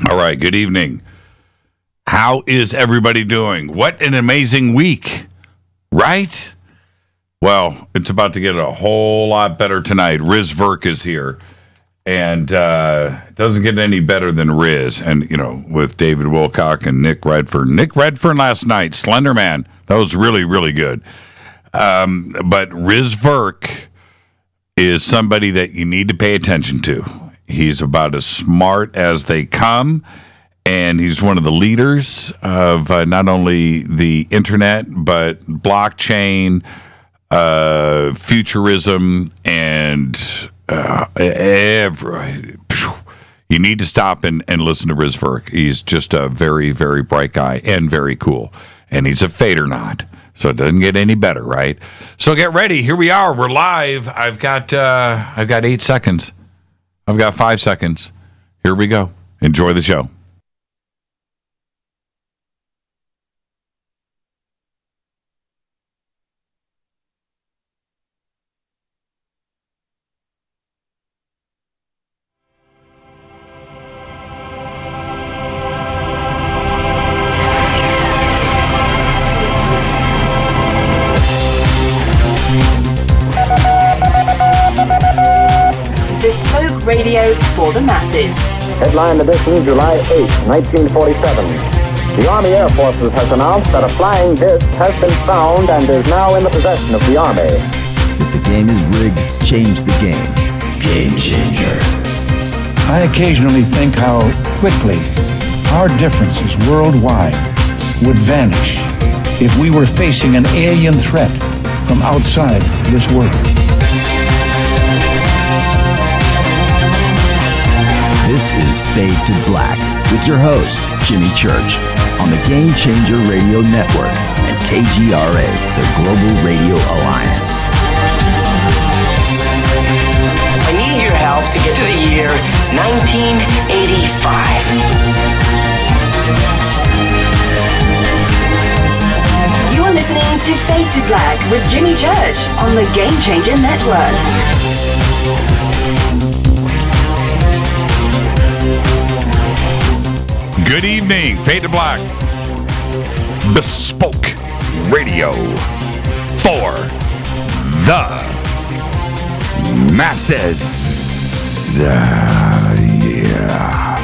All right, good evening. How is everybody doing? What an amazing week, right? Well, it's about to get a whole lot better tonight. Virk is here, and it doesn't get any better than Riz. And, you know, with David Wilcock and Nick Redfern. Nick Redfern last night, Slender Man, that was really, really good. But Virk is somebody that you need to pay attention to. He's about as smart as they come, and he's one of the leaders of not only the internet, but blockchain, futurism, and you need to stop and listen to Virk. He's just a very, very bright guy and very cool, and he's a fader-not. So it doesn't get any better, right? So get ready. Here we are. We're live. I've got 8 seconds. I've got 5 seconds. Here we go. Enjoy the show. Bespoke radio for the masses. Headline edition, July 8, 1947. The Army Air Forces has announced that a flying disc has been found and is now in the possession of the Army. If the game is rigged, change the game. Game changer. I occasionally think how quickly our differences worldwide would vanish if we were facing an alien threat from outside this world. This is Fade to Black with your host, Jimmy Church, on the Game Changer Radio Network and KGRA, the Global Radio Alliance. I need your help to get to the year 1985. You are listening to Fade to Black with Jimmy Church on the Game Changer Network. Good evening, Fade to Black. Bespoke radio for the masses. Yeah.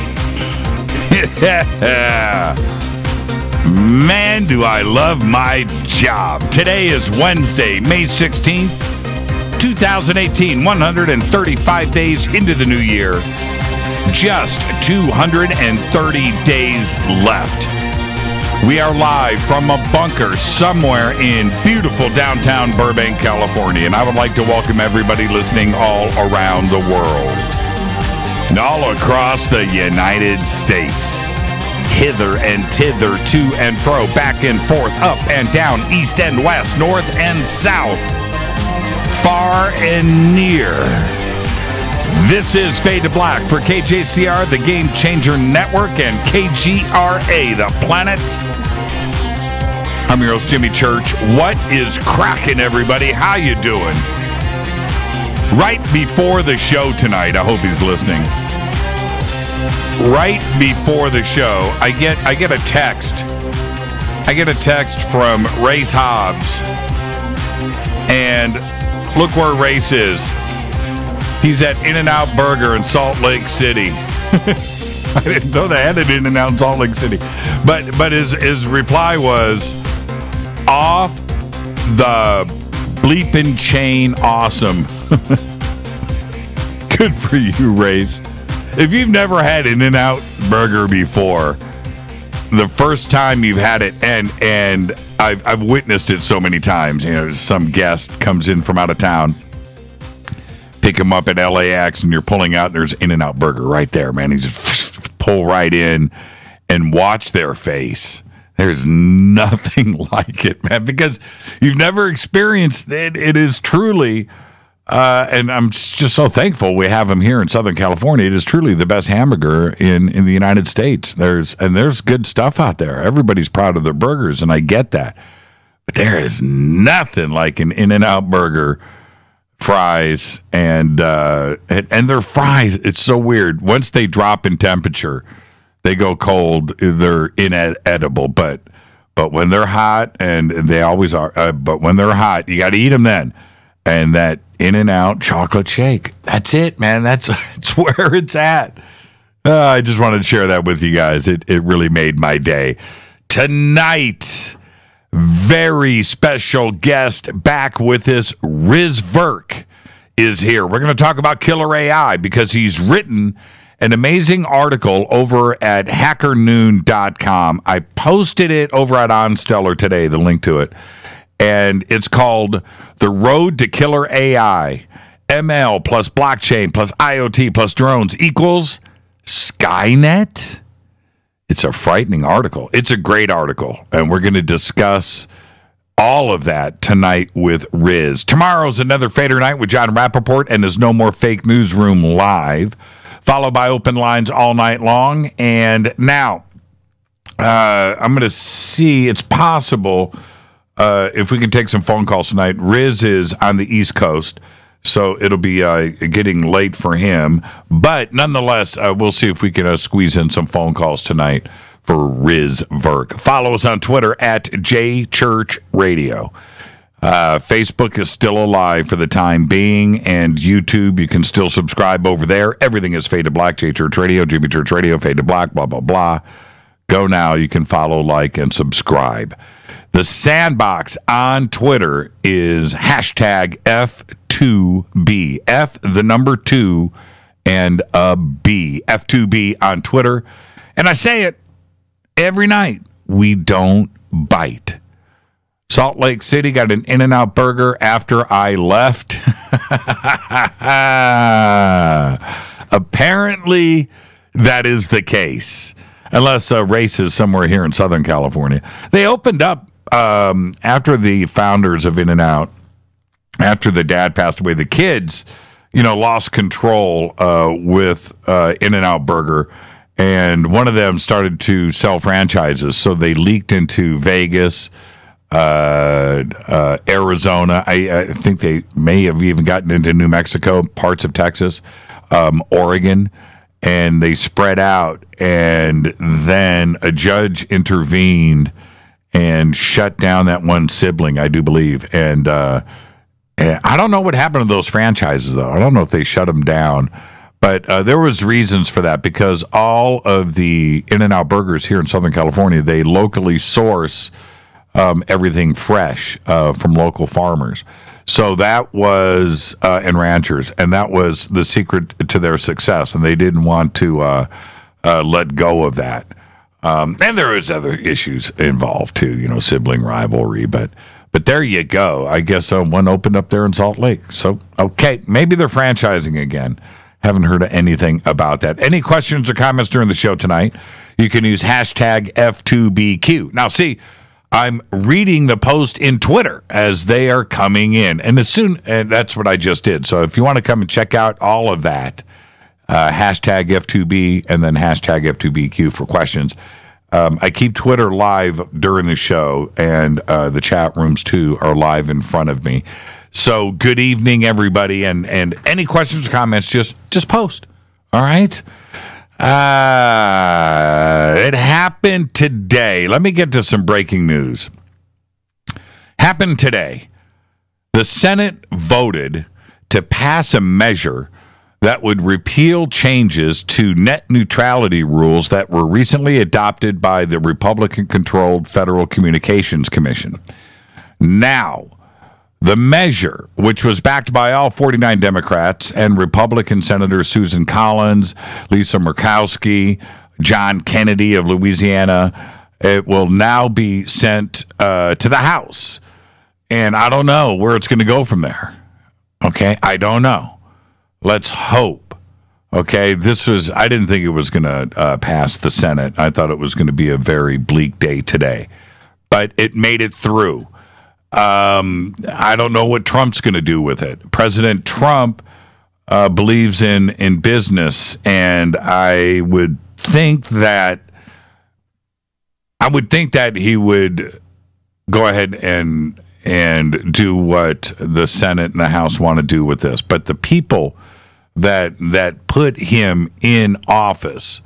Man, do I love my job. Today is Wednesday, May 16th, 2018, 135 days into the new year. Just 230 days left. We are live from a bunker somewhere in beautiful downtown Burbank, California, and I would like to welcome everybody listening all around the world. No, all across the United States. Hither and thither, to and fro, back and forth, up and down, east and west, north and south, far and near. This is Fade to Black for KJCR, the Game Changer Network, and KGRA, the planet. I'm your host, Jimmy Church. What is cracking, everybody? How you doing? Right before the show tonight, I hope he's listening. Right before the show, I get a text. I get a text from Race Hobbs. And look where Race is. He's at In-N-Out Burger in Salt Lake City. I didn't know they had an In-N-Out in Salt Lake City. But his reply was, off the bleeping chain awesome. Good for you, Race. If you've never had In-N-Out Burger before, the first time you've had it, and I've witnessed it so many times. You know, some guest comes in from out of town, pick him up at LAX, and you're pulling out, and there's In-N-Out Burger right there, man. You just pull right in and watch their face. There's nothing like it, man, because you've never experienced it. It is truly... and I'm just so thankful we have them here in Southern California. It is truly the best hamburger in the United States. There's good stuff out there. Everybody's proud of their burgers, and I get that. But there is nothing like an In-N-Out Burger fries and their fries. It's so weird. Once they drop in temperature, they go cold. They're inedible. But when they're hot, and they always are. But when they're hot, you got to eat them then. And that In-N-Out chocolate shake. That's it, man. That's where it's at. I just wanted to share that with you guys. It really made my day. Tonight, very special guest back with us. Virk is here. We're going to talk about killer AI because he's written an amazing article over at hackernoon.com. I posted it over at OnStellar today, the link to it. And it's called The Road to Killer AI, ML plus blockchain plus IoT plus drones equals Skynet. It's a frightening article. It's a great article. And we're going to discuss all of that tonight with Riz. Tomorrow's another Fader Night with John Rappaport and there's No More Fake Newsroom live, followed by open lines all night long. And now, I'm going to see, it's possible... if we can take some phone calls tonight. Riz is on the East Coast, so it'll be getting late for him. But nonetheless, we'll see if we can squeeze in some phone calls tonight for Riz Virk. Follow us on Twitter at JChurchRadio. Facebook is still alive for the time being, and YouTube, you can still subscribe over there. Everything is Fade to Black, J Church Radio, Jimmy Church Radio, Fade to Black, blah, blah, blah. Go now. You can follow, like, and subscribe. The Sandbox on Twitter is hashtag F2B. F, the number 2, and a B. F2B on Twitter. And I say it every night. We don't bite. Salt Lake City got an In-N-Out Burger after I left. Apparently, that is the case. Unless Race is somewhere here in Southern California. They opened up after the founders of In-N-Out, after the dad passed away, the kids, lost control with In-N-Out Burger, and one of them started to sell franchises. So they leaked into Vegas, Arizona. I think they may have even gotten into New Mexico, parts of Texas, Oregon, and they spread out. And then a judge intervened and shut down that one sibling, I do believe. And I don't know what happened to those franchises, though. I don't know if they shut them down. But there was reasons for that, because all of the In-N-Out Burgers here in Southern California, they locally source everything fresh from local farmers. So that was, and ranchers, and that was the secret to their success. And they didn't want to let go of that. And there was other issues involved too, sibling rivalry, but there you go. I guess one opened up there in Salt Lake. So, okay, maybe they're franchising again. Haven't heard anything about that. Any questions or comments during the show tonight? You can use hashtag F2BQ. Now, see, I'm reading the post in Twitter as they are coming in. And that's what I just did. So if you want to come and check out all of that, hashtag F2B and then hashtag F2BQ for questions. I keep Twitter live during the show, and the chat rooms, too, are live in front of me. So good evening, everybody. And any questions or comments, just post. All right? It happened today. Let me get to some breaking news. Happened today. The Senate voted to pass a measure that would repeal changes to net neutrality rules that were recently adopted by the Republican-controlled Federal Communications Commission. Now, the measure, which was backed by all 49 Democrats and Republican Senators Susan Collins, Lisa Murkowski, John Kennedy of Louisiana, it will now be sent to the House. And I don't know where it's going to go from there. Okay? I don't know. Let's hope. Okay? I didn't think it was going to pass the Senate. I thought it was going to be a very bleak day today. But it made it through. I don't know what Trump's going to do with it. President Trump believes in business, and I would think that he would go ahead and do what the Senate and the House want to do with this. But the people that put him in office,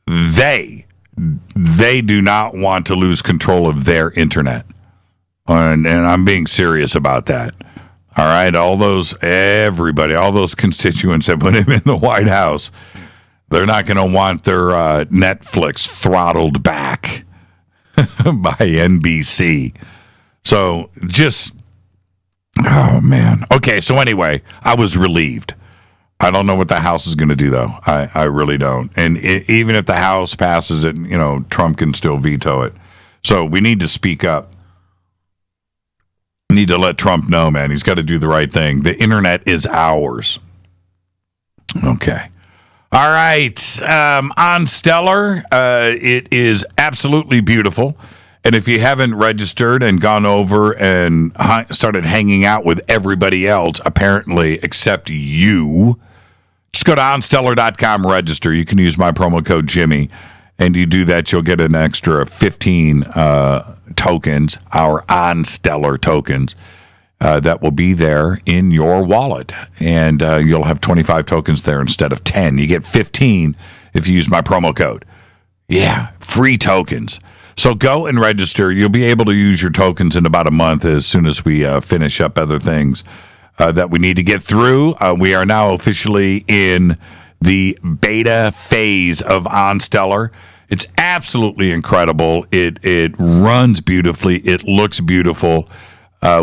they do not want to lose control of their internet. And I'm being serious about that. All right, all those constituents that put him in the White House, they're not going to want their Netflix throttled back by NBC. So oh man. Okay, so anyway, I was relieved. I don't know what the House is going to do, though. I really don't. And even if the House passes it, Trump can still veto it. So we need to speak up. Need to let Trump know, man. He's got to do the right thing. The internet is ours. Okay. All right. On Stellar, it is absolutely beautiful. And if you haven't registered and gone over and started hanging out with everybody else, apparently, except you, just go to onstellar.com, register. You can use my promo code Jimmy. And you do that, you'll get an extra 15 tokens, our OnStellar tokens, that will be there in your wallet. And you'll have 25 tokens there instead of 10. You get 15 if you use my promo code. Yeah, free tokens. So go and register. You'll be able to use your tokens in about a month as soon as we finish up other things that we need to get through. We are now officially in the beta phase of OnStellar. It's absolutely incredible. It runs beautifully. It looks beautiful.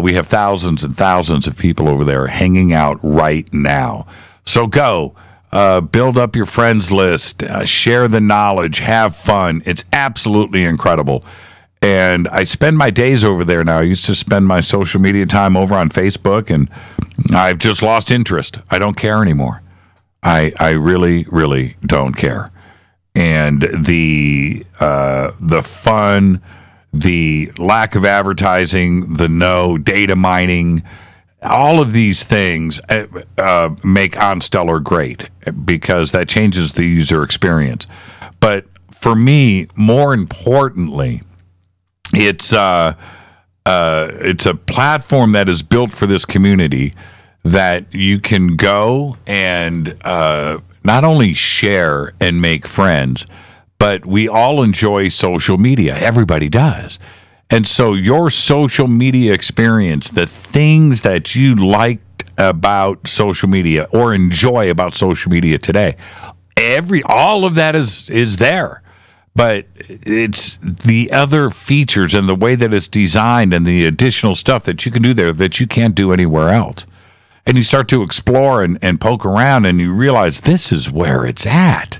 We have thousands and thousands of people over there hanging out right now. So go. Build up your friends list. Share the knowledge. Have fun. It's absolutely incredible. And I spend my days over there now. I used to spend my social media time over on Facebook, and I've just lost interest. I don't care anymore. I really, really don't care. And the fun, the lack of advertising, the data mining, all of these things make OnStellar great because that changes the user experience. But for me, more importantly, it's a platform that is built for this community that you can go and not only share and make friends, but we all enjoy social media. Everybody does. And so your social media experience, the things that you liked about social media or enjoy about social media today, all of that is there. But it's the other features and the way that it's designed and the additional stuff that you can do there that you can't do anywhere else. And you start to explore and poke around, and you realize this is where it's at.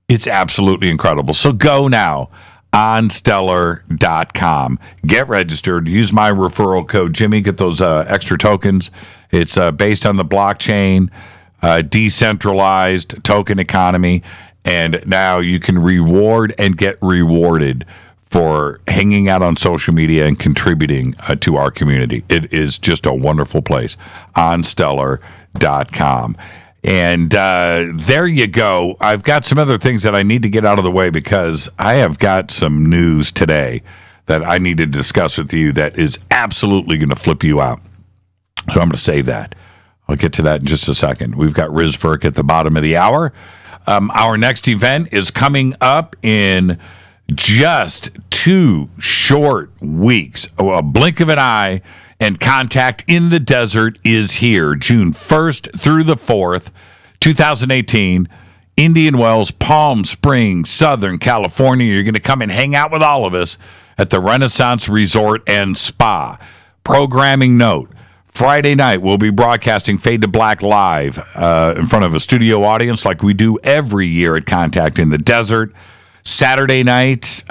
It's absolutely incredible. So go now, onstellar.com. Get registered. Use my referral code, Jimmy. Get those extra tokens. It's based on the blockchain. decentralized token economy, and now you can reward and get rewarded for hanging out on social media and contributing to our community. It is just a wonderful place on stellar.com. And there you go. I've got some other things that I need to get out of the way because I have got some news today that I need to discuss with you that is absolutely going to flip you out. So I'm going to save that. I'll get to that in just a second. We've got Virk at the bottom of the hour. Our next event is coming up in just 2 short weeks. A blink of an eye, and Contact in the Desert is here, June 1st through the 4th, 2018, Indian Wells, Palm Springs, Southern California. You're going to come and hang out with all of us at the Renaissance Resort and Spa. Programming note, Friday night, we'll be broadcasting Fade to Black live in front of a studio audience like we do every year at Contact in the Desert. Saturday night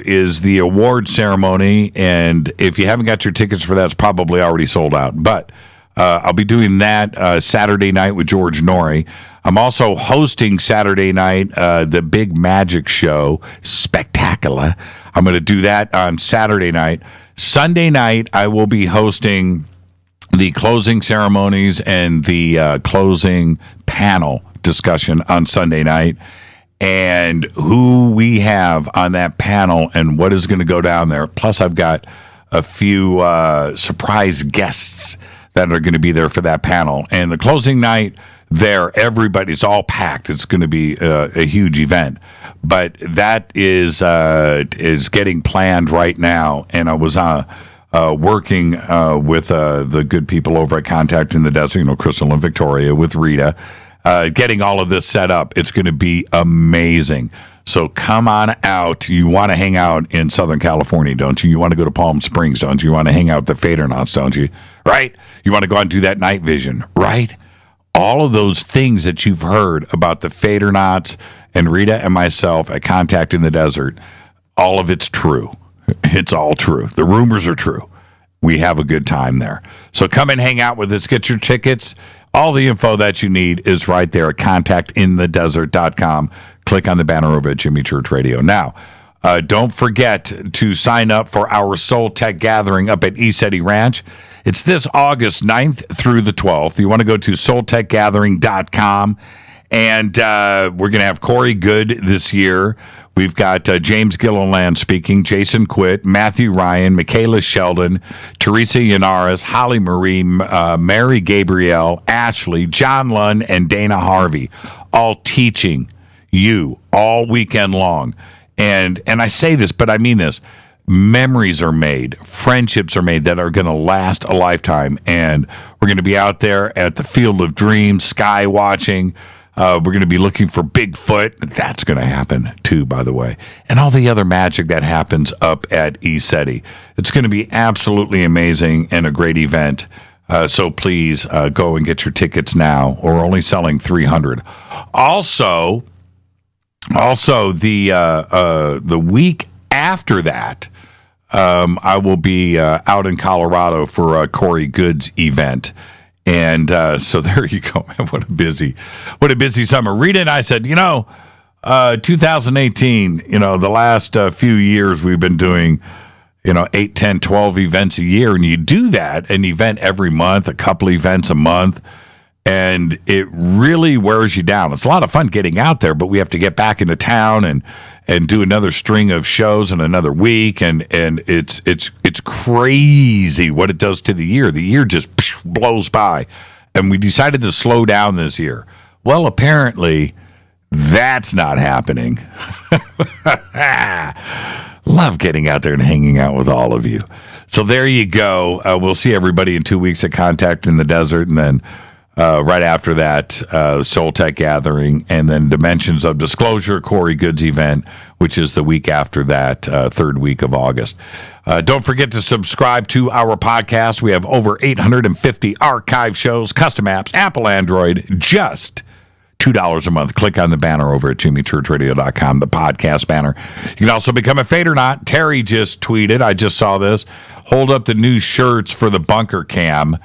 is the award ceremony, and if you haven't got your tickets for that, it's probably already sold out. But I'll be doing that Saturday night with George Norrie. I'm also hosting Saturday night the big magic show, Spectacular. I'm going to do that on Saturday night. Sunday night, I will be hosting the closing ceremonies and the closing panel discussion on Sunday night, and who we have on that panel and what is going to go down there. Plus, I've got a few surprise guests that are going to be there for that panel. And the closing night there, everybody's all packed. It's going to be a huge event. But that is getting planned right now, and I was working with the good people over at Contact in the Desert, Crystal and Victoria, with Rita, getting all of this set up. It's going to be amazing. So come on out. You want to hang out in Southern California, don't you? You want to go to Palm Springs, don't you? You want to hang out with the Fadernauts, don't you? Right? You want to go out and do that night vision, right? All of those things that you've heard about the Fadernauts and Rita and myself at Contact in the Desert, all of it's true. It's all true. The rumors are true. We have a good time there. So come and hang out with us. Get your tickets. All the info that you need is right there at contactinthedesert.com. Click on the banner over at Jimmy Church Radio. Now, don't forget to sign up for our Soul Tech Gathering up at ECETI Ranch. It's this August 9th through the 12th. You want to go to soultechgathering.com, and we're going to have Corey Good this year. We've got James Gilliland speaking, Jason Quitt, Matthew Ryan, Michaela Sheldon, Teresa Yanaris, Holly Marie, Mary Gabrielle, Ashley, John Lund, and Dana Harvey, all teaching you all weekend long. And I say this, but I mean this. Memories are made, friendships are made that are going to last a lifetime. And we're going to be out there at the Field of Dreams, sky watching. We're going to be looking for Bigfoot. That's going to happen too, by the way. And all the other magic that happens up at ECETI. It's going to be absolutely amazing and a great event. So please go and get your tickets now. We're only selling 300. Also the week after that, I will be out in Colorado for Corey Good's event. And so there you go, man. What a busy summer. Rita and I said, 2018, the last few years we've been doing, 8, 10, 12 events a year. And you do that, an event every month, a couple events a month. And it really wears you down. It's a lot of fun getting out there, but we have to get back into town and do another string of shows in another week. And it's crazy what it does to the year. The year just blows by. And we decided to slow down this year. Well, apparently that's not happening. Love getting out there and hanging out with all of you. So there you go. We'll see everybody in 2 weeks at Contact in the Desert, and then right after that, Soul Tech Gathering, and then Dimensions of Disclosure, Corey Good's event, which is the week after that, third week of August. Don't forget to subscribe to our podcast. We have over 850 archive shows, custom apps, Apple, Android, just $2 a month. Click on the banner over at jimmychurchradio.com, the podcast banner. You can also become a Fadernaut. Terry just tweeted, I just saw this, hold up the new shirts for the bunker cam.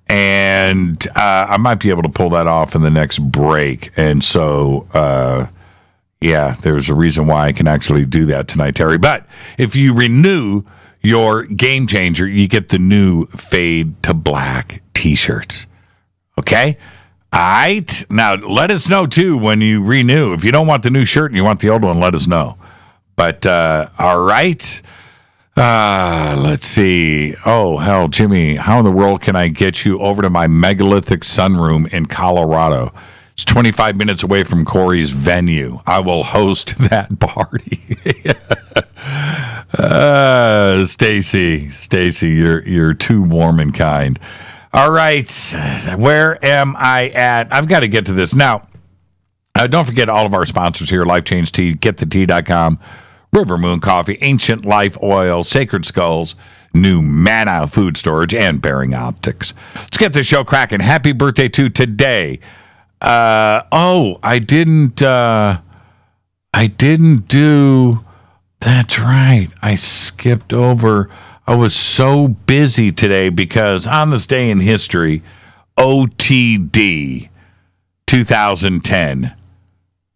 And I might be able to pull that off in the next break. And so, yeah, there's a reason why I can actually do that tonight, Terry. But if you renew your Game Changer, you get the new Fade to Black t-shirts. Okay? All right? Now, let us know, too, when you renew. If you don't want the new shirt and you want the old one, let us know. But, all right. Let's see. Oh, hell, Jimmy, how in the world can I get you over to my megalithic sunroom in Colorado? It's 25 minutes away from Corey's venue. I will host that party. Stacy, you're too warm and kind. All right, where am I at? I've got to get to this. Now, don't forget all of our sponsors here, Life Change Tea, GetTheTea.com, River Moon Coffee, Ancient Life Oil, Sacred Skulls, New Mana Food Storage, and Bearing Optics. Let's get this show cracking. Happy birthday to today. I didn't do, that's right. I skipped over. I was so busy today because on this day in history, OTD 2010,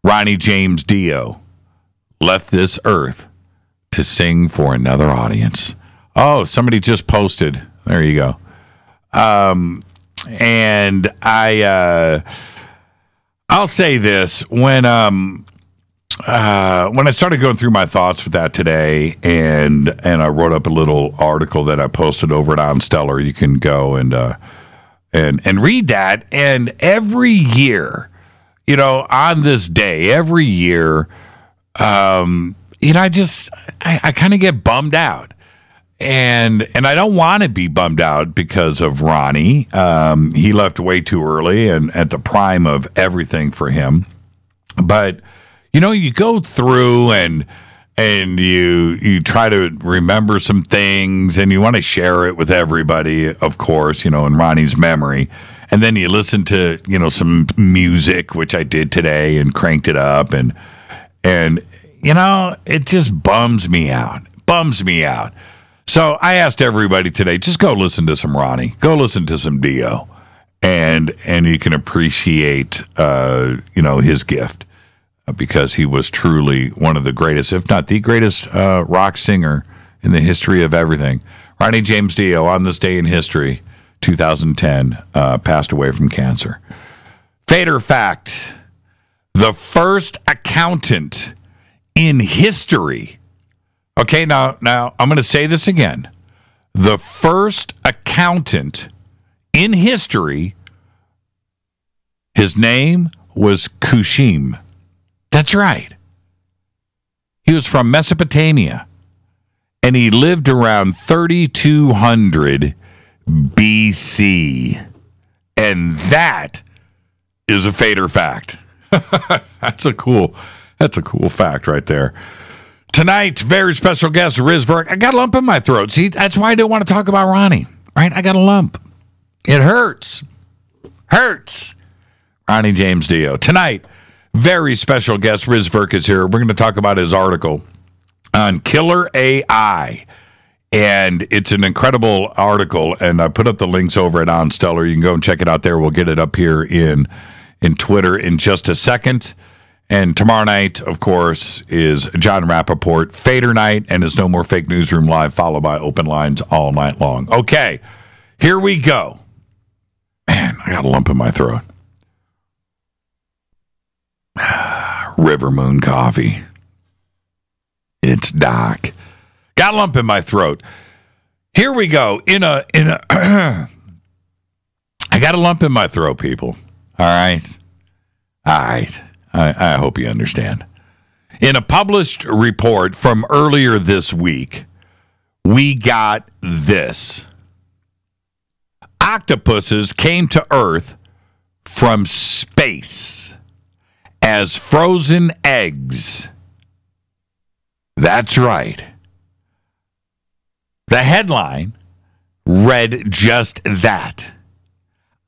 Ronnie James Dio left this earth to sing for another audience. Oh, somebody just posted. There you go. And I'll say this, when I started going through my thoughts with that today, and I wrote up a little article that I posted over at On Stellar. You can go and read that. And every year, on this day, every year, I kind of get bummed out. And I don't want to be bummed out because of Ronnie. He left way too early and at the prime of everything for him. But you go through and you try to remember some things, and you want to share it with everybody, of course, in Ronnie's memory. And then you listen to, some music, which I did today, and cranked it up, and it just bums me out. So I asked everybody today, just go listen to some Ronnie, go listen to some Dio, and you can appreciate his gift. Because he was truly one of the greatest, if not the greatest, rock singer in the history of everything. Ronnie James Dio, on this day in history, 2010, passed away from cancer. Fader fact, the first accountant in history. Okay, now I'm going to say this again. The first accountant in history, his name was Kushim. That's right. He was from Mesopotamia, and he lived around 3200 BC. And that is a Fader fact. That's a cool fact right there. Tonight, very special guest, Riz Virk. I got a lump in my throat. See, that's why I don't want to talk about Ronnie, right? I got a lump. It hurts. Ronnie James Dio. Tonight, very special guest, Riz Virk, is here. We're going to talk about his article on killer AI. And it's an incredible article. And I put up the links over at On Stellar. You can go and check it out there. We'll get it up here in Twitter in just a second. And tomorrow night, of course, is John Rappaport, Fader Night, and it's No More Fake Newsroom Live, followed by Open Lines all night long. Okay, here we go. Man, I got a lump in my throat. River Moon Coffee. It's Doc. Got a lump in my throat. Here we go. I got a lump in my throat, people. All right. I hope you understand. In a published report from earlier this week, we got this. Octopuses came to Earth from space as frozen eggs. That's right. The headline read just that.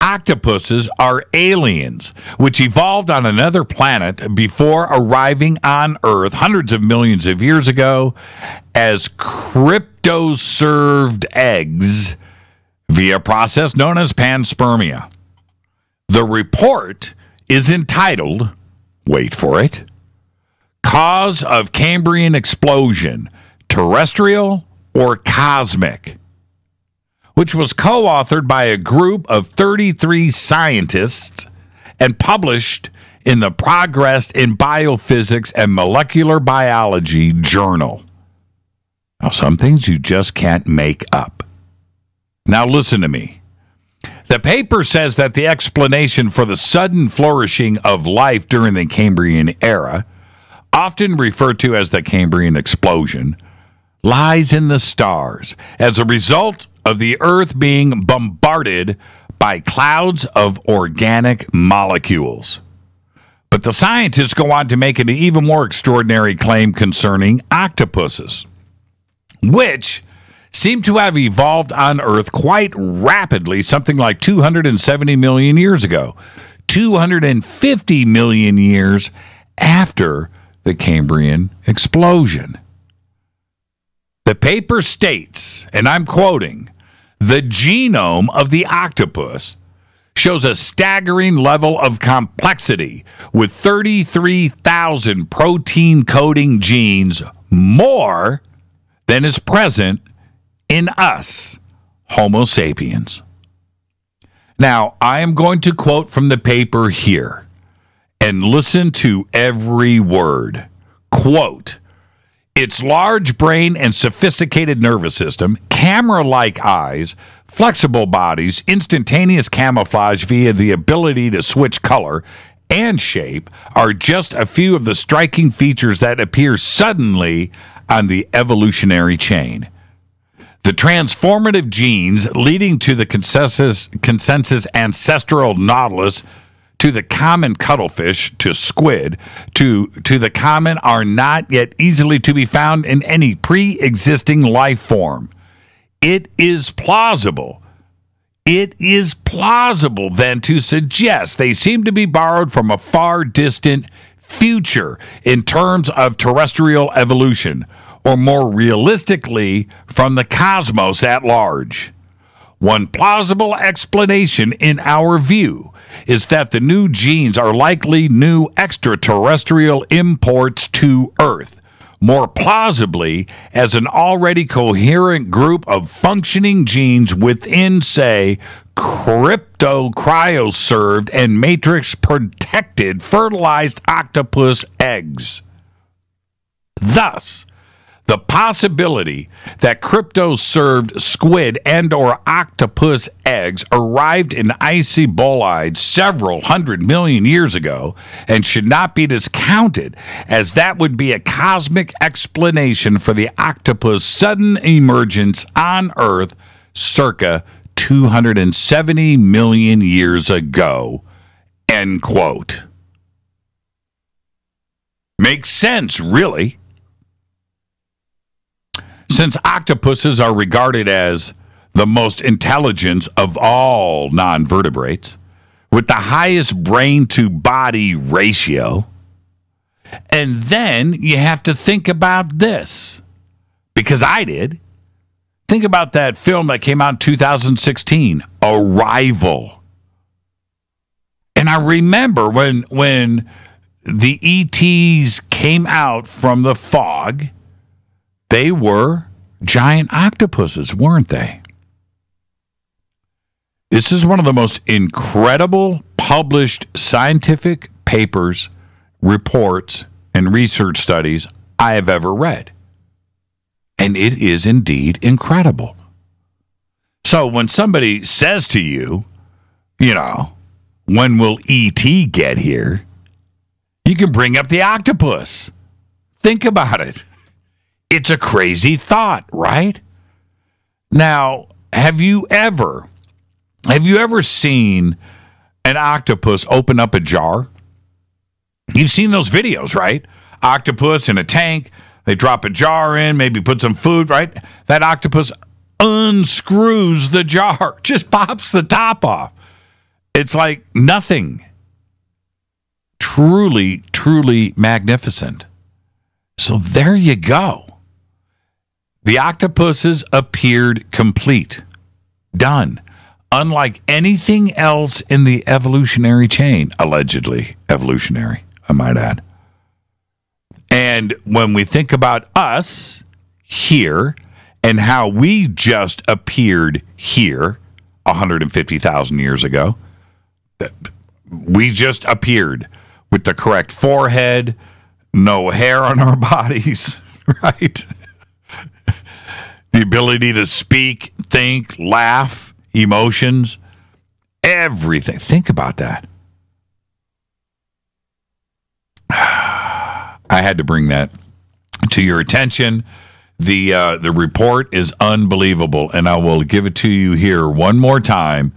Octopuses are aliens which evolved on another planet before arriving on Earth hundreds of millions of years ago as cryptoserved eggs via a process known as panspermia. The report is entitled, wait for it, Cause of Cambrian Explosion, Terrestrial or Cosmic, which was co-authored by a group of 33 scientists and published in the Progress in Biophysics and Molecular Biology journal. Now, some things you just can't make up. Now, listen to me. The paper says that the explanation for the sudden flourishing of life during the Cambrian era, often referred to as the Cambrian explosion, lies in the stars as a result of the Earth being bombarded by clouds of organic molecules. But the scientists go on to make an even more extraordinary claim concerning octopuses, which seem to have evolved on Earth quite rapidly, something like 270 million years ago, 250 million years after the Cambrian explosion. The paper states, and I'm quoting, the genome of the octopus shows a staggering level of complexity with 33,000 protein-coding genes, more than is present in us, Homo sapiens. Now, I am going to quote from the paper here, and listen to every word. Quote, its large brain and sophisticated nervous system, camera-like eyes, flexible bodies, instantaneous camouflage via the ability to switch color and shape are just a few of the striking features that appear suddenly on the evolutionary chain. The transformative genes leading to the consensus ancestral nautilus, to the common cuttlefish, to squid, to the common are not yet easily to be found in any pre-existing life form. It is plausible then to suggest they seem to be borrowed from a far distant future in terms of terrestrial evolution, or more realistically, from the cosmos at large. One plausible explanation, in our view, is that the new genes are likely new extraterrestrial imports to Earth, more plausibly as an already coherent group of functioning genes within, say, cryoserved and matrix-protected fertilized octopus eggs. Thus, the possibility that crypto-served squid and or octopus eggs arrived in icy bolides several 100 million years ago and should not be discounted, as that would be a cosmic explanation for the octopus' sudden emergence on Earth circa 270 million years ago. End quote. Makes sense, really. Since octopuses are regarded as the most intelligent of all non-vertebrates, with the highest brain-to-body ratio, and then you have to think about this, because I did. Think about that film that came out in 2016, Arrival. And I remember when the ETs came out from the fog, they were giant octopuses, weren't they? This is one of the most incredible published scientific papers, reports, and research studies I have ever read. And it is indeed incredible. So when somebody says to you, when will E.T. get here? You can bring up the octopus. Think about it. It's a crazy thought, right? Now, have you ever seen an octopus open up a jar? You've seen those videos, right? Octopus in a tank, they drop a jar in, maybe put some food, right? That octopus unscrews the jar, just pops the top off. It's like nothing. Truly, truly magnificent. So there you go. The octopuses appeared complete. Done. Unlike anything else in the evolutionary chain, allegedly evolutionary, I might add. And when we think about us here and how we just appeared here 150,000 years ago, we just appeared with the correct forehead, no hair on our bodies, right? The ability to speak, think, laugh, emotions, everything. Think about that. I had to bring that to your attention. The report is unbelievable, and I will give it to you here one more time.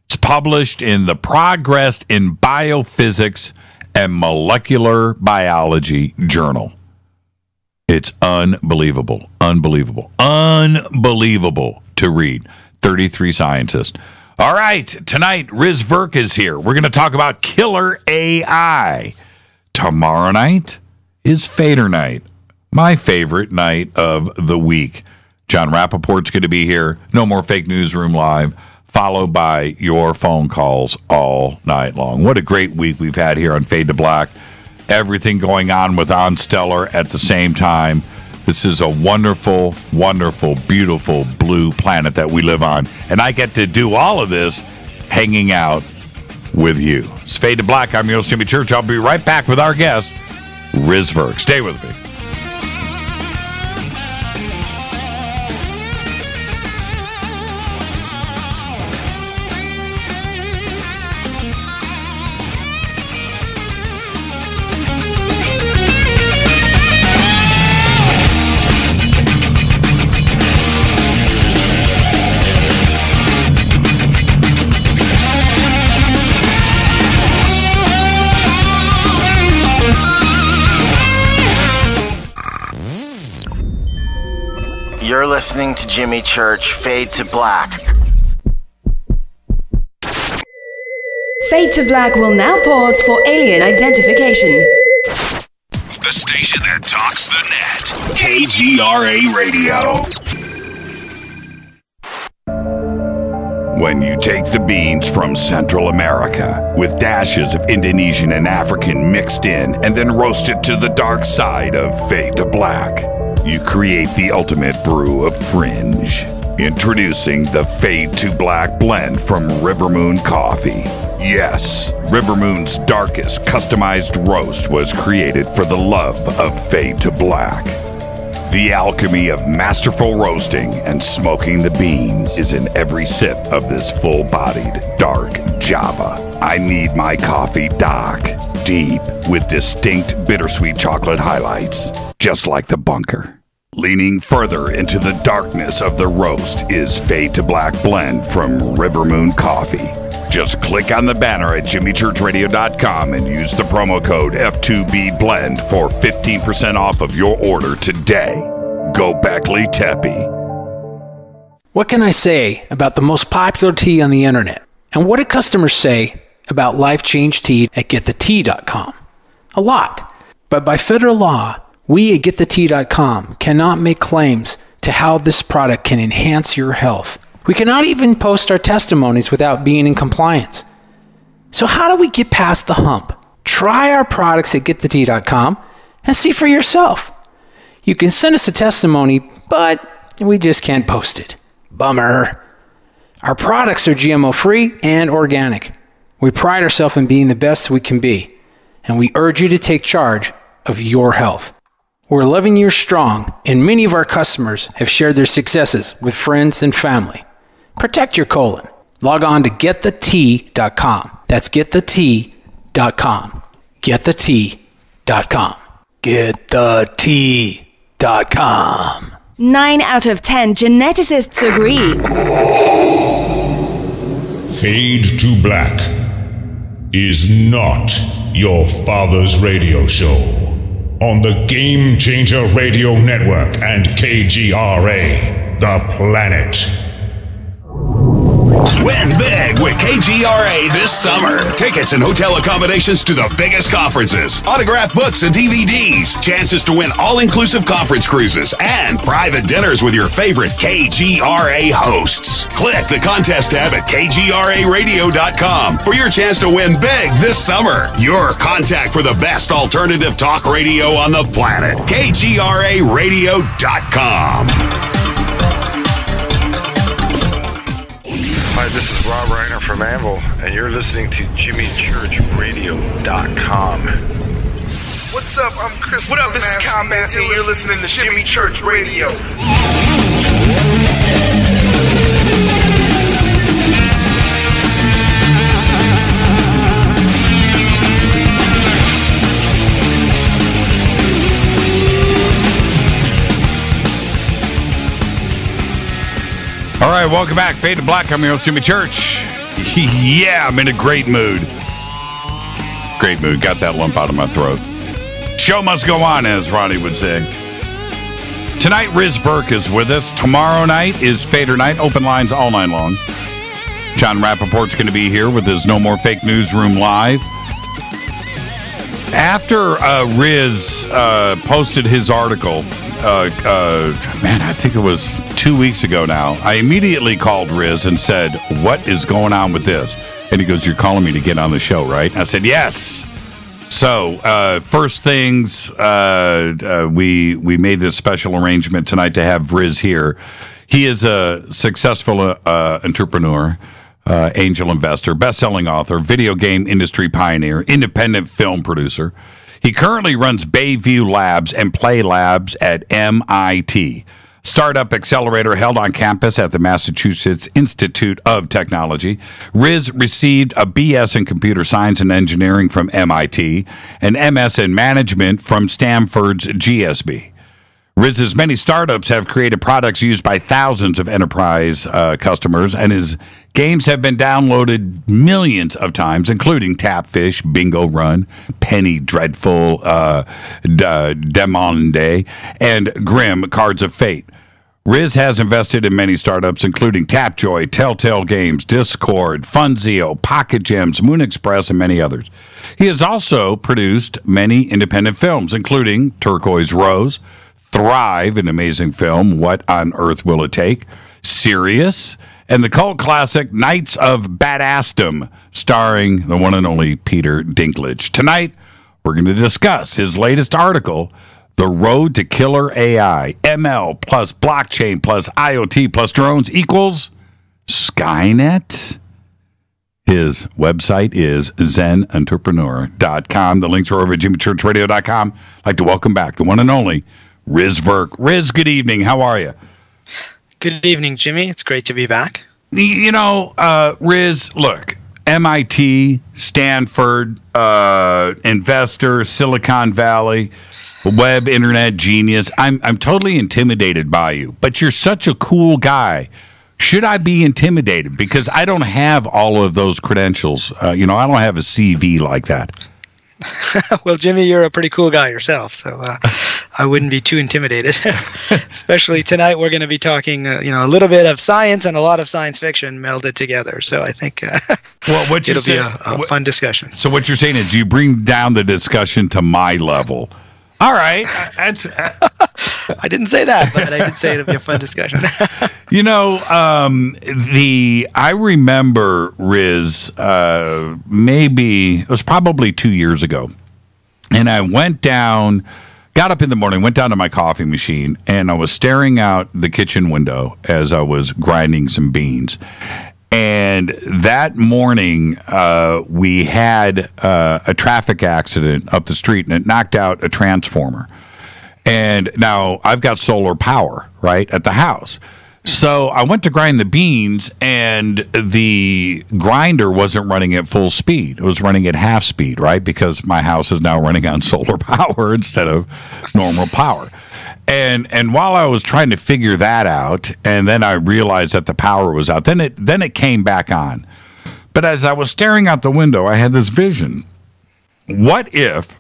It's published in the Progress in Biophysics and Molecular Biology Journal. It's unbelievable to read. 33 scientists. All right, tonight, Virk is here. We're going to talk about killer AI. Tomorrow night is Fader Night, my favorite night of the week. John Rappaport's going to be here. No more Fake Newsroom Live, followed by your phone calls all night long. What a great week we've had here on Fade to Black. Everything going on with OnStellar at the same time. This is a wonderful, wonderful, beautiful blue planet that we live on. And I get to do all of this hanging out with you. It's Fade to Black. I'm your host, Jimmy Church. I'll be right back with our guest, Virk. Stay with me. You're listening to Jimmy Church, Fade to Black. Fade to Black will now pause for alien identification. The station that talks the net. KGRA Radio. When you take the beans from Central America with dashes of Indonesian and African mixed in and then roast it to the dark side of Fade to Black, you create the ultimate brew of fringe. Introducing the Fade to Black blend from Rivermoon Coffee. Yes, Rivermoon's darkest customized roast was created for the love of Fade to Black. The alchemy of masterful roasting and smoking the beans is in every sip of this full-bodied dark Java. I need my coffee dark, deep, with distinct bittersweet chocolate highlights, just like the bunker. Leaning further into the darkness of the roast is Fade to Black blend from Rivermoon Coffee. Just click on the banner at jimmychurchradio.com and use the promo code F2BBLEND for 15% off of your order today. Go Beckley Teppy. What can I say about the most popular tea on the internet? And what do customers say about Life Change Tea at getthetea.com? A lot. But by federal law, we at getthetea.com cannot make claims to how this product can enhance your health. We cannot even post our testimonies without being in compliance. So how do we get past the hump? Try our products at getthetea.com and see for yourself. You can send us a testimony, but we just can't post it. Bummer. Our products are GMO-free and organic. We pride ourselves in being the best we can be, and we urge you to take charge of your health. We're 11 years strong, and many of our customers have shared their successes with friends and family. Protect your colon. Log on to getthetea.com. That's getthetea.com. Getthetea.com. Getthetea.com. 9 out of 10 geneticists agree. Fade to Black is not your father's radio show on the Game Changer Radio Network and KGRA, the planet. Win big with KGRA this summer. Tickets and hotel accommodations to the biggest conferences, autographed books and DVDs, chances to win all-inclusive conference cruises, and private dinners with your favorite KGRA hosts. Click the contest tab at kgraradio.com for your chance to win big this summer. Your contact for the best alternative talk radio on the planet. kgraradio.com. Hi, this is Rob Reiner from Anvil, and you're listening to JimmyChurchRadio.com. What's up? I'm Chris. What up? This is Kyle Massey, and you're listening to Jimmy Church Radio. All right, welcome back. Fade to Black. I'm your host, Jimmy Church. Yeah, I'm in a great mood. Great mood. Got that lump out of my throat. Show must go on, as Ronnie would say. Tonight, Riz Virk is with us. Tomorrow night is Fader night. Open lines all night long. John Rappaport's going to be here with his No More Fake Newsroom Live. After Riz posted his article, I think it was 2 weeks ago now, I immediately called Riz and said, what is going on with this? And he goes, you're calling me to get on the show, right? I said, yes. So, first things, we made this special arrangement tonight to have Riz here. He is a successful entrepreneur, angel investor, best-selling author, video game industry pioneer, independent film producer. He currently runs Bayview Labs and Play Labs at MIT, startup accelerator held on campus at the Massachusetts Institute of Technology. Riz received a BS in computer science and engineering from MIT, an MS in management from Stanford's GSB. Riz's many startups have created products used by thousands of enterprise customers, and his games have been downloaded millions of times, including Tapfish, Bingo Run, Penny Dreadful, Demonde, and Grim Cards of Fate. Riz has invested in many startups, including Tapjoy, Telltale Games, Discord, Funzio, Pocket Gems, Moon Express, and many others. He has also produced many independent films, including Turquoise Rose, Thrive, an amazing film, What on Earth Will It Take?, Sirius, and the cult classic Knights of Badassdom, starring the one and only Peter Dinklage. Tonight, we're going to discuss his latest article, The Road to Killer AI, ML plus blockchain plus IoT plus drones equals Skynet. His website is zenentrepreneur.com. The links are over at jimmychurchradio.com. I'd like to welcome back the one and only Riz Virk. Riz, good evening. How are you? Good evening, Jimmy. It's great to be back. You know, Riz, look, MIT, Stanford, investor, Silicon Valley, web internet genius. I'm totally intimidated by you, but you're such a cool guy. Should I be intimidated? Because I don't have all of those credentials. I don't have a CV like that. Well, Jimmy, you're a pretty cool guy yourself, so I wouldn't be too intimidated. Especially tonight, we're going to be talking, a little bit of science and a lot of science fiction melded together. So I think it'll be a fun discussion. So what you're saying is you bring down the discussion to my level. All right. I didn't say that, but I did say it'll be a fun discussion. I remember, Riz, maybe it was probably 2 years ago, and I got up in the morning, went down to my coffee machine, and I was staring out the kitchen window as I was grinding some beans. And that morning, we had a traffic accident up the street, and it knocked out a transformer. And now I've got solar power, right, at the house. So I went to grind the beans, and the grinder wasn't running at full speed. It was running at half speed, right, because my house is now running on solar power instead of normal power. And while I was trying to figure that out, and then I realized that the power was out, then it came back on. But as I was staring out the window, I had this vision. What if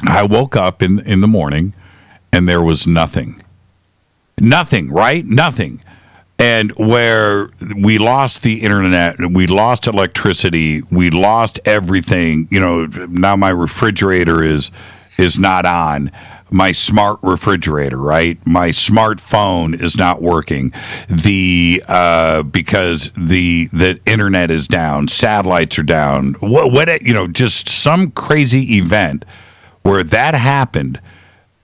I woke up in the morning and there was nothing? Nothing, right? Nothing. And where we lost the internet, we lost electricity, we lost everything. You know, now my refrigerator is not on. My smart refrigerator, right? My smartphone is not working. Because the internet is down, satellites are down. What you know, just some crazy event where that happened.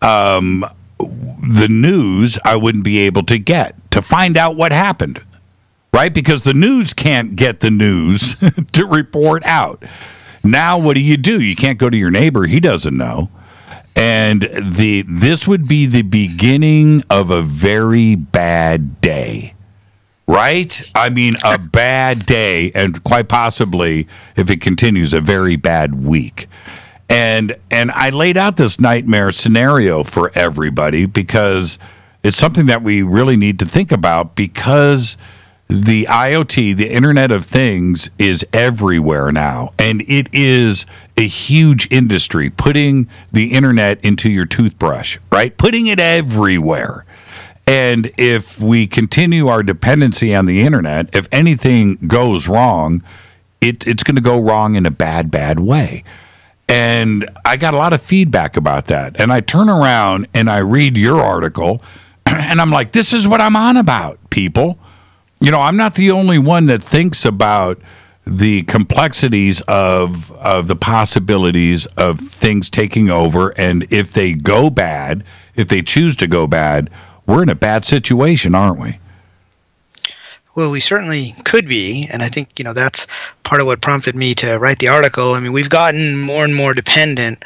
The news I wouldn't be able to get to find out what happened, right? Because the news can't get the news to report out. Now, what do? You can't go to your neighbor; he doesn't know. And this would be the beginning of a very bad day, right? I mean, a bad day, and quite possibly, if it continues, a very bad week. And I laid out this nightmare scenario for everybody because it's something that we really need to think about, because the IoT, the Internet of Things, is everywhere now. And it is a huge industry, putting the internet into your toothbrush, right? Putting it everywhere. And if we continue our dependency on the internet, if anything goes wrong, it's going to go wrong in a bad, bad way. And I got a lot of feedback about that. And I turn around and I read your article, and I'm like, this is what I'm on about, people. You know, I'm not the only one that thinks about the complexities of the possibilities of things taking over. And if they go bad, if they choose to go bad, we're in a bad situation, aren't we? Well, we certainly could be, and I think, you know, that's part of what prompted me to write the article. I mean, we've gotten more and more dependent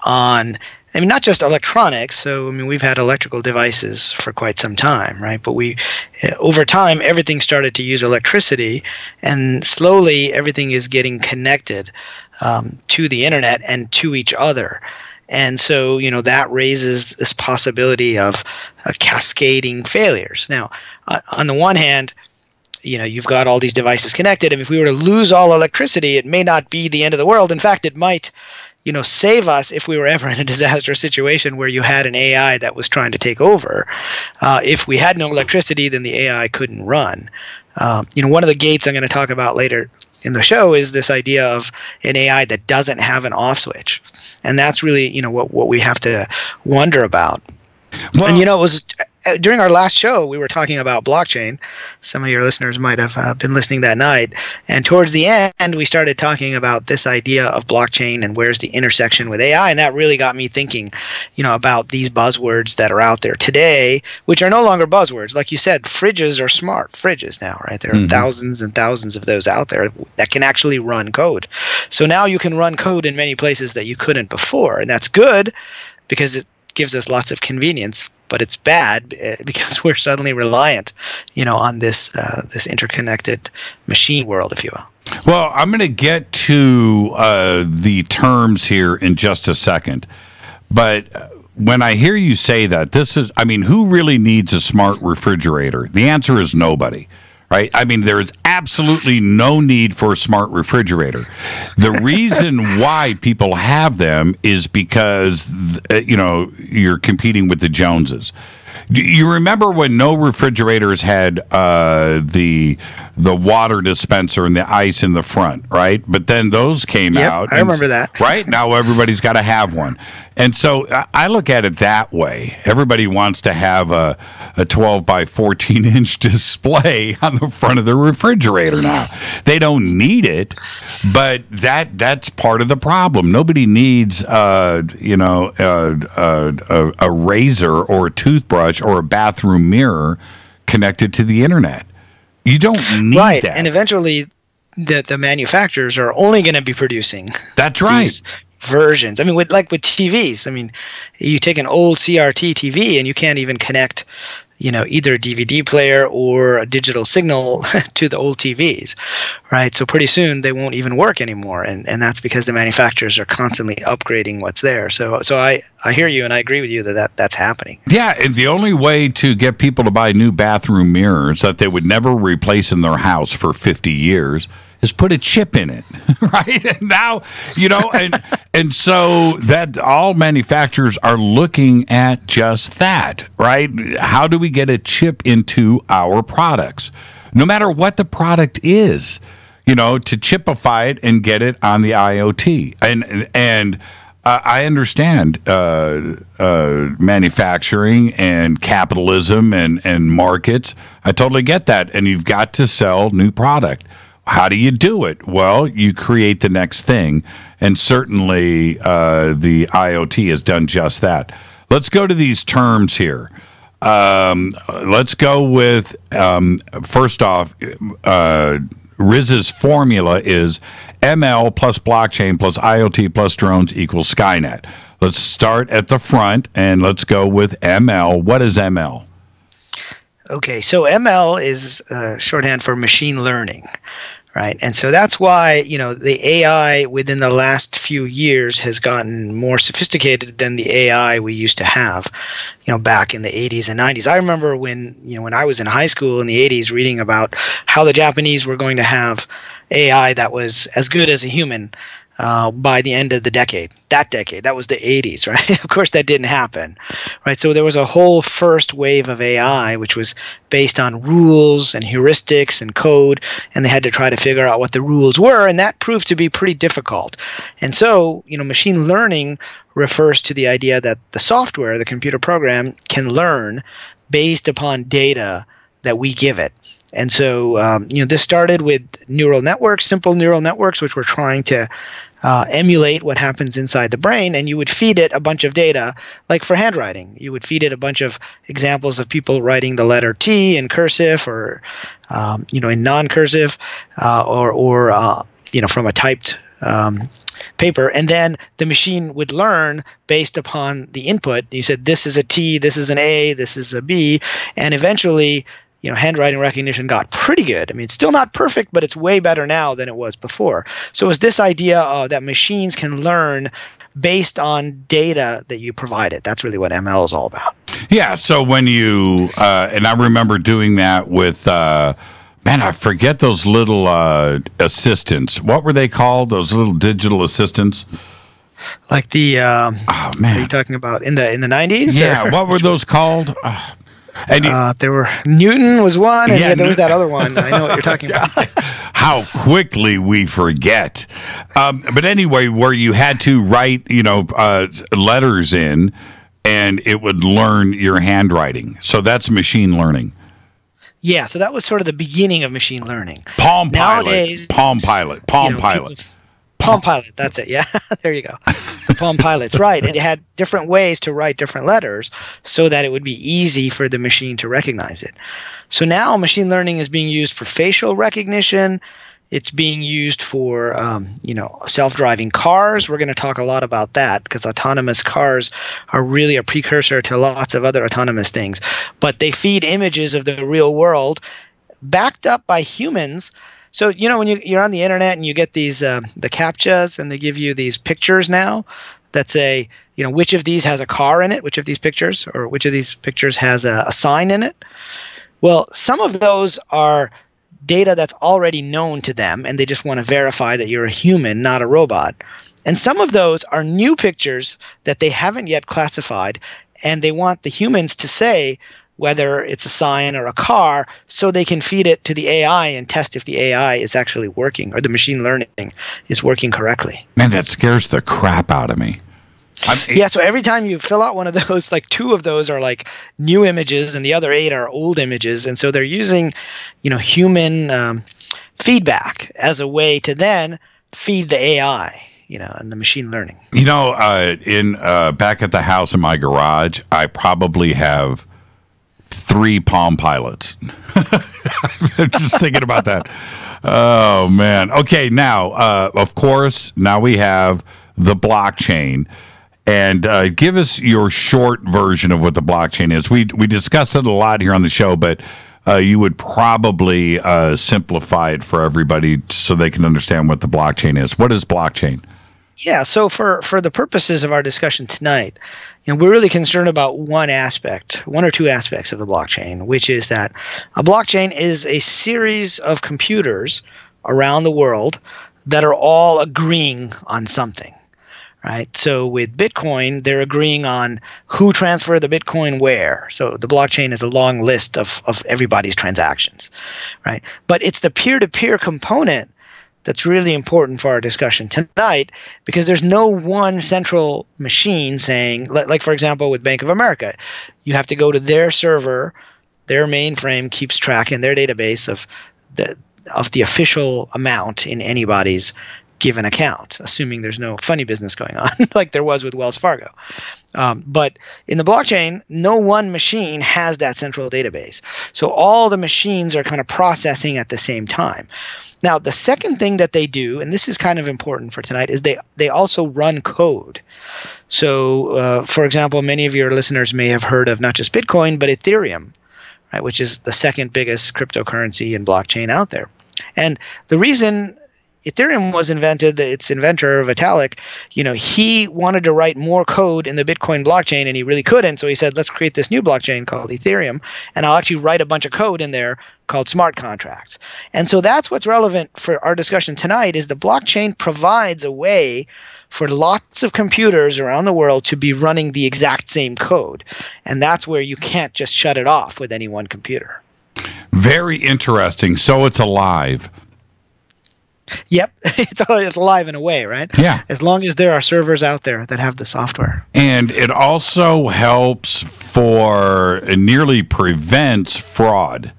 on, I mean, not just electronics. So, I mean, we've had electrical devices for quite some time, right? But over time, everything started to use electricity, and slowly everything is getting connected to the internet and to each other. And so, you know, that raises this possibility of cascading failures. Now, on the one hand, you know, you've got all these devices connected, and if we were to lose all electricity, it may not be the end of the world. In fact, it might, you know, save us if we were ever in a disastrous situation where you had an AI that was trying to take over. If we had no electricity, then the AI couldn't run. You know, one of the gates I'm going to talk about later in the show is this idea of an AI that doesn't have an off switch. And that's really, you know, what we have to wonder about. Well, and, you know, it was during our last show, we were talking about blockchain. Some of your listeners might have been listening that night. And towards the end, we started talking about this idea of blockchain and where's the intersection with AI. And that really got me thinking, you know, about these buzzwords that are out there today, which are no longer buzzwords. Like you said, fridges are smart fridges now, right? There are thousands and thousands of those out there that can actually run code. So now you can run code in many places that you couldn't before. And that's good because it gives us lots of convenience, but it's bad because we're suddenly reliant, you know, on this interconnected machine world, if you will. Well, I'm going to get to the terms here in just a second, but when I hear you say that, I mean, who really needs a smart refrigerator? The answer is nobody. Right? I mean, there is absolutely no need for a smart refrigerator. The reason why people have them is because, you know, you're competing with the Joneses. Do you remember when no refrigerators had the water dispenser and the ice in the front, right? But then those came out. I remember that. Right? Now everybody's got to have one. And so I look at it that way. Everybody wants to have a 12 by 14 inch display on the front of the refrigerator now. They don't need it, but that's part of the problem. Nobody needs you know, a razor or a toothbrush or a bathroom mirror connected to the internet. You don't need that. And eventually the manufacturers are only going to be producing these versions. I mean, with TVs. I mean, you take an old CRT TV and you can't even connect, you know, either a DVD player or a digital signal to the old TVs, right? So pretty soon they won't even work anymore, and that's because the manufacturers are constantly upgrading what's there. So I hear you, and I agree with you that's happening. Yeah, and the only way to get people to buy new bathroom mirrors that they would never replace in their house for 50 years is put a chip in it, right? And now, you know, And so that all manufacturers are looking at just that, right? How do we get a chip into our products? No matter what the product is, to chipify it and get it on the IoT. And I understand manufacturing and capitalism and markets. I totally get that. And you've got to sell new product. How do you do it? Well, you create the next thing. And certainly the IoT has done just that. Let's go to these terms here. Let's go with, first off, Riz's formula is ML plus blockchain plus IoT plus drones equals Skynet. Let's start at the front and let's go with ML. What is ML? Okay, so ML is shorthand for machine learning, right? And so that's why, the AI within the last few years has gotten more sophisticated than the AI we used to have, back in the 80s and 90s. I remember when I was in high school in the 80s reading about how the Japanese were going to have AI that was as good as a human by the end of the decade. That was the 80s, right? Of course, that didn't happen, right? So there was a whole first wave of AI, which was based on rules and heuristics and code, and they had to try to figure out what the rules were, and that proved to be pretty difficult. And so, machine learning refers to the idea that the software, the computer program, can learn based upon data that we give it. And so, this started with neural networks, simple neural networks, which were trying to emulate what happens inside the brain. And you would feed it a bunch of data, like for handwriting. You would feed it a bunch of examples of people writing the letter T in cursive or, in non-cursive or from a typed paper. And then the machine would learn based upon the input. You said, this is a T, this is an A, this is a B. And eventually, handwriting recognition got pretty good. I mean, it's still not perfect, but it's way better now than it was before. So it's this idea that machines can learn based on data that you provide it. That's really what ML is all about. Yeah. So when you, and I remember doing that with, I forget those little assistants. What were they called? Those little digital assistants? Like the, are you talking about in the 90s? Yeah. Or? What were those called? And there were Newton was one, and there was that other one. I know what you're talking about. How quickly we forget. But anyway, where you had to write, letters in, and it would learn your handwriting. So that's machine learning. Yeah, so that was sort of the beginning of machine learning. Palm Pilot. Palm Pilot, that's it. Yeah, there you go. The Palm Pilots, right. And it had different ways to write different letters so that it would be easy for the machine to recognize it. So now machine learning is being used for facial recognition. It's being used for, self-driving cars. We're going to talk a lot about that because autonomous cars are really a precursor to lots of other autonomous things. But they feed images of the real world backed up by humans. So, when you're on the internet and you get these, the CAPTCHAs, and they give you these pictures now that say, which of these has a car in it, which of these pictures, or which of these pictures has a sign in it. Well, some of those are data that's already known to them, and they just want to verify that you're a human, not a robot. And some of those are new pictures that they haven't yet classified, and they want the humans to say whether it's a sign or a car, so they can feed it to the AI and test if the AI is actually working or the machine learning is working correctly. Man, that scares the crap out of me. Yeah, so every time you fill out one of those, like 2 of those are like new images and the other 8 are old images. And so they're using, human feedback as a way to then feed the AI, and the machine learning. Back at the house in my garage, I probably have 3 Palm Pilots. I'm just thinking about that. Oh, man. Okay, now, of course, now we have the blockchain. And give us your short version of what the blockchain is. We discussed it a lot here on the show, but you would probably simplify it for everybody so they can understand what the blockchain is. What is blockchain? Yeah, so for the purposes of our discussion tonight, we're really concerned about one or two aspects of the blockchain, which is that a blockchain is a series of computers around the world that are all agreeing on something. right? So with Bitcoin, they're agreeing on who transferred the Bitcoin where. So the blockchain is a long list of everybody's transactions, right? But it's the peer-to-peer component that's really important for our discussion tonight, because there's no one central machine saying, like for example with Bank of America, you have to go to their server, their mainframe keeps track in their database of the official amount in anybody's given account, assuming there's no funny business going on like there was with Wells Fargo. But in the blockchain, no one machine has that central database. So all the machines are kind of processing at the same time. Now, the second thing that they do, and this is kind of important for tonight, is they also run code. So, for example, many of your listeners may have heard of not just Bitcoin, but Ethereum, right, which is the second biggest cryptocurrency and blockchain out there. And the reason Ethereum was invented, its inventor, Vitalik, he wanted to write more code in the Bitcoin blockchain, and he really couldn't. So he said, let's create this new blockchain called Ethereum, and I'll actually write a bunch of code in there called smart contracts. And so that's what's relevant for our discussion tonight, is the blockchain provides a way for lots of computers around the world to be running the exact same code. And that's where you can't just shut it off with any one computer. Very interesting. So it's alive. Yep, it's alive in a way, right? Yeah. As long as there are servers out there that have the software. And it also helps nearly prevents fraud.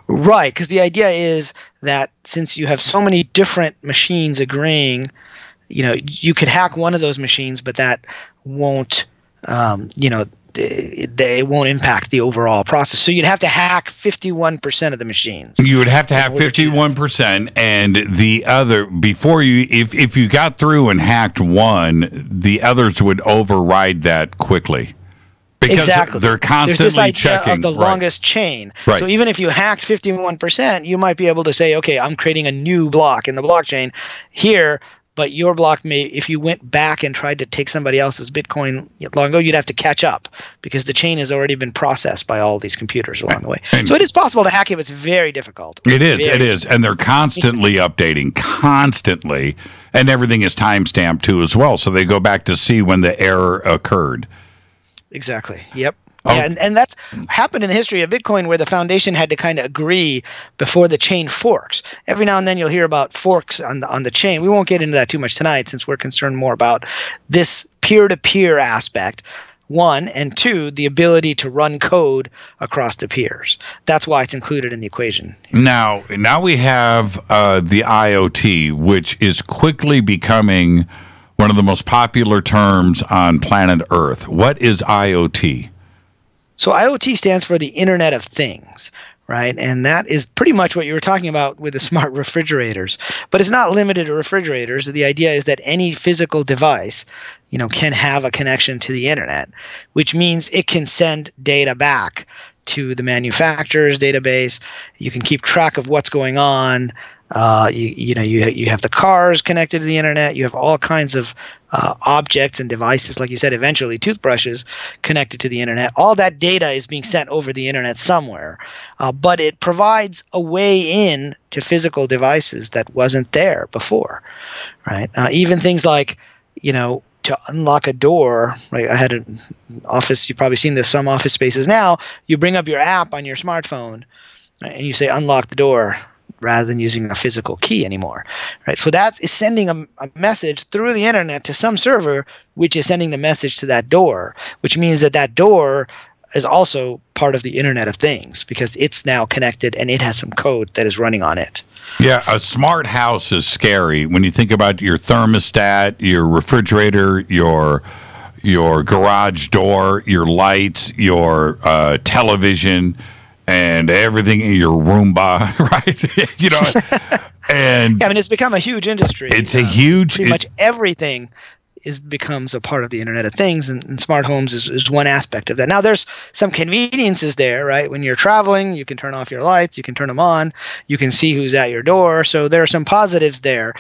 Right, because the idea is that since you have so many different machines agreeing, you could hack one of those machines, but that won't, they won't impact the overall process. So you'd have to hack 51% of the machines. You would have to have 51%, and the other, before you, if you got through and hacked one, the others would override that quickly. Because exactly. They're constantly There's this idea checking of the longest chain. Right. So even if you hacked 51%, you might be able to say, okay, I'm creating a new block in the blockchain here, but your block may, if you went back and tried to take somebody else's Bitcoin long ago, you'd have to catch up because the chain has already been processed by all these computers along the way. So it is possible to hack it, but it's very difficult. It is. And they're constantly updating, constantly. And everything is timestamped too as well. So they go back to see when the error occurred. Exactly. Yep. Oh. Yeah, and that's happened in the history of Bitcoin, where the foundation had to kind of agree before the chain forks. Every now and then you'll hear about forks on the chain. We won't get into that too much tonight, since we're concerned more about this peer-to-peer aspect, one, and two, the ability to run code across the peers. That's why it's included in the equation. Now we have the IoT, which is quickly becoming one of the most popular terms on planet Earth. What is IoT? So IoT stands for the Internet of Things, right? And that is pretty much what you were talking about with the smart refrigerators. But it's not limited to refrigerators. The idea is that any physical device, can have a connection to the Internet, which means it can send data back to the manufacturer's database. You can keep track of what's going on. You have the cars connected to the Internet. You have all kinds of objects and devices, like you said, eventually toothbrushes connected to the Internet. All that data is being sent over the Internet somewhere, but it provides a way in to physical devices that wasn't there before, right? Even things like, to unlock a door, right? I had an office, you've probably seen this, some office spaces now, you bring up your app on your smartphone, right, and you say unlock the door, rather than using a physical key anymore, right? So that is sending a message through the Internet to some server, which is sending the message to that door, which means that door is also part of the Internet of Things, because it's now connected and it has some code that is running on it. Yeah, a smart house is scary when you think about your thermostat, your refrigerator, your garage door, your lights, your television, and everything in your Roomba, right? And yeah, it's become a huge industry. It's a huge. Pretty much everything becomes a part of the Internet of Things, and smart homes is one aspect of that. Now, there's some conveniences there, right? When you're traveling, you can turn off your lights, you can turn them on, you can see who's at your door. So there are some positives there.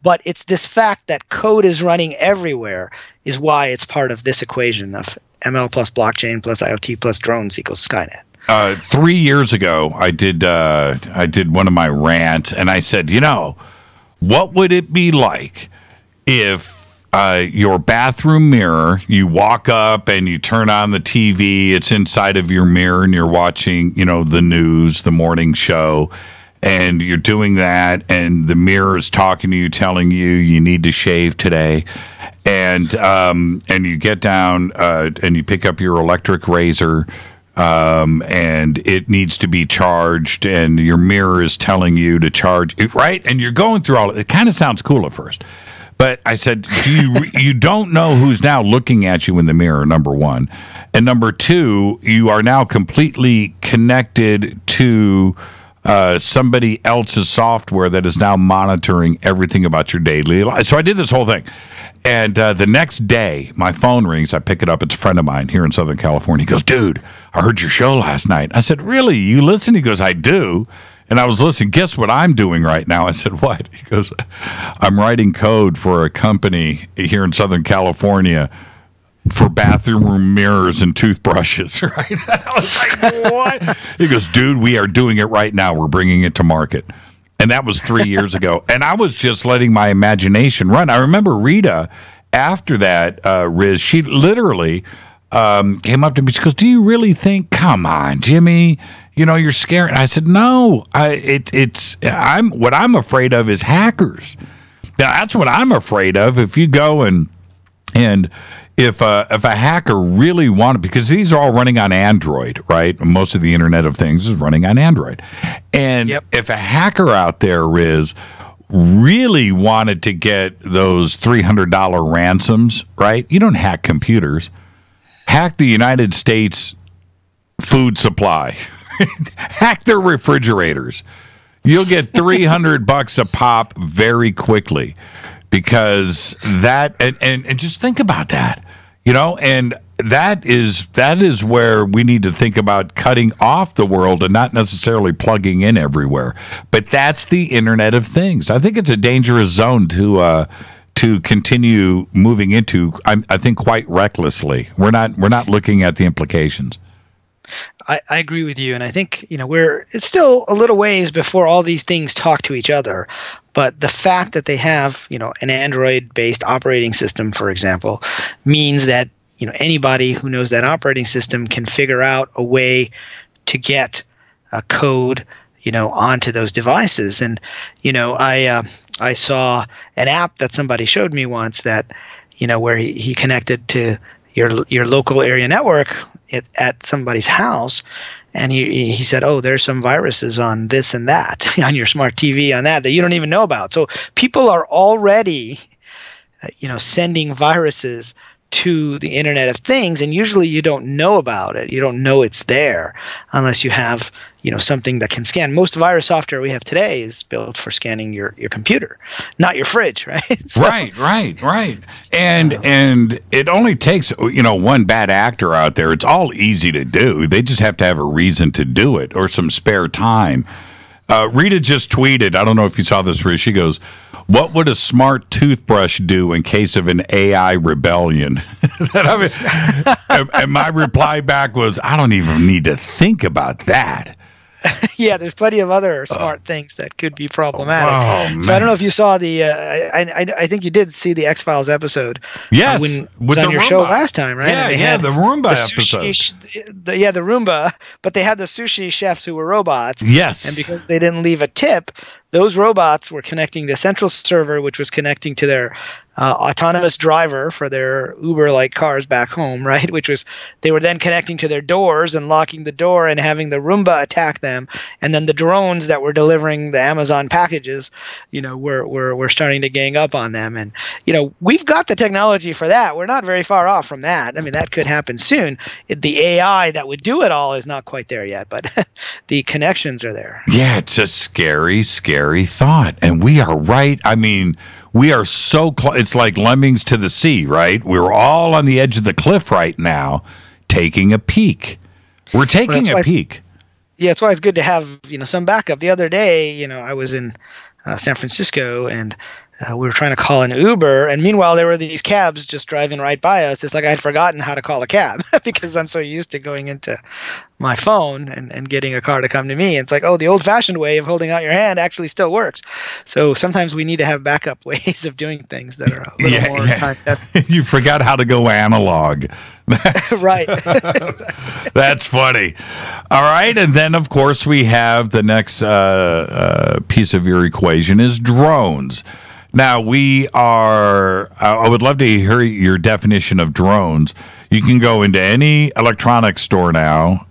But it's this fact that code is running everywhere is why it's part of this equation of ML plus blockchain plus IoT plus drones equals Skynet. 3 years ago, I did one of my rants, and I said, what would it be like if your bathroom mirror. You walk up and you turn on the TV. It's inside of your mirror, and you're watching, the news, the morning show, and you're doing that, and the mirror is talking to you, telling you need to shave today, and you get down and you pick up your electric razor. And it needs to be charged, and your mirror is telling you to charge it, right? And you're going through all. It kind of sounds cool at first, but I said, you don't know who's now looking at you in the mirror. Number one, and number two, you are now completely connected to somebody else's software that is now monitoring everything about your daily life. So I did this whole thing. And the next day, my phone rings. I pick it up. It's a friend of mine here in Southern California. He goes, dude, I heard your show last night. I said, really? You listen? He goes, I do. And I was listening. Guess what I'm doing right now? I said, what? He goes, I'm writing code for a company here in Southern California for bathroom mirrors and toothbrushes, right? I was like, what? He goes, dude, we are doing it right now. We're bringing it to market. And that was 3 years ago. And I was just letting my imagination run. I remember Rita, after that, Riz, she literally came up to me. She goes, do you really think, come on, Jimmy, you're scared? And I said, no, what I'm afraid of is hackers. Now, that's what I'm afraid of. If you go and if a hacker really wanted, because these are all running on Android, right? Most of the Internet of Things is running on Android. And if a hacker out there really wanted to get those $300 ransoms, right? You don't hack computers. Hack the United States food supply. Hack their refrigerators. You'll get $300 a pop very quickly. Because that and just think about that, and that is where we need to think about cutting off the world and not necessarily plugging in everywhere. But that's the Internet of Things. I think it's a dangerous zone to continue moving into. I think quite recklessly. We're not looking at the implications. I agree with you, and I think it's still a little ways before all these things talk to each other. But the fact that they have an Android-based operating system, for example, means that anybody who knows that operating system can figure out a way to get a code onto those devices. And I saw an app that somebody showed me once that where he connected to your local area network at somebody's house, and he said, oh, there's some viruses on this and that on your smart TV on that you don't even know about. So people are already sending viruses to the Internet of Things, and usually you don't know about it. You don't know it's there unless you have something that can scan. Most virus software we have today is built for scanning your computer, not your fridge, right? So, right. And it only takes one bad actor out there. It's all easy to do. They just have to have a reason to do it or some spare time. Rita just tweeted, I don't know if you saw this, Rita. She goes, what would a smart toothbrush do in case of an AI rebellion? And my reply back was, I don't even need to think about that. Yeah, there's plenty of other smart things that could be problematic. Oh, so I don't know if you saw the. I think you did see the X-Files episode. Yes, when it was on your show last time, right? Yeah, the Roomba episode. The Roomba, but they had the sushi chefs who were robots. Yes, and because they didn't leave a tip, those robots were connecting the central server, which was connecting to their autonomous driver for their Uber-like cars back home, right? Which was, they were then connecting to their doors and locking the door and having the Roomba attack them. And then the drones that were delivering the Amazon packages, were starting to gang up on them. And, we've got the technology for that. We're not very far off from that. I mean, that could happen soon. The AI that would do it all is not quite there yet, but the connections are there. Yeah, it's a scary, scary thought. And we are right. I mean, we are so close. It's like lemmings to the sea, right? We're all on the edge of the cliff right now, taking a peek. We're taking a peek. Yeah, it's why it's good to have some backup. The other day, I was in San Francisco, and we were trying to call an Uber, and meanwhile there were these cabs just driving right by us. It's like I had forgotten how to call a cab because I'm so used to going into my phone and getting a car to come to me. It's like, oh, the old-fashioned way of holding out your hand actually still works. So sometimes we need to have backup ways of doing things that are a little more time-tested. You forgot how to go analog. Right. That's funny. All right, and then of course we have the next piece of your equation is drones. Now I would love to hear your definition of drones. You can go into any electronics store now,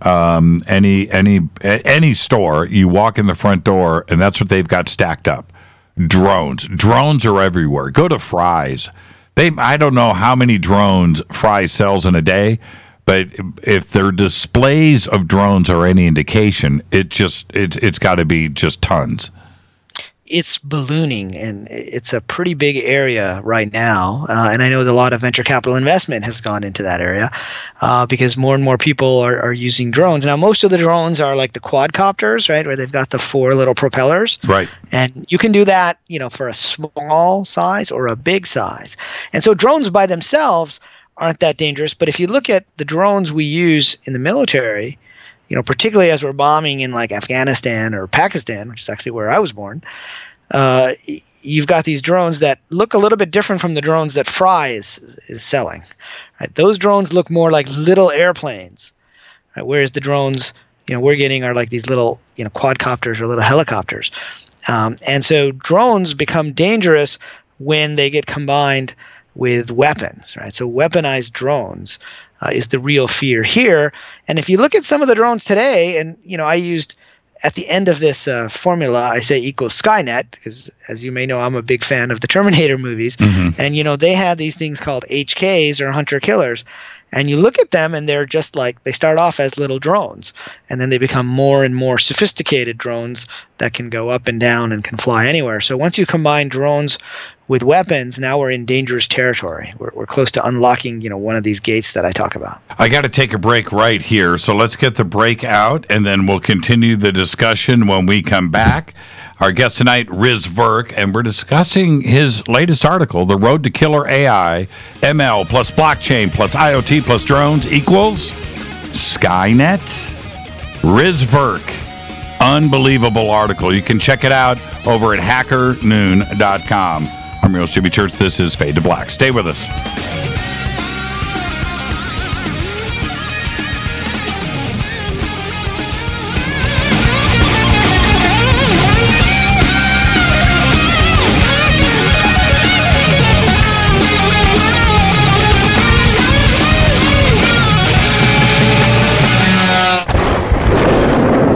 any store. You walk in the front door, and that's what they've got stacked up. Drones. Drones are everywhere. Go to Fry's. I don't know how many drones Fry's sells in a day, but if their displays of drones are any indication, it's got to be just tons. It's ballooning, and it's a pretty big area right now. And I know that a lot of venture capital investment has gone into that area because more and more people are using drones. Now, most of the drones are like the quadcopters, right, where they've got the 4 little propellers. Right. And you can do that, for a small size or a big size. And so drones by themselves aren't that dangerous. But if you look at the drones we use in the military, particularly as we're bombing in like Afghanistan or Pakistan, which is actually where I was born, you've got these drones that look a little bit different from the drones that Fry is selling. Right? Those drones look more like little airplanes, right? Whereas the drones we're getting are like these little quadcopters or little helicopters. And so drones become dangerous when they get combined with weapons, right? So weaponized drones is the real fear here. And if you look at some of the drones today, and I used at the end of this formula, I say equals Skynet, because as you may know, I'm a big fan of the Terminator movies. Mm-hmm. And they had these things called HKs or hunter killers. And you look at them and they're just like, they start off as little drones, and then they become more and more sophisticated drones that can go up and down and can fly anywhere. So once you combine drones with weapons, now we're in dangerous territory. We're close to unlocking, one of these gates that I talk about. I got to take a break right here, so let's get the break out, and then we'll continue the discussion when we come back. Our guest tonight, Virk, and we're discussing his latest article, The Road to Killer AI, ML plus blockchain plus IoT plus drones equals Skynet. Virk. Unbelievable article. You can check it out over at hackernoon.com. I'm your host, Jimmy Church. This is Fade to Black. Stay with us.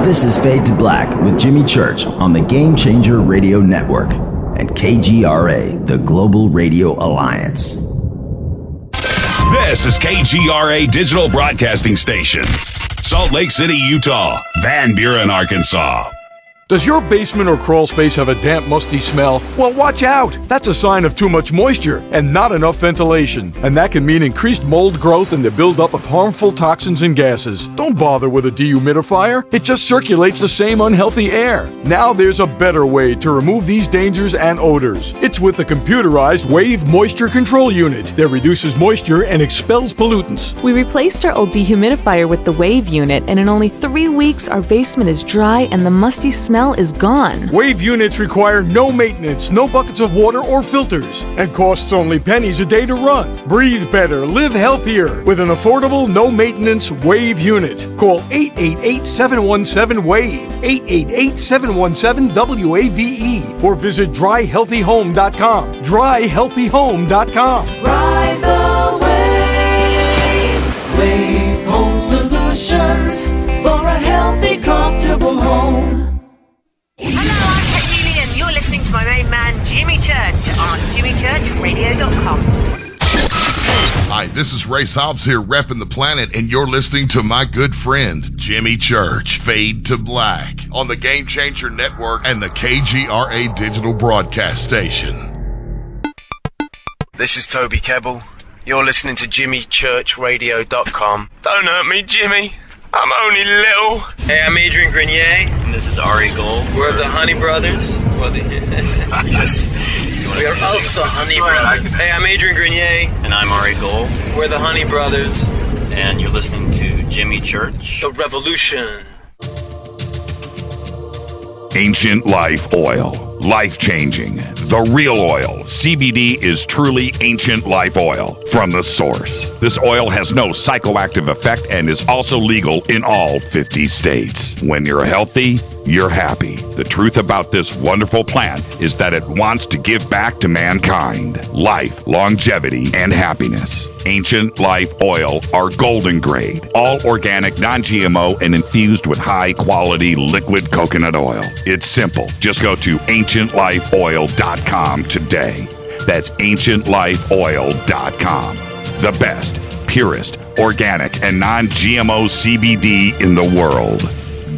This is Fade to Black with Jimmy Church on the Game Changer Radio Network and KGRA, the Global Radio Alliance. This is KGRA Digital Broadcasting Station, Salt Lake City, Utah, Van Buren, Arkansas. Does your basement or crawl space have a damp, musty smell? Well, watch out! That's a sign of too much moisture and not enough ventilation. And that can mean increased mold growth and the buildup of harmful toxins and gases. Don't bother with a dehumidifier. It just circulates the same unhealthy air. Now there's a better way to remove these dangers and odors. It's with the computerized Wave Moisture Control Unit that reduces moisture and expels pollutants. We replaced our old dehumidifier with the Wave unit, and in only 3 weeks, our basement is dry and the musty smell is gone. Wave units require no maintenance, no buckets of water or filters, and costs only pennies a day to run. Breathe better, live healthier with an affordable, no-maintenance Wave unit. Call 888-717-WAVE, 888-717-WAVE, or visit dryhealthyhome.com. Dryhealthyhome.com. Ride the wave. Wave Home Solutions for a healthy, comfortable home. Hello, I'm Katie, and you're listening to my main man, Jimmy Church, on jimmychurchradio.com. Hi, this is Ray Hobbs here, repping the planet, and you're listening to my good friend, Jimmy Church, Fade to Black, on the Game Changer Network and the KGRA Digital Broadcast Station. This is Toby Kebbell. You're listening to jimmychurchradio.com. Don't hurt me, Jimmy. I'm only little. Hey, I'm Adrian Grenier. And this is Ari Gold. We're the Honey Brothers. Yes. We are of the Honey Brothers. Hey, I'm Adrian Grenier. And I'm Ari Gold. We're the Honey Brothers. And you're listening to Jimmy Church. The Revolution. Ancient Life Oil. Life-changing. The real oil. CBD is truly ancient life oil from the source. This oil has no psychoactive effect and is also legal in all 50 states. When you're healthy, you're happy. The truth about this wonderful plant is that it wants to give back to mankind life, longevity, and happiness. Ancient Life Oil are golden grade, all organic, non-GMO, and infused with high-quality liquid coconut oil. It's simple. Just go to ancientlifeoil.com today. That's ancientlifeoil.com. The best, purest, organic, and non-GMO CBD in the world.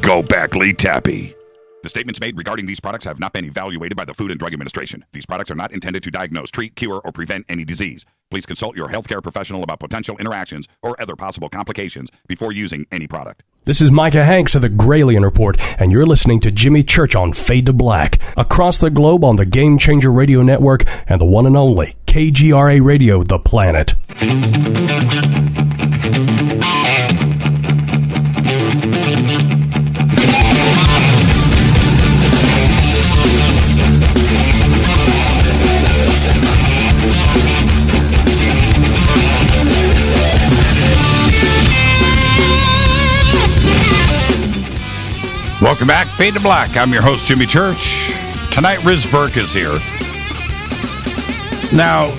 Go Beckley Tappy. The statements made regarding these products have not been evaluated by the Food and Drug Administration. These products are not intended to diagnose, treat, cure, or prevent any disease. Please consult your healthcare professional about potential interactions or other possible complications before using any product. This is Micah Hanks of the Gralien Report, and you're listening to Jimmy Church on Fade to Black, across the globe on the Game Changer Radio Network and the one and only KGRA Radio, The Planet. Welcome back, Fade to Black. I'm your host, Jimmy Church. Tonight, Virk is here. Now,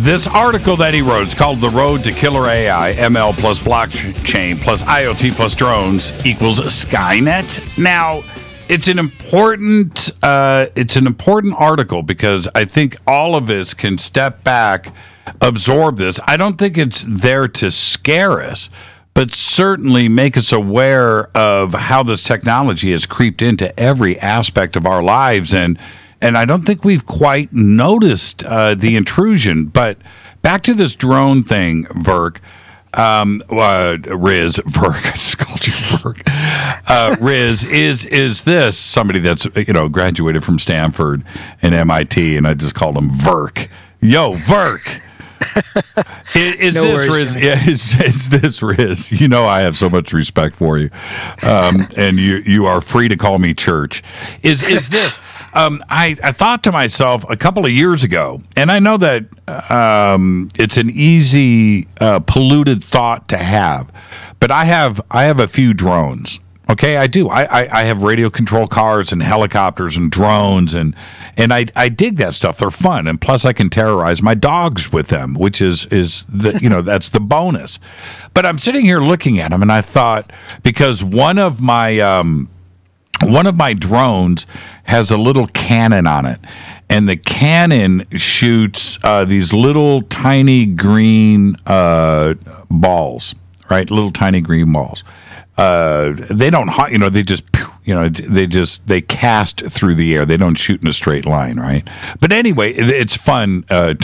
this article that he wrote is called The Road to Killer AI, ML plus Blockchain plus IoT plus Drones equals Skynet. Now, it's an important article because I think all of us can step back, absorb this. I don't think it's there to scare us, but certainly make us aware of how this technology has creeped into every aspect of our lives. And I don't think we've quite noticed the intrusion. But back to this drone thing, Virk. Virk, I just called you Virk. Riz, is this somebody that's, graduated from Stanford and MIT, and I just called him Virk. Yo, Virk. Is no this worries, Riz? Yeah, is this Riz? You know I have so much respect for you, and you are free to call me Church. Is this? I thought to myself a couple of years ago, and I know that it's an easy polluted thought to have, but I have a few drones. Okay, I do. I have radio control cars and helicopters and drones, and I dig that stuff. They're fun, and plus I can terrorize my dogs with them, which is the that's the bonus. But I'm sitting here looking at them, and I thought, because one of my drones has a little cannon on it, and the cannon shoots these little tiny green balls, right? Little tiny green balls. They don't, they cast through the air. They don't shoot in a straight line, right? But anyway, it's fun to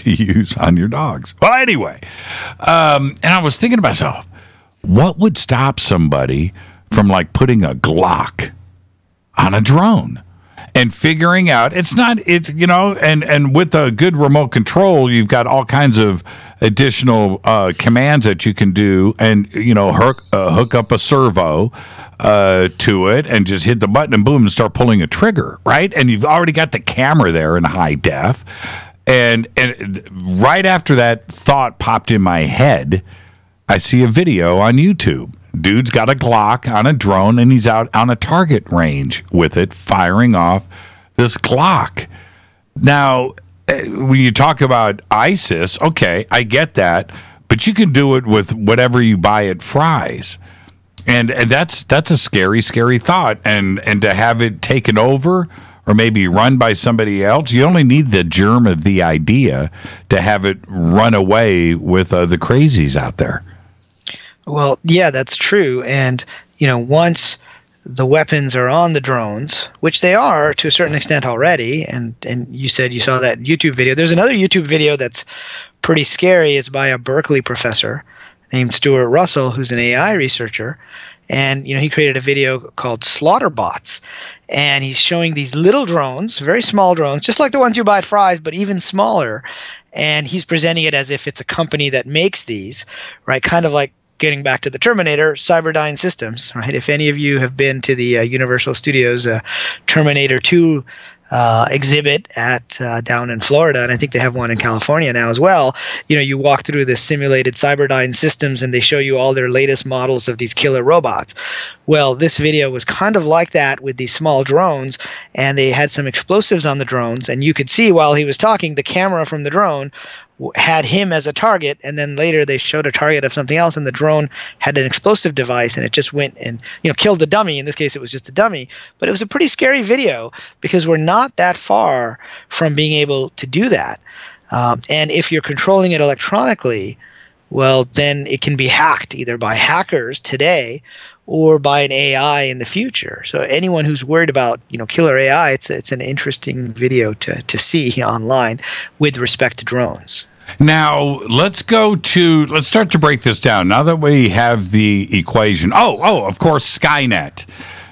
use on your dogs. Well, anyway, and I was thinking to myself, what would stop somebody from putting a Glock on a drone and figuring out and with a good remote control, you've got all kinds of additional commands that you can do, and hook up a servo to it and just hit the button and boom and start pulling a trigger, right? And you've already got the camera there in high def, and right after that thought popped in my head, I see a video on YouTube. Dude's got a Glock on a drone, and he's out on a target range with it, firing off this Glock. Now, when you talk about ISIS, okay, I get that, but you can do it with whatever you buy at Fry's, and that's a scary, scary thought. And to have it taken over or maybe run by somebody else, you only need the germ of the idea to have it run away with the crazies out there. Well, yeah, that's true. And, once the weapons are on the drones, which they are to a certain extent already, and you said you saw that YouTube video. There's another YouTube video that's pretty scary. It's by a Berkeley professor named Stuart Russell, who's an AI researcher. And, he created a video called Slaughterbots. And he's showing these little drones, very small drones, just like the ones you buy at Fry's, but even smaller. And he's presenting it as if it's a company that makes these, right? Kind of like getting back to the Terminator, Cyberdyne Systems, right? If any of you have been to the Universal Studios Terminator 2 exhibit at down in Florida, and I think they have one in California now as well. You walk through the simulated Cyberdyne Systems, and they show you all their latest models of these killer robots. Well, this video was kind of like that with these small drones, and they had some explosives on the drones, and you could see while he was talking, the camera from the drone had him as a target, and then later they showed a target of something else, and the drone had an explosive device, and it just went and killed the dummy. In this case, it was just a dummy, but it was a pretty scary video because we're not that far from being able to do that. And if you're controlling it electronically, well, then it can be hacked either by hackers today or by an AI in the future. So anyone who's worried about killer AI, it's an interesting video to see online with respect to drones. Now, let's start to break this down. Now that we have the equation. Of course, Skynet.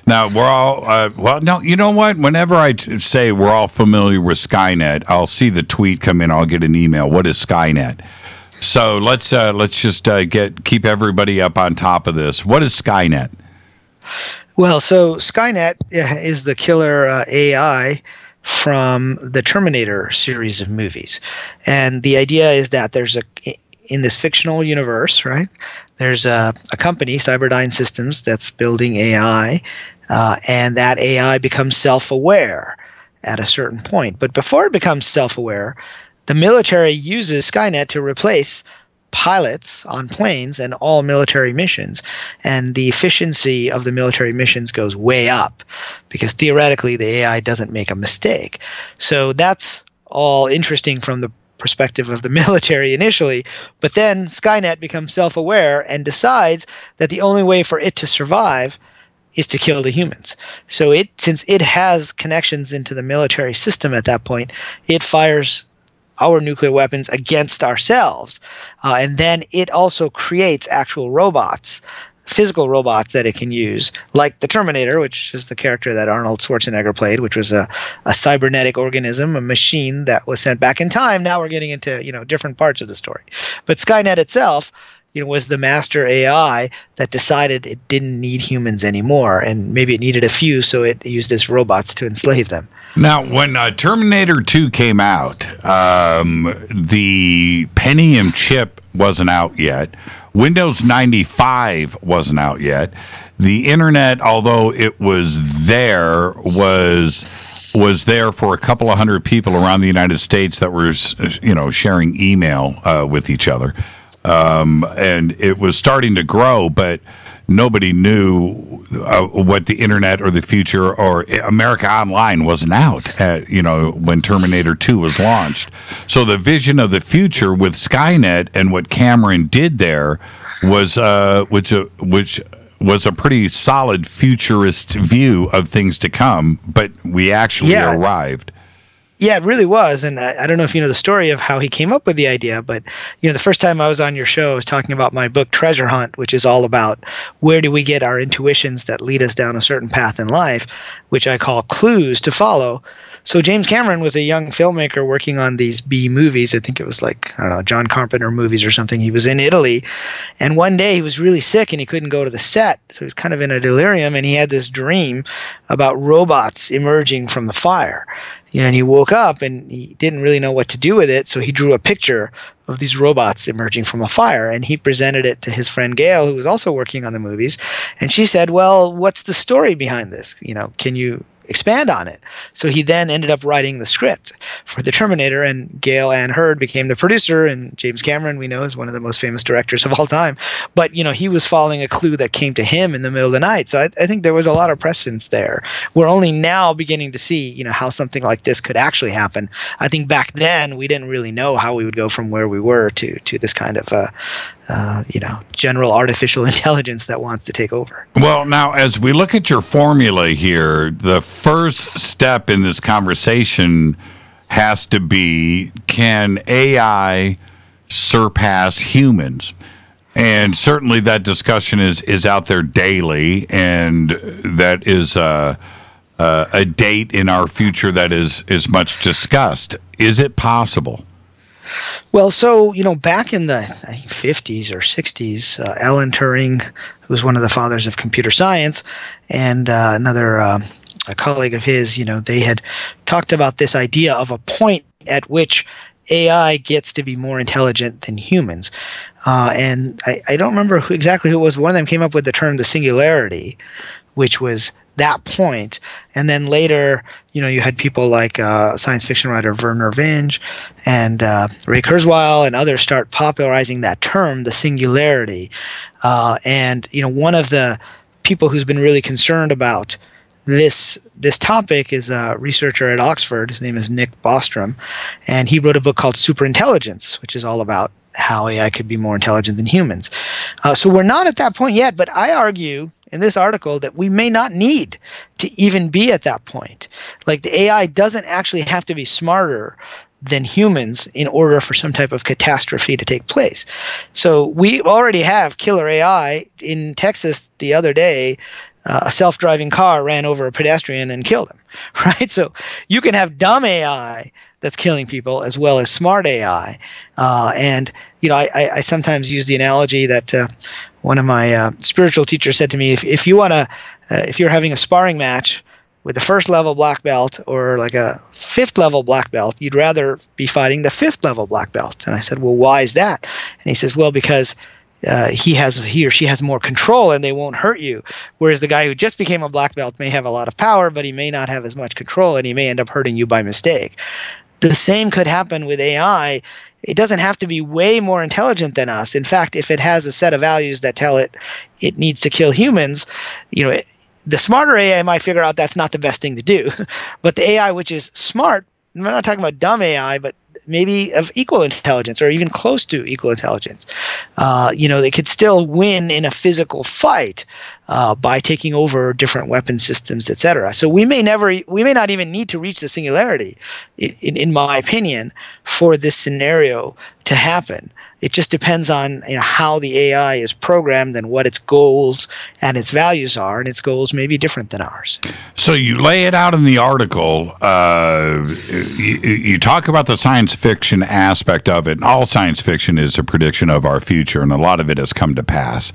Now, we're all, no, you know what? Whenever I say we're all familiar with Skynet, I'll see the tweet come in, I'll get an email. What is Skynet? So let's just keep everybody up on top of this. What is Skynet? Well, so Skynet is the killer AI from the Terminator series of movies. And the idea is that in this fictional universe, right, there's a company, Cyberdyne Systems, that's building AI, and that AI becomes self-aware at a certain point. But before it becomes self-aware, the military uses Skynet to replace pilots on planes and all military missions, and the efficiency of the military missions goes way up because theoretically the AI doesn't make a mistake. So that's all interesting from the perspective of the military initially, but then Skynet becomes self-aware and decides that the only way for it to survive is to kill the humans. So since it has connections into the military system at that point, it fires our nuclear weapons against ourselves. And then it also creates actual robots, physical robots that it can use, like the Terminator, which is the character that Arnold Schwarzenegger played, which was a cybernetic organism, a machine that was sent back in time. Now we're getting into different parts of the story. But Skynet itself was the master AI that decided it didn't need humans anymore, and maybe it needed a few, so it used its robots to enslave them. Now, when Terminator 2 came out, the Pentium chip wasn't out yet. Windows 95 wasn't out yet. The internet, although it was there, was there for a couple of hundred people around the United States that were, sharing email with each other. And it was starting to grow, but nobody knew what the internet or the future or America Online wasn't out when Terminator 2 was launched. So the vision of the future with Skynet and what Cameron did there was which was a pretty solid futurist view of things to come, but we actually arrived. Yeah, it really was. And I don't know if you know the story of how he came up with the idea, but the first time I was on your show, I was talking about my book Treasure Hunt, which is all about where do we get our intuitions that lead us down a certain path in life, which I call clues to follow. So James Cameron was a young filmmaker working on these B movies. I think it was like, I don't know, John Carpenter movies or something. He was in Italy. And one day he was really sick and he couldn't go to the set. So he was kind of in a delirium, and he had this dream about robots emerging from the fire. And he woke up and he didn't really know what to do with it. So he drew a picture of these robots emerging from a fire, and he presented it to his friend Gail, who was also working on the movies. And she said, well, what's the story behind this? Can you expand on it? So he then ended up writing the script for the Terminator, and Gail Ann Hurd became the producer, and James Cameron, we know, is one of the most famous directors of all time. But he was following a clue that came to him in the middle of the night. So I think there was a lot of precedence there. We're only now beginning to see how something like this could actually happen. I think back then we didn't really know how we would go from where we were to this kind of general artificial intelligence that wants to take over. Well, now as we look at your formula here, the first step in this conversation has to be, can AI surpass humans? And certainly that discussion is out there daily, and that is a date in our future that is much discussed. Is it possible? Well, so, back in the 50s or 60s, Alan Turing, who was one of the fathers of computer science, and another a colleague of his, they had talked about this idea of a point at which AI gets to be more intelligent than humans. And I don't remember exactly who it was. One of them came up with the term the singularity, which was that point. And then later, you had people like science fiction writer Werner Vinge and Ray Kurzweil and others start popularizing that term, the singularity. And one of the people who's been really concerned about this topic is a researcher at Oxford. His name is Nick Bostrom, and he wrote a book called Superintelligence, which is all about how AI could be more intelligent than humans. So we're not at that point yet, but I argue in this article that we may not need to even be at that point. Like, the AI doesn't actually have to be smarter than humans in order for some type of catastrophe to take place. So we already have killer AI. In Texas the other day, a self-driving car ran over a pedestrian and killed him, right? So you can have dumb AI that's killing people as well as smart AI. And, I sometimes use the analogy that one of my spiritual teachers said to me, if you're having a sparring match with a first level black belt or like a fifth level black belt, you'd rather be fighting the fifth level black belt. And I said, well, why is that? And he says, well, because he or she has more control and they won't hurt you. Whereas the guy who just became a black belt may have a lot of power, but he may not have as much control and he may end up hurting you by mistake. The same could happen with AI. It doesn't have to be way more intelligent than us. In fact, if it has a set of values that tell it needs to kill humans, the smarter AI might figure out that's not the best thing to do. But the AI which is smart, I'm not talking about dumb AI, but maybe of equal intelligence or even close to equal intelligence. They could still win in a physical fight by taking over different weapon systems, etc. So we may not even need to reach the singularity, in my opinion, for this scenario to happen. It just depends on how the AI is programmed and what its goals and its values are, and its goals may be different than ours. So you lay it out in the article. You talk about the science fiction aspect of it. All science fiction is a prediction of our future, and a lot of it has come to pass.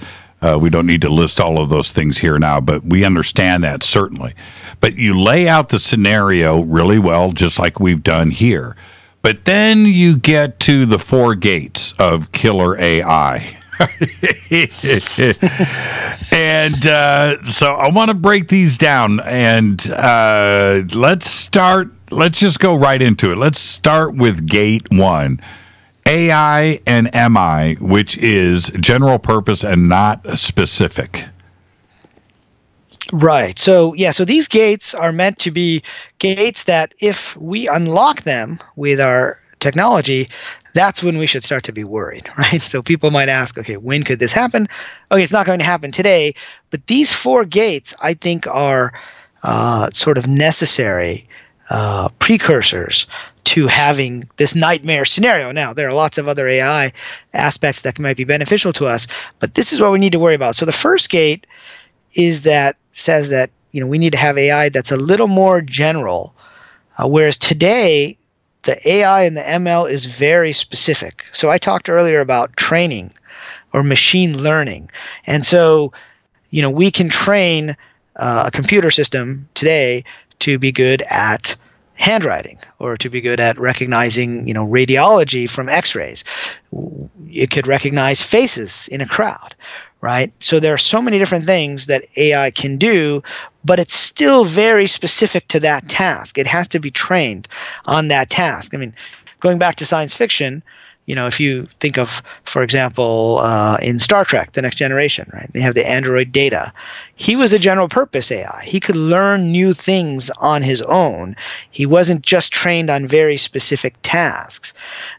We don't need to list all of those things here now, but we understand that certainly. But you lay out the scenario really well, just like we've done here. But then you get to the 4 gates of killer AI. And so I want to break these down, and let's just go right into it. Let's start with gate 1. AI and MI, which is general purpose and not specific. Right. So these gates are meant to be gates that if we unlock them with our technology, that's when we should start to be worried, right? So people might ask, okay, when could this happen? Okay, it's not going to happen today, but these 4 gates, I think, are sort of necessary precursors to having this nightmare scenario. Now, there are lots of other AI aspects that might be beneficial to us, but this is what we need to worry about. So the first gate says that we need to have AI that's a little more general, whereas today the AI and the ML is very specific. So I talked earlier about training or machine learning, and so we can train a computer system today to be good at handwriting or to be good at recognizing radiology from x-rays. It could recognize faces in a crowd, right? So there are so many different things that AI can do, but it's still very specific to that task. It has to be trained on that task. I mean, going back to science fiction, if you think of, for example, in Star Trek, The Next Generation, right? They have the android Data. He was a general purpose AI. He could learn new things on his own. He wasn't just trained on very specific tasks.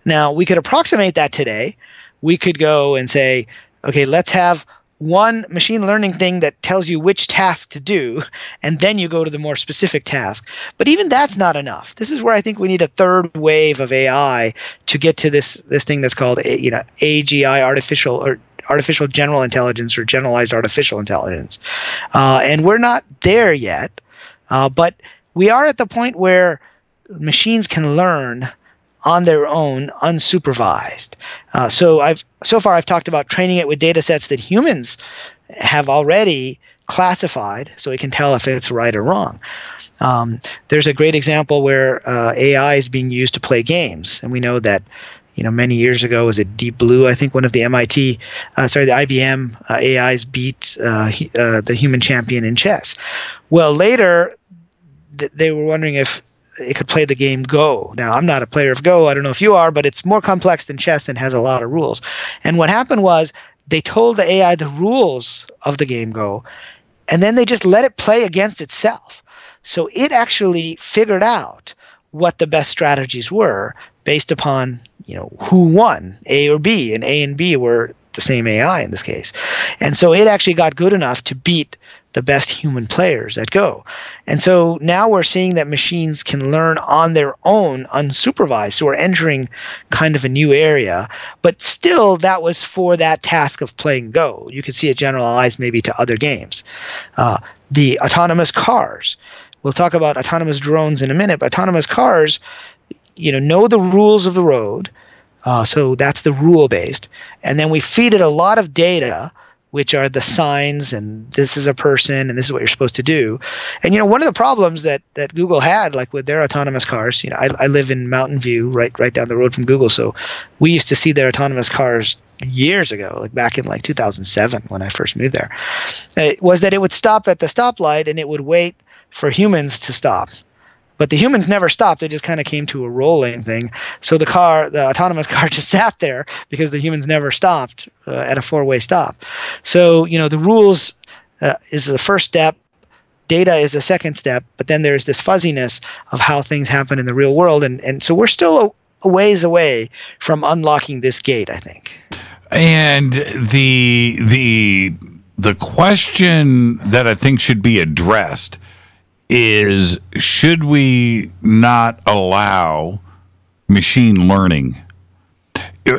Now, we could approximate that today. We could go and say, okay, let's have one machine learning thing that tells you which task to do, and then you go to the more specific task. But even that's not enough. This is where I think we need a third wave of AI to get to this thing that's called AGI, artificial or artificial general intelligence or generalized artificial intelligence. And we're not there yet, but we are at the point where machines can learn on their own, unsupervised. So far I've talked about training it with data sets that humans have already classified, so it can tell if it's right or wrong. There's a great example where AI is being used to play games, and we know that many years ago, was it Deep Blue? I think one of the the IBM AIs beat the human champion in chess. Well, later they were wondering if it could play the game Go. Now, I'm not a player of Go. I don't know if you are, but it's more complex than chess and has a lot of rules. And what happened was they told the AI the rules of the game Go, and then they just let it play against itself. So it actually figured out what the best strategies were based upon, who won, A or B, and A and B were the same AI in this case. And so it actually got good enough to beat the best human players at Go. And so now we're seeing that machines can learn on their own, unsupervised. So we're entering kind of a new area, but still that was for that task of playing Go. You could see it generalized maybe to other games. The autonomous cars. We'll talk about autonomous drones in a minute, but autonomous cars, know the rules of the road. So that's the rule-based. And then we feed it a lot of data, which are the signs, and this is a person, and this is what you're supposed to do. And, one of the problems that Google had, like with their autonomous cars, I live in Mountain View, right down the road from Google, so we used to see their autonomous cars years ago, like back in 2007 when I first moved there, was that it would stop at the stoplight and it would wait for humans to stop. But the humans never stopped. They just kind of came to a rolling thing. So the autonomous car just sat there because the humans never stopped at a four-way stop. So, the rules is the first step. Data is the second step. But then there's this fuzziness of how things happen in the real world. And so we're still a ways away from unlocking this gate, I think. And the question that I think should be addressed is, should we not allow machine learning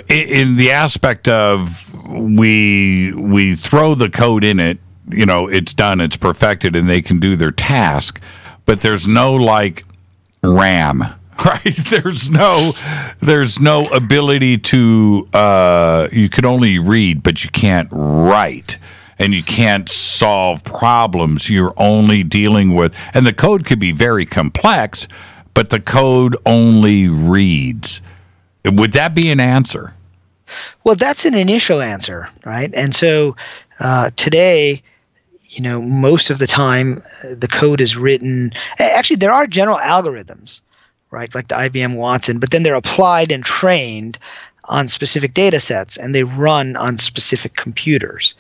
in the aspect of we throw the code in it, it's done, it's perfected, and they can do their task, but there's no RAM, right? There's no ability to you can only read, but you can't write. And you can't solve problems. You're only dealing with, and the code could be very complex, but the code only reads. Would that be an answer? Well, that's an initial answer, right? And so today, most of the time the code is written. Actually, there are general algorithms, right, like the IBM Watson, but then they're applied and trained on specific data sets, and they run on specific computers.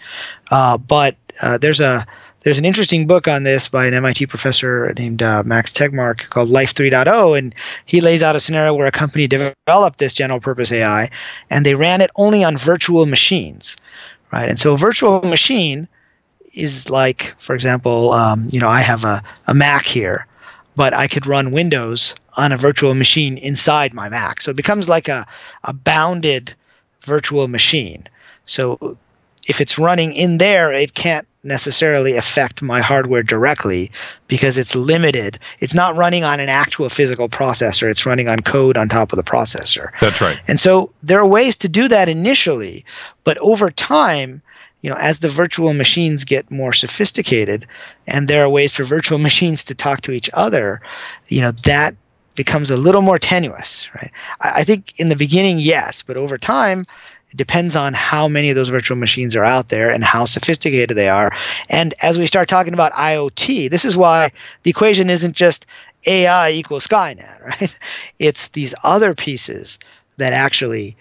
But there's an interesting book on this by an MIT professor named Max Tegmark called Life 3.0, and he lays out a scenario where a company developed this general purpose AI, and they ran it only on virtual machines, right? And so a virtual machine is like, for example, I have a Mac here, but I could run Windows on a virtual machine inside my Mac. So it becomes like a bounded virtual machine. So if it's running in there, it can't necessarily affect my hardware directly because it's limited. It's not running on an actual physical processor. It's running on code on top of the processor. That's right. And so there are ways to do that initially, but over time, as the virtual machines get more sophisticated and there are ways for virtual machines to talk to each other, that becomes a little more tenuous, right? I think in the beginning, yes, but over time, it depends on how many of those virtual machines are out there and how sophisticated they are. And as we start talking about IoT, this is why the equation isn't just AI equals Skynet, right? It's these other pieces that actually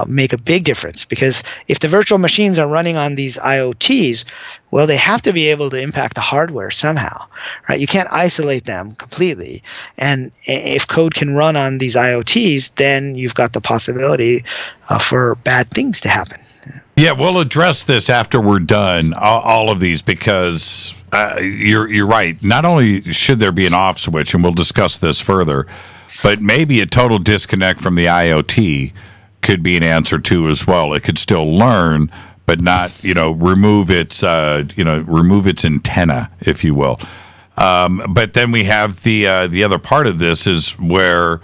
make a big difference, because if the virtual machines are running on these IoTs, well, they have to be able to impact the hardware somehow, right? You can't isolate them completely. And if code can run on these IoTs, then you've got the possibility for bad things to happen. Yeah, we'll address this after we're done, all of these, because you're right. Not only should there be an off switch, and we'll discuss this further, but maybe a total disconnect from the IoT could be an answer too as well. It could still learn, but not, remove its antenna, if you will. But then we have the other part of this is where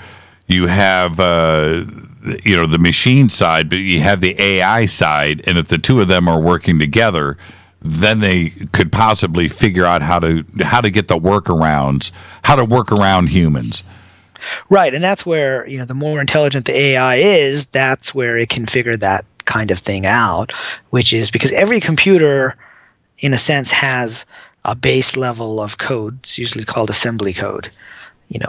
you have the machine side, but you have the AI side, and if the two of them are working together, then they could possibly figure out how to get the workarounds, how to work around humans. Right, and that's where, the more intelligent the AI is, that's where it can figure that kind of thing out, which is because every computer, in a sense, has a base level of code. It's usually called assembly code,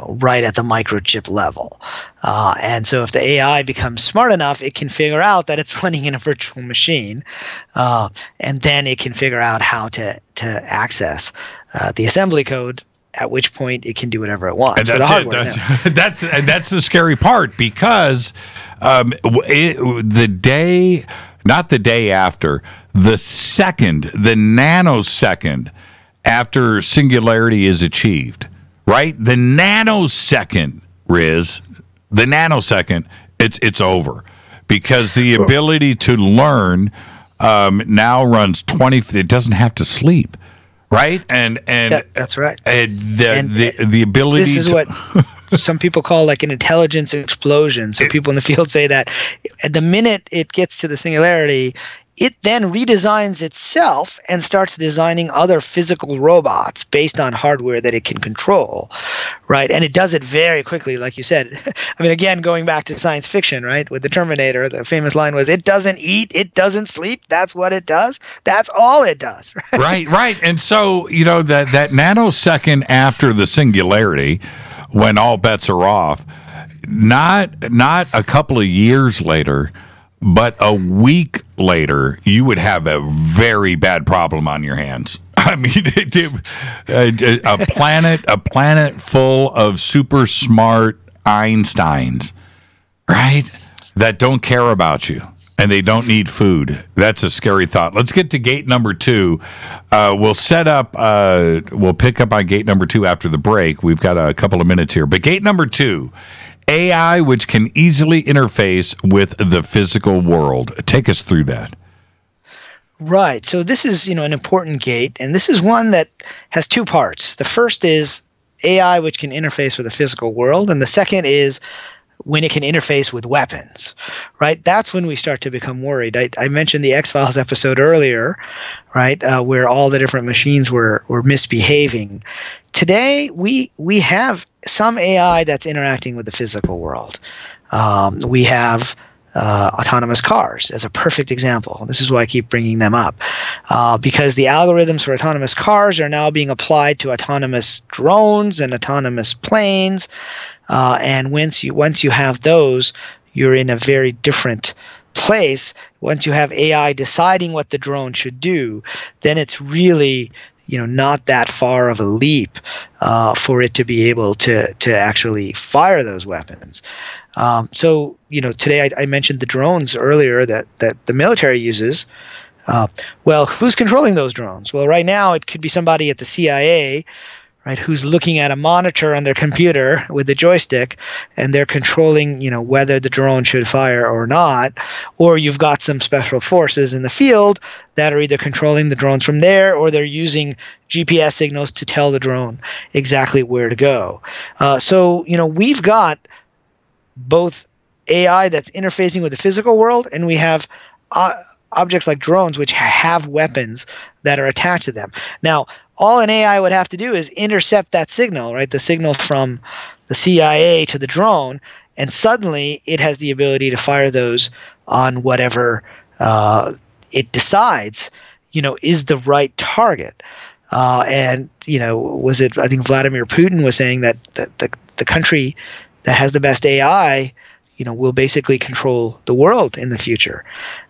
right at the microchip level. And so if the AI becomes smart enough, it can figure out that it's running in a virtual machine, and then it can figure out how to access the assembly code, at which point it can do whatever it wants. And that's that's the scary part, because not the day after, the nanosecond after singularity is achieved, right? The nanosecond, Riz, it's over, because the ability to learn now runs 20. It doesn't have to sleep. Right, and that's right. And the ability. This is what some people call like an intelligence explosion. So people in the field say that at the minute it gets to the singularity, it then redesigns itself and starts designing other physical robots based on hardware that it can control, right? And it does it very quickly, like you said. I mean, again, going back to science fiction, right? With the Terminator, the famous line was, "It doesn't eat, it doesn't sleep. That's what it does. That's all it does." Right. And so, that nanosecond after the singularity, when all bets are off, not a couple of years later, but a week later, you would have a very bad problem on your hands. I mean, a planet full of super smart Einsteins, right? That don't care about you, and they don't need food. That's a scary thought. Let's get to gate number 2. We'll set up. We'll pick up on gate number 2 after the break. We've got a couple of minutes here, but gate number 2. AI, which can easily interface with the physical world. Take us through that. Right. So this is, an important gate, and this is one that has two parts. The first is AI, which can interface with the physical world, and the second is when it can interface with weapons, right? That's when we start to become worried. I mentioned the X-Files episode earlier, right, where all the different machines were misbehaving. Today, we have some AI that's interacting with the physical world. We have autonomous cars as a perfect example. This is why I keep bringing them up, because the algorithms for autonomous cars are now being applied to autonomous drones and autonomous planes. And once you have those, you're in a very different place. Once you have AI deciding what the drone should do, then it's really not that far of a leap for it to be able to actually fire those weapons. So today I mentioned the drones earlier that the military uses. Well, who's controlling those drones? Well, right now it could be somebody at the CIA, right, who's looking at a monitor on their computer with the joystick, and they're controlling, whether the drone should fire or not. Or you've got some special forces in the field that are either controlling the drones from there, or they're using GPS signals to tell the drone exactly where to go. So we've got both AI that's interfacing with the physical world, and we have objects like drones which have weapons that are attached to them. Now, all an AI would have to do is intercept that signal, right? The signal from the CIA to the drone, and suddenly it has the ability to fire those on whatever it decides, is the right target. And was it? I think Vladimir Putin was saying that the country that has the best AI, will basically control the world in the future.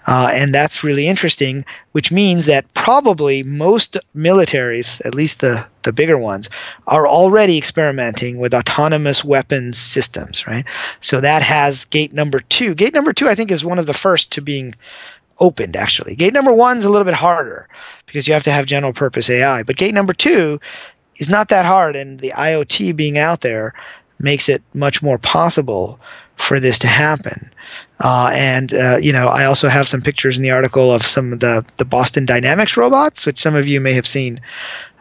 And that's really interesting, which means that probably most militaries, at least the bigger ones, are already experimenting with autonomous weapons systems, right? So that has gate number 2. Gate number 2, I think, is one of the first to being opened, actually. Gate number 1 is a little bit harder because you have to have general purpose AI. But gate number 2 is not that hard, and the IoT being out there makes it much more possible for this to happen. I also have some pictures in the article of some of the Boston Dynamics robots, which some of you may have seen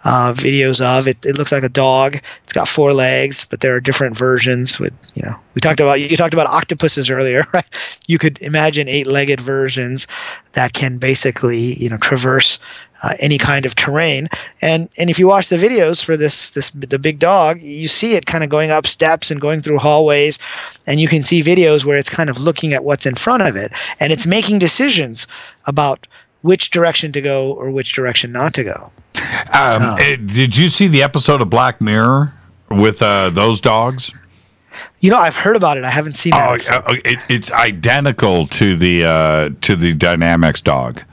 videos of. It looks like a dog. It's got 4 legs, but there are different versions. With you talked about octopuses earlier, right? You could imagine 8-legged versions that can basically traverse any kind of terrain. And if you watch the videos for the big dog, you see it kind of going up steps and going through hallways, and you can see videos where it's kind of looking at what's in front of it, and it's making decisions about which direction to go or which direction not to go. Did you see the episode of Black Mirror with those dogs? I've heard about it. I haven't seen that. It's identical to the Dynamics dog.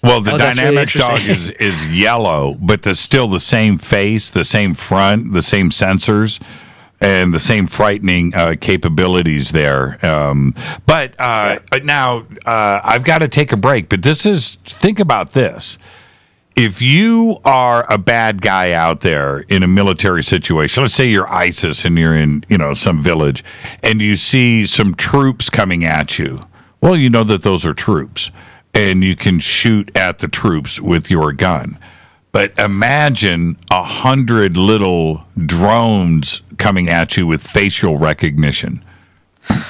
Well, the Dynamics dog is yellow, but there's still the same face, the same front, the same sensors, and the same frightening capabilities there. But now I've got to take a break. But think about this. If you are a bad guy out there in a military situation, let's say you're ISIS and you're in some village, and you see some troops coming at you, well, you know that those are troops, and you can shoot at the troops with your gun. But imagine 100 little drones coming at you with facial recognition,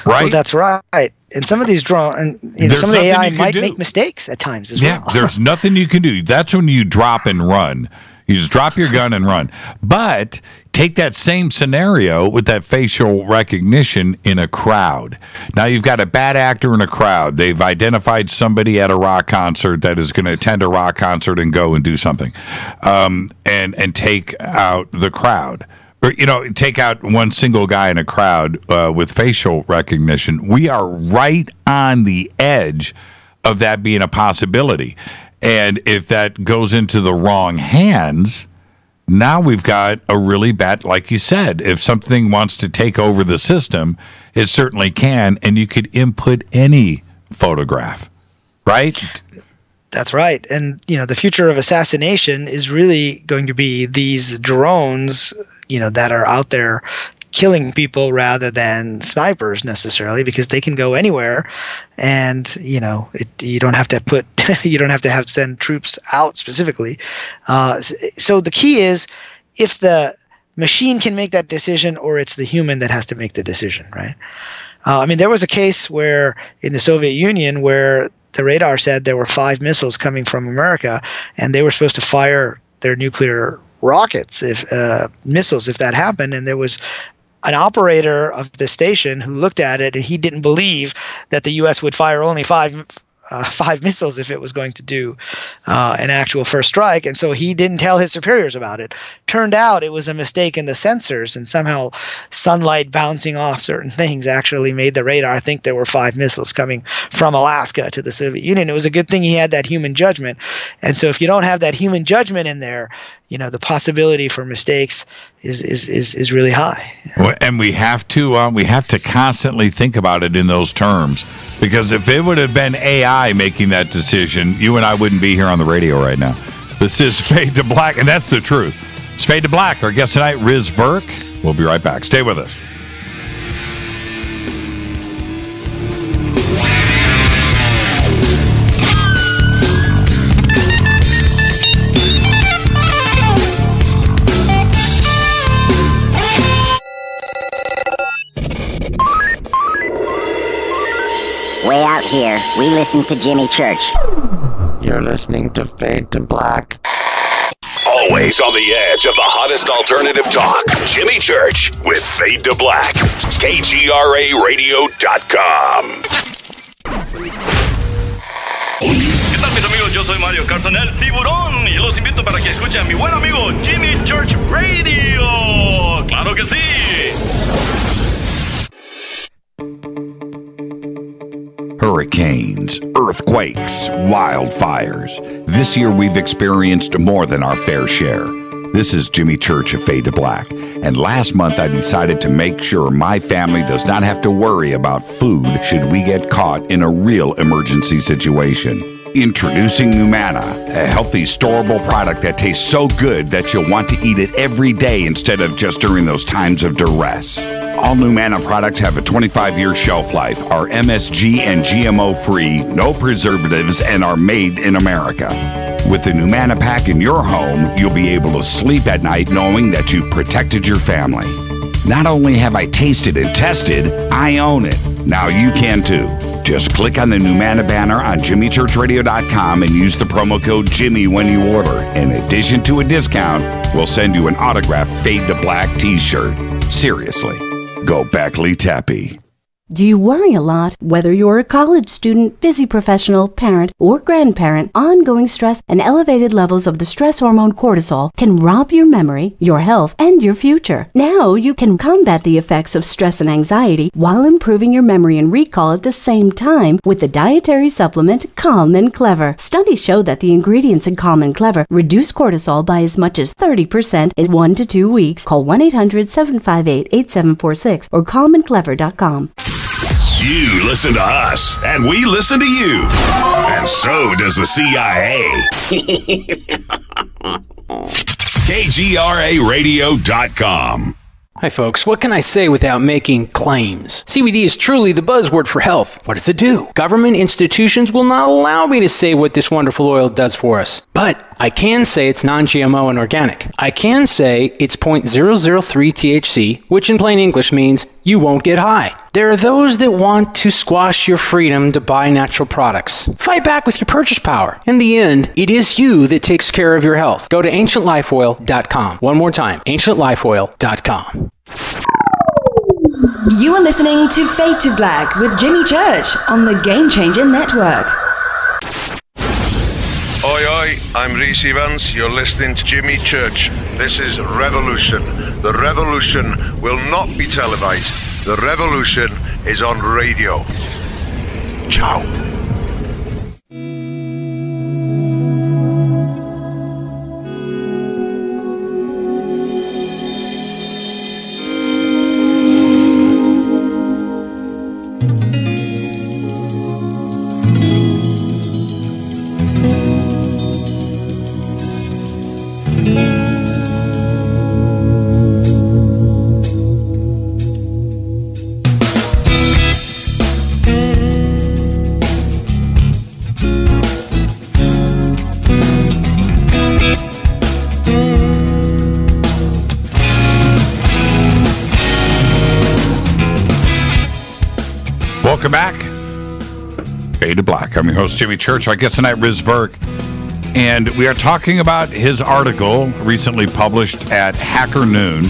right? Well, that's right. And some of these drones, some of the AI might make mistakes at times as well. Yeah, there's nothing you can do. That's when you drop and run. You just drop your gun and run. But take that same scenario with that facial recognition in a crowd. Now you've got a bad actor in a crowd. They've identified somebody at a rock concert that is going to attend a rock concert and go and do something, and take out the crowd. Or, take out one single guy in a crowd with facial recognition. We are right on the edge of that being a possibility. And if that goes into the wrong hands, now we've got a really bad, like you said, if something wants to take over the system, it certainly can, and you could input any photograph, right? That's right. And, the future of assassination is really going to be these drones, that are out there killing people rather than snipers necessarily, because they can go anywhere, and you don't have to send troops out specifically. So the key is if the machine can make that decision, or it's the human that has to make the decision, right? There was a case where in the Soviet Union where the radar said there were 5 missiles coming from America, and they were supposed to fire their nuclear rockets, missiles, if that happened. And there was an operator of the station who looked at it, and he didn't believe that the U.S. would fire only 5 missiles if it was going to do an actual first strike. And so he didn't tell his superiors about it. Turned out it was a mistake in the sensors, and somehow sunlight bouncing off certain things actually made the radar think there were 5 missiles coming from Alaska to the Soviet Union. It was a good thing he had that human judgment. And so if you don't have that human judgment in there, the possibility for mistakes is really high. And we have to constantly think about it in those terms, because if it would have been AI making that decision, you and I wouldn't be here on the radio right now. This is Fade to Black, and that's the truth. It's Fade to Black. Our guest tonight, Riz Virk. We'll be right back. Stay with us. Way out here, we listen to Jimmy Church. You're listening to Fade to Black. Always on the edge of the hottest alternative talk. Jimmy Church with Fade to Black. KGRARadio.com. ¿Qué tal, mis amigos? Yo soy Mario Carson, el tiburón, y los invito para que escuchen a mi buen amigo Jimmy Church Radio. ¡Claro que sí! Hurricanes, earthquakes, wildfires. This year we've experienced more than our fair share. This is Jimmy Church of Fade to Black, and last month I decided to make sure my family does not have to worry about food should we get caught in a real emergency situation. Introducing Numana, a healthy, storable product that tastes so good that you'll want to eat it every day instead of just during those times of duress. All Numana products have a 25-year shelf life, are MSG and GMO-free, no preservatives, and are made in America. With the Numana pack in your home, you'll be able to sleep at night knowing that you've protected your family. Not only have I tasted and tested, I own it. Now you can too. Just click on the Numana banner on jimmychurchradio.com and use the promo code Jimmy when you order. In addition to a discount, we'll send you an autographed Fade to Black t-shirt. Seriously, go Beckley Tappy. Do you worry a lot? Whether you're a college student, busy professional, parent, or grandparent, ongoing stress and elevated levels of the stress hormone cortisol can rob your memory, your health, and your future. Now you can combat the effects of stress and anxiety while improving your memory and recall at the same time with the dietary supplement Calm and Clever. Studies show that the ingredients in Calm and Clever reduce cortisol by as much as 30% in 1 to 2 weeks. Call 1-800-758-8746 or calmandclever.com. You listen to us, and we listen to you. And so does the CIA. KGRAradio.com. Hi folks, what can I say without making claims? CBD is truly the buzzword for health. What does it do? Government institutions will not allow me to say what this wonderful oil does for us. But I can say it's non-GMO and organic. I can say it's 0.003 THC, which in plain English means you won't get high. There are those that want to squash your freedom to buy natural products. Fight back with your purchase power. In the end, it is you that takes care of your health. Go to ancientlifeoil.com. One more time, ancientlifeoil.com. You are listening to Fade to Black with Jimmy Church on the Game Changer Network. Oi, oi, I'm Reese Evans. You're listening to Jimmy Church. This is Revolution. The revolution will not be televised. The revolution is on radio. Ciao. Welcome back. Fade to Black. I'm your host, Jimmy Church. Our guest tonight, Virk. And we are talking about his article recently published at Hacker Noon.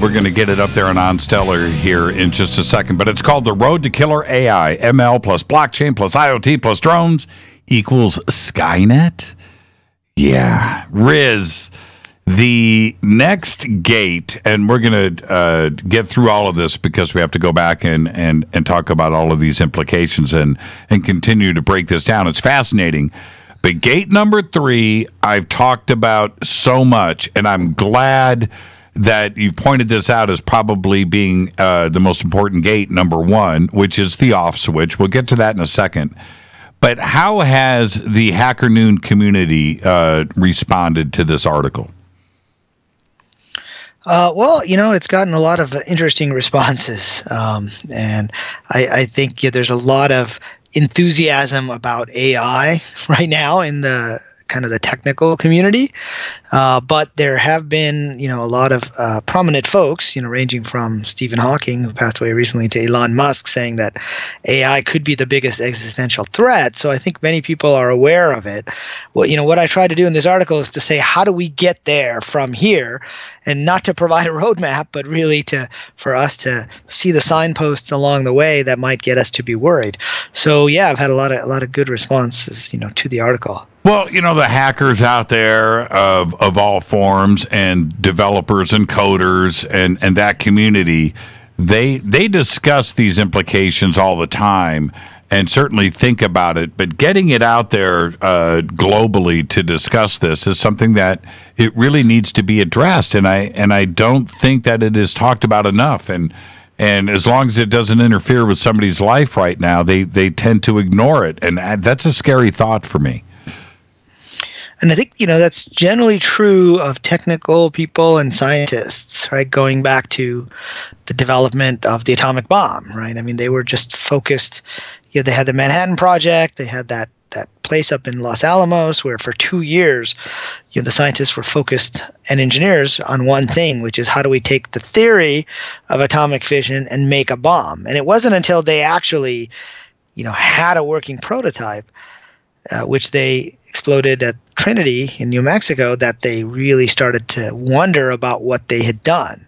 We're going to get it up there on OnStellar here in just a second. But it's called The Road to Killer AI, ML plus blockchain plus IoT plus drones equals Skynet. Yeah. Riz, the next gate, and we're going to get through all of this because we have to go back and talk about all of these implications and continue to break this down. It's fascinating. But gate number 3, I've talked about so much, and I'm glad that you've pointed this out as probably being the most important gate, number 1, which is the off switch. We'll get to that in a second. But how has the Hacker Noon community responded to this article? Well, it's gotten a lot of interesting responses, and I think there's a lot of enthusiasm about AI right now in the kind of the technical community, but there have been a lot of prominent folks, ranging from Stephen Hawking, who passed away recently, to Elon Musk, saying that AI could be the biggest existential threat. So I think many people are aware of it. Well, what I try to do in this article is to say, how do we get there from here, and not to provide a roadmap, but really for us to see the signposts along the way that might get us to be worried. So yeah, I've had a lot of good responses, to the article. Well, the hackers out there of all forms, and developers and coders and that community, they discuss these implications all the time and certainly think about it. But getting it out there globally to discuss this is something that it really needs to be addressed. And I don't think that it is talked about enough. And as long as it doesn't interfere with somebody's life right now, they tend to ignore it. And that's a scary thought for me. And I think, that's generally true of technical people and scientists, right? Going back to the development of the atomic bomb, right? I mean, they were just focused. They had the Manhattan Project. They had that place up in Los Alamos where for 2 years, the scientists were focused and engineers on one thing, which is how do we take the theory of atomic fission and make a bomb? And it wasn't until they actually, had a working prototype, which they exploded at Trinity in New Mexico, that they really started to wonder about what they had done,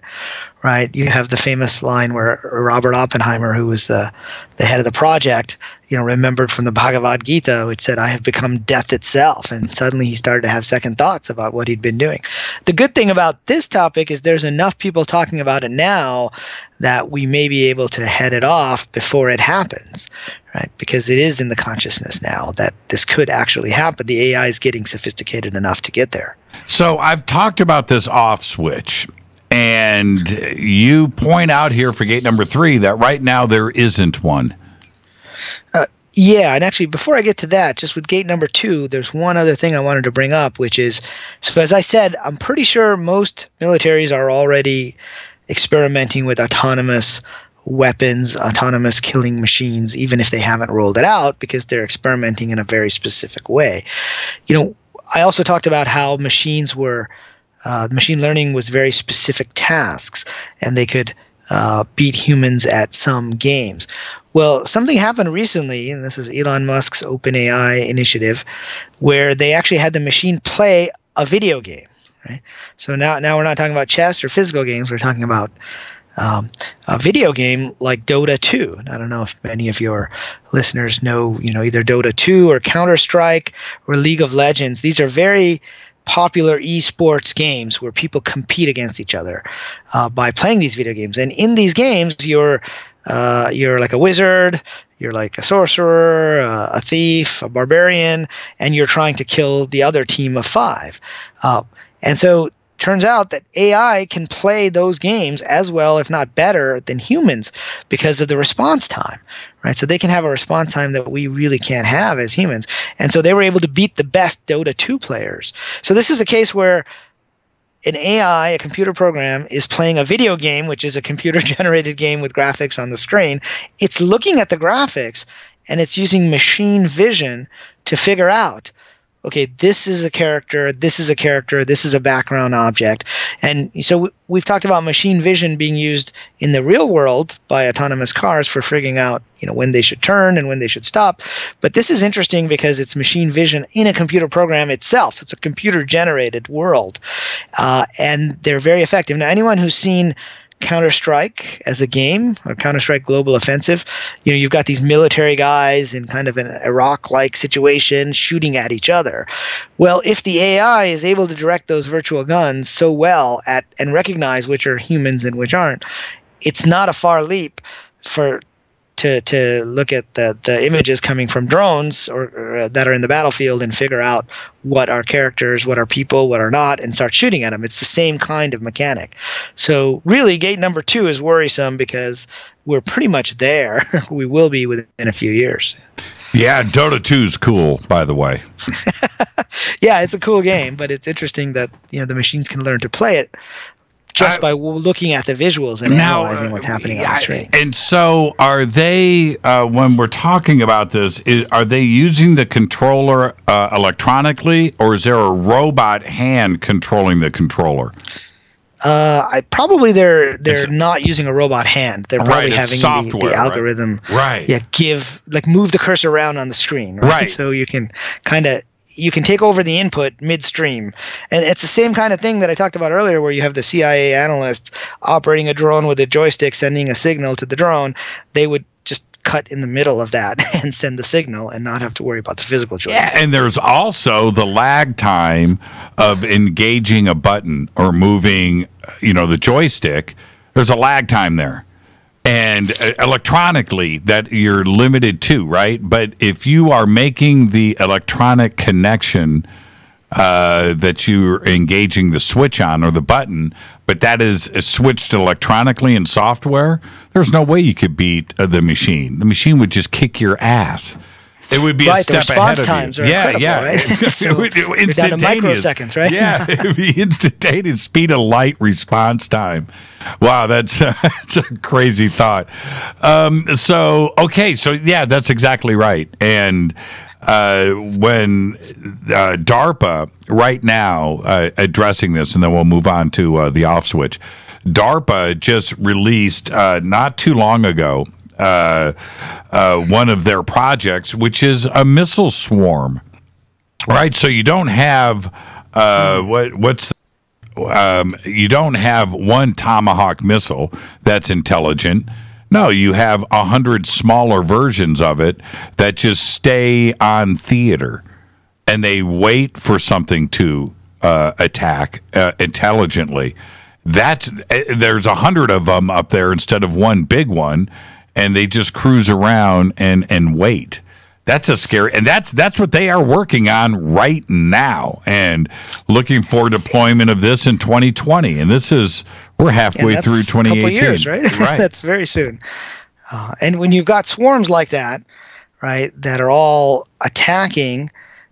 right? You have the famous line where Robert Oppenheimer, who was the head of the project, remembered from the Bhagavad Gita, which said, "I have become death itself." And suddenly he started to have second thoughts about what he'd been doing. The good thing about this topic is there's enough people talking about it now that we may be able to head it off before it happens, right? Because it is in the consciousness now that this could actually happen. The AI is getting sophisticated enough to get there. So I've talked about this off switch, and you point out here for gate number 3 that right now there isn't one. Yeah, and actually, before I get to that, just with gate number 2, there's one other thing I wanted to bring up, which is, so as I said, I'm pretty sure most militaries are already experimenting with autonomous weapons, autonomous killing machines, even if they haven't rolled it out, because they're experimenting in a very specific way. I also talked about how machine learning was very specific tasks, and they could beat humans at some games. Well, something happened recently, and this is Elon Musk's OpenAI initiative, where they actually had the machine play a video game. Right? So now we're not talking about chess or physical games. We're talking about a video game like Dota 2. I don't know if many of your listeners know, either Dota 2 or Counter-Strike or League of Legends. These are very popular esports games where people compete against each other by playing these video games. And in these games, you're like a wizard, you're like a sorcerer, a thief, a barbarian, and you're trying to kill the other team of 5. And so turns out that AI can play those games as well, if not better, than humans because of the response time, right? So they can have a response time that we really can't have as humans. And so they were able to beat the best Dota 2 players. So this is a case where an AI, a computer program, is playing a video game, which is a computer-generated game with graphics on the screen. It's looking at the graphics, and it's using machine vision to figure out, okay, this is a character, this is a character, this is a background object. And so we've talked about machine vision being used in the real world by autonomous cars for figuring out, when they should turn and when they should stop. But this is interesting because it's machine vision in a computer program itself. So it's a computer-generated world. And they're very effective. Now, anyone who's seen Counter-Strike as a game, or Counter-Strike Global Offensive, you've got these military guys in kind of an Iraq-like situation shooting at each other. Well, if the AI is able to direct those virtual guns so well and recognize which are humans and which aren't, it's not a far leap to look at the images coming from drones or that are in the battlefield and figure out what are characters, what are people, what are not, and start shooting at them. It's the same kind of mechanic. So really, gate number 2 is worrisome because we're pretty much there. We will be within a few years. Yeah, Dota 2 is cool, by the way. Yeah, it's a cool game, but it's interesting that the machines can learn to play it just by looking at the visuals and analyzing what's happening on the screen. And so are they, when we're talking about this, are they using the controller electronically, or is there a robot hand controlling the controller? Probably they're not using a robot hand. They're probably having the algorithm move the cursor around on the screen. Right. So you can you can take over the input midstream. And it's the same kind of thing that I talked about earlier, where you have the CIA analysts operating a drone with a joystick, sending a signal to the drone. They would just cut in the middle of that and send the signal and not have to worry about the physical joystick. Yeah, and there's also the lag time of engaging a button or moving, the joystick. There's a lag time there. And electronically, that you're limited to, right? But if you are making the electronic connection that you're engaging the switch on or the button, but that is switched electronically in software, there's no way you could beat the machine. The machine would just kick your ass. It would be right, a step the response ahead times of are you. Yeah, incredible, yeah. right? So It you're would, down to microseconds, right? Yeah, it would be instantaneous speed of light response time. Wow, that's a crazy thought. So yeah, that's exactly right. And when DARPA right now addressing this, and then we'll move on to the off switch. DARPA just released not too long ago one of their projects, which is a missile swarm. Right, so you don't have you don't have one Tomahawk missile that's intelligent. No, you have 100 smaller versions of it that just stay on theater, and they wait for something to attack intelligently. There's 100 of them up there instead of one big one, and they just cruise around and wait. That's a scary, and that's what they are working on right now, and looking for deployment of this in 2020. And we're halfway through 2018. A couple years, right? Right. That's very soon. And when you've got swarms like that, right, that are all attacking,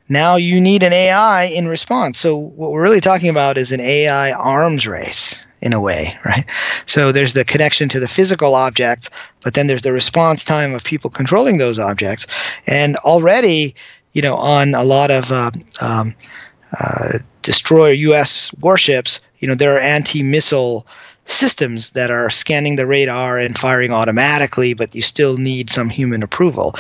now you need an AI in response. So what we're really talking about is an AI arms race, in a way, right? So there's the connection to the physical objects, but then there's the response time of people controlling those objects. And already, on a lot of destroyer U.S. warships, there are anti-missile systems that are scanning the radar and firing automatically, but you still need some human approval.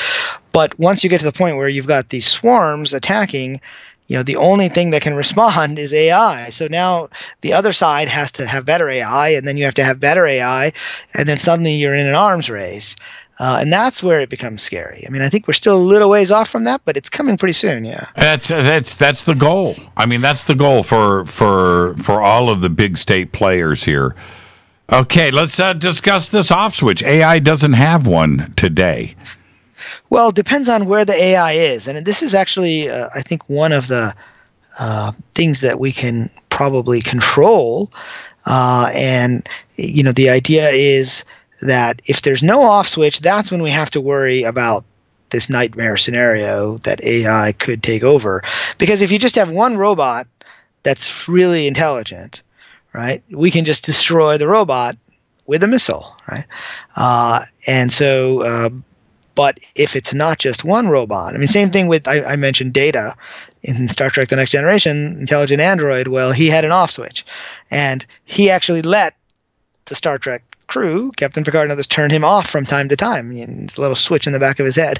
But once you get to the point where you've got these swarms attacking, the only thing that can respond is AI. So now the other side has to have better AI, and then you have to have better AI, and then suddenly you're in an arms race. And that's where it becomes scary. I mean, I think we're still a little ways off from that, but it's coming pretty soon. Yeah, that's the goal. I mean, that's the goal for all of the big state players here. Okay, let's discuss this off switch. AI doesn't have one today. Well, it depends on where the AI is. And this is actually, I think, one of the things that we can probably control. And the idea is that if there's no off switch, that's when we have to worry about this nightmare scenario that AI could take over. Because if you just have one robot that's really intelligent, right, we can just destroy the robot with a missile, right? But if it's not just one robot, I mean, same thing with, I mentioned Data in Star Trek The Next Generation, intelligent android. Well, he had an off switch, and he actually let the Star Trek crew, Captain Picard and others, turn him off from time to time. It's a little switch in the back of his head.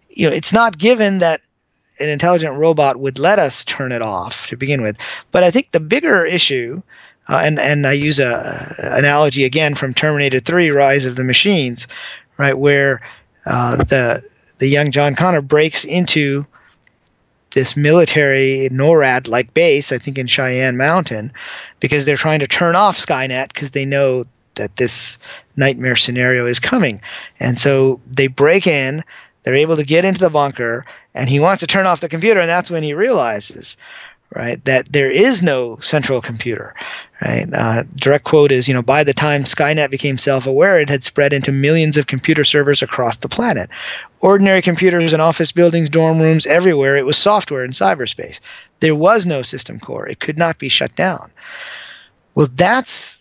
It's not given that an intelligent robot would let us turn it off to begin with. But I think the bigger issue, and I use a analogy again from Terminator 3, Rise of the Machines, right, where the young John Connor breaks into this military NORAD-like base, I think in Cheyenne Mountain, because they're trying to turn off Skynet because they know that this nightmare scenario is coming. And so they break in, they're able to get into the bunker, and he wants to turn off the computer, and that's when he realizes, right, that there is no central computer, right? Direct quote is, by the time Skynet became self-aware, it had spread into millions of computer servers across the planet. Ordinary computers in office buildings, dorm rooms, everywhere. It was software in cyberspace. There was no system core. It could not be shut down. Well, that's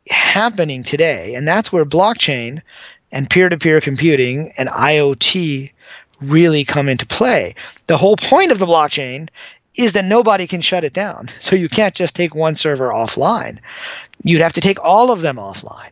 happening today, and that's where blockchain and peer-to-peer computing and IoT really come into play. The whole point of the blockchain is that nobody can shut it down. So you can't just take one server offline. You'd have to take all of them offline,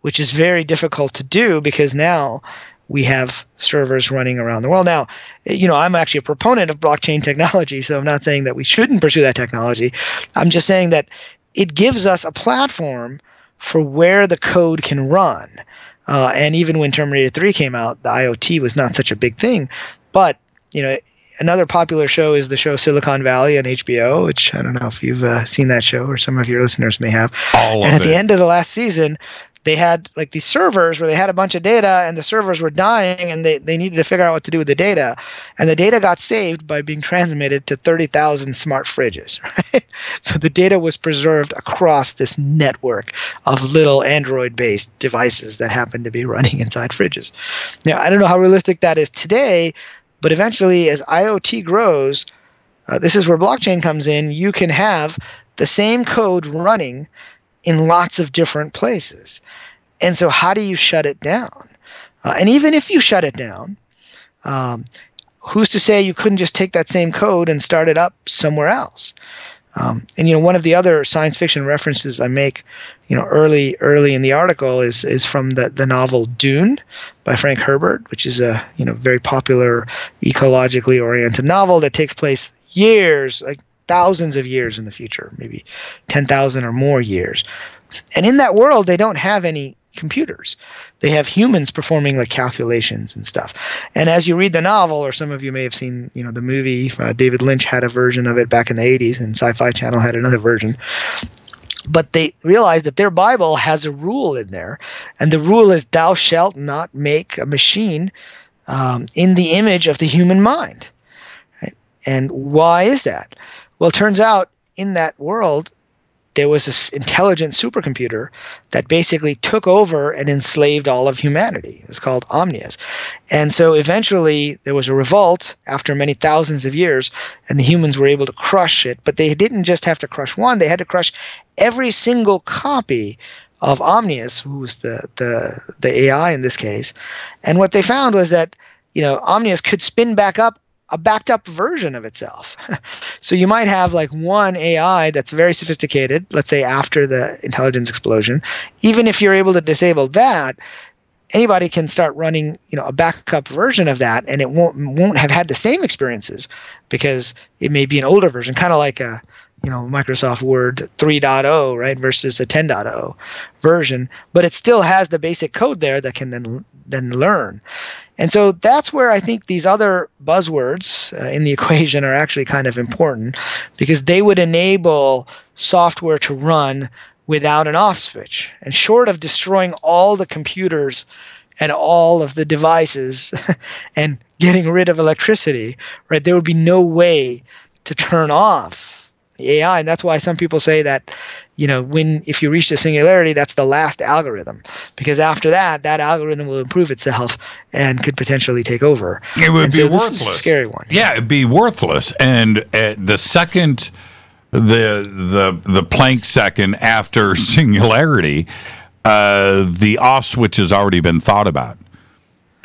which is very difficult to do because now we have servers running around the world. Now, I'm actually a proponent of blockchain technology, so I'm not saying that we shouldn't pursue that technology. I'm just saying that it gives us a platform for where the code can run. And even when Terminator 3 came out, the IoT was not such a big thing. But, another popular show is the show Silicon Valley on HBO, which I don't know if you've seen that show or some of your listeners may have. And at the end of the last season, they had like these servers where they had a bunch of data, and the servers were dying, and they needed to figure out what to do with the data. And the data got saved by being transmitted to 30,000 smart fridges, right? So the data was preserved across this network of little Android-based devices that happened to be running inside fridges. Now, I don't know how realistic that is today, but eventually as IoT grows, this is where blockchain comes in. You can have the same code running in lots of different places. And so how do you shut it down? And even if you shut it down, who's to say you couldn't just take that same code and start it up somewhere else? And one of the other science fiction references I make, early in the article is from the novel Dune by Frank Herbert, which is a very popular ecologically oriented novel that takes place years, like thousands of years in the future, maybe 10,000 or more years. And in that world, they don't have any computers. They have humans performing like calculations and stuff. And as you read the novel, or some of you may have seen, the movie, David Lynch had a version of it back in the 80s, and Sci-Fi Channel had another version. But they realize that their Bible has a rule in there, and the rule is, thou shalt not make a machine in the image of the human mind. Right? And why is that? Well, it turns out in that world, there was this intelligent supercomputer that basically took over and enslaved all of humanity. It was called Omnius. And so eventually there was a revolt after many thousands of years, and the humans were able to crush it. But they didn't just have to crush one, they had to crush every single copy of Omnius, who was the AI in this case. And what they found was that, Omnius could spin back up a backed up version of itself. So you might have like one AI that's very sophisticated, let's say after the intelligence explosion. Even if you're able to disable that, anybody can start running, a backup version of that, and it won't have had the same experiences because it may be an older version, kind of like a Microsoft Word 3.0, right, versus a 10.0 version, but it still has the basic code there that can then learn. And so that's where I think these other buzzwords in the equation are actually kind of important, because they would enable software to run without an off switch. And short of destroying all the computers and all of the devices and getting rid of electricity, right, there would be no way to turn off the AI. And that's why some people say that, if you reach the singularity, that's the last algorithm, because after that algorithm will improve itself and could potentially take over. It would be worthless. This is a scary one. Yeah, it'd be worthless. And the second, the Planck second after singularity, the off switch has already been thought about.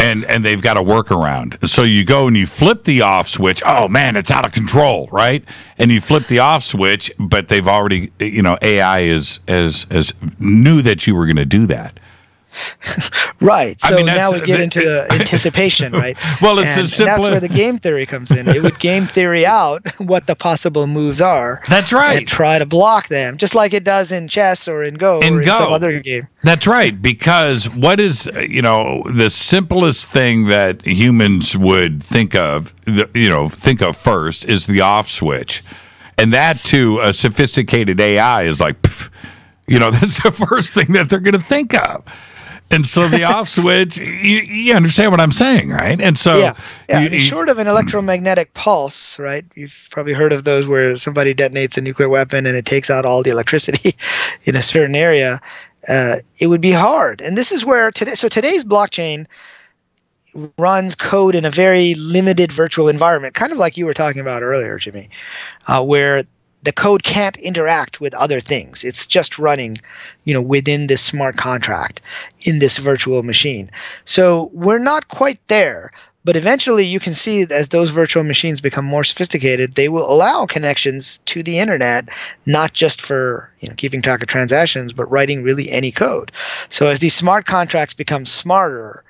And they've got a workaround. So you go and you flip the off switch. Oh man, it's out of control, right? And you flip the off switch, but they've already, AI is knew that you were going to do that. Right. So now we get into the anticipation, right? Well, it's as simple. And that's where the game theory comes in. It would game theory out what the possible moves are. That's right. And try to block them, just like it does in chess or in Go or in some other game. That's right. Because what is, the simplest thing that humans would think of first is the off switch. And that to a sophisticated AI is like, that's the first thing that they're going to think of. And so the off switch, you understand what I'm saying, right? And so, short of an electromagnetic pulse, right? You've probably heard of those where somebody detonates a nuclear weapon and it takes out all the electricity in a certain area. It would be hard. And this is where today's blockchain runs code in a very limited virtual environment, kind of like you were talking about earlier, Jimmy, where the code can't interact with other things. It's just running, within this smart contract in this virtual machine. So we're not quite there, but eventually you can see that as those virtual machines become more sophisticated, they will allow connections to the internet, not just for keeping track of transactions, but writing really any code. So as these smart contracts become smarter,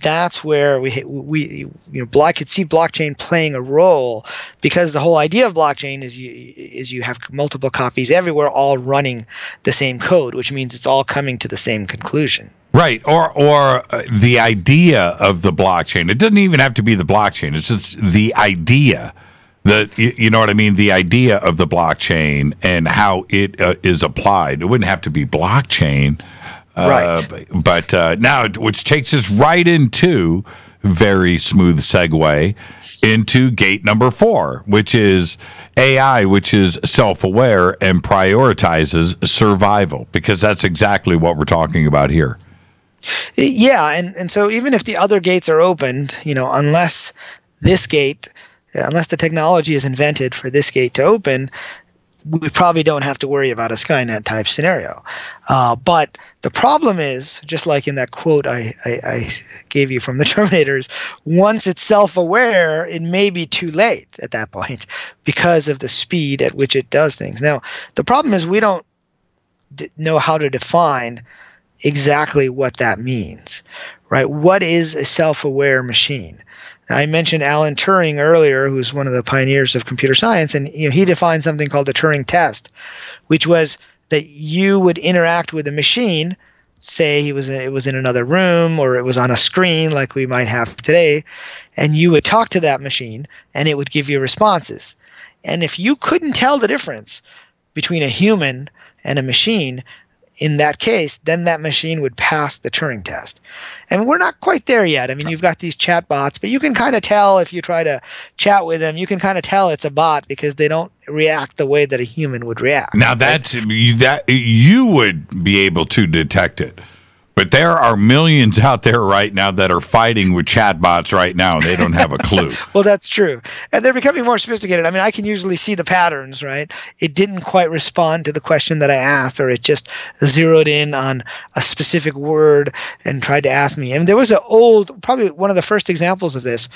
that's where we could see blockchain playing a role, because the whole idea of blockchain is you have multiple copies everywhere, all running the same code, which means it's all coming to the same conclusion. Right, or the idea of the blockchain. It doesn't even have to be the blockchain. It's just the idea. You know what I mean? The idea of the blockchain and how it is applied. It wouldn't have to be blockchain. Right. But now, which takes us right into very smooth segue into gate number 4, which is AI, which is self-aware and prioritizes survival, because that's exactly what we're talking about here. Yeah, and so even if the other gates are opened, unless the technology is invented for this gate to open, we probably don't have to worry about a Skynet type scenario. But the problem is, just like in that quote I gave you from the Terminators, once it's self-aware, it may be too late at that point because of the speed at which it does things. Now, the problem is we don't know how to define exactly what that means, right? What is a self-aware machine? I mentioned Alan Turing earlier, who's one of the pioneers of computer science, and he defined something called the Turing test, which was that you would interact with a machine, say it was in another room or it was on a screen like we might have today, and you would talk to that machine and it would give you responses. And if you couldn't tell the difference between a human and a machine, in that case, then that machine would pass the Turing test. And we're not quite there yet. I mean, you've got these chat bots, but you can kind of tell if you try to chat with them, you can kind of tell it's a bot because they don't react the way that a human would react. Now, that you would be able to detect it. But there are millions out there right now that are fighting with chatbots right now, and they don't have a clue. Well, that's true. And they're becoming more sophisticated. I mean, I can usually see the patterns, right? It didn't quite respond to the question that I asked, or it just zeroed in on a specific word and tried to ask me. And there was probably one of the first examples of this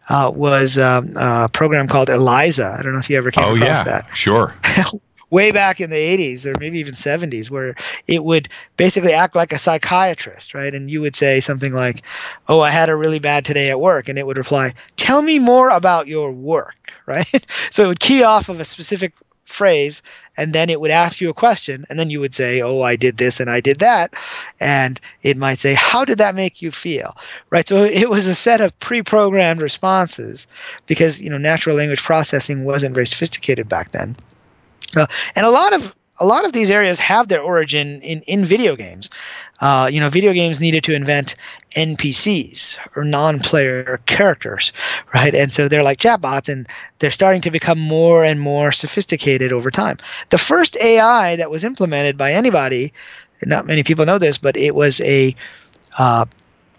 was a program called Eliza. I don't know if you ever came across that. Sure. Way back in the 80s or maybe even 70s, where it would basically act like a psychiatrist, right? And you would say something like, "Oh, I had a really bad today at work," and it would reply, "Tell me more about your work," right? So it would key off of a specific phrase, and then it would ask you a question, and then you would say, "Oh, I did this and I did that," and it might say, "How did that make you feel?" Right? So it was a set of pre-programmed responses because natural language processing wasn't very sophisticated back then. And a lot of these areas have their origin in video games. Video games needed to invent NPCs or non-player characters, right? And so they're like chatbots, and they're starting to become more and more sophisticated over time. The first AI that was implemented by anybody, not many people know this, but it was a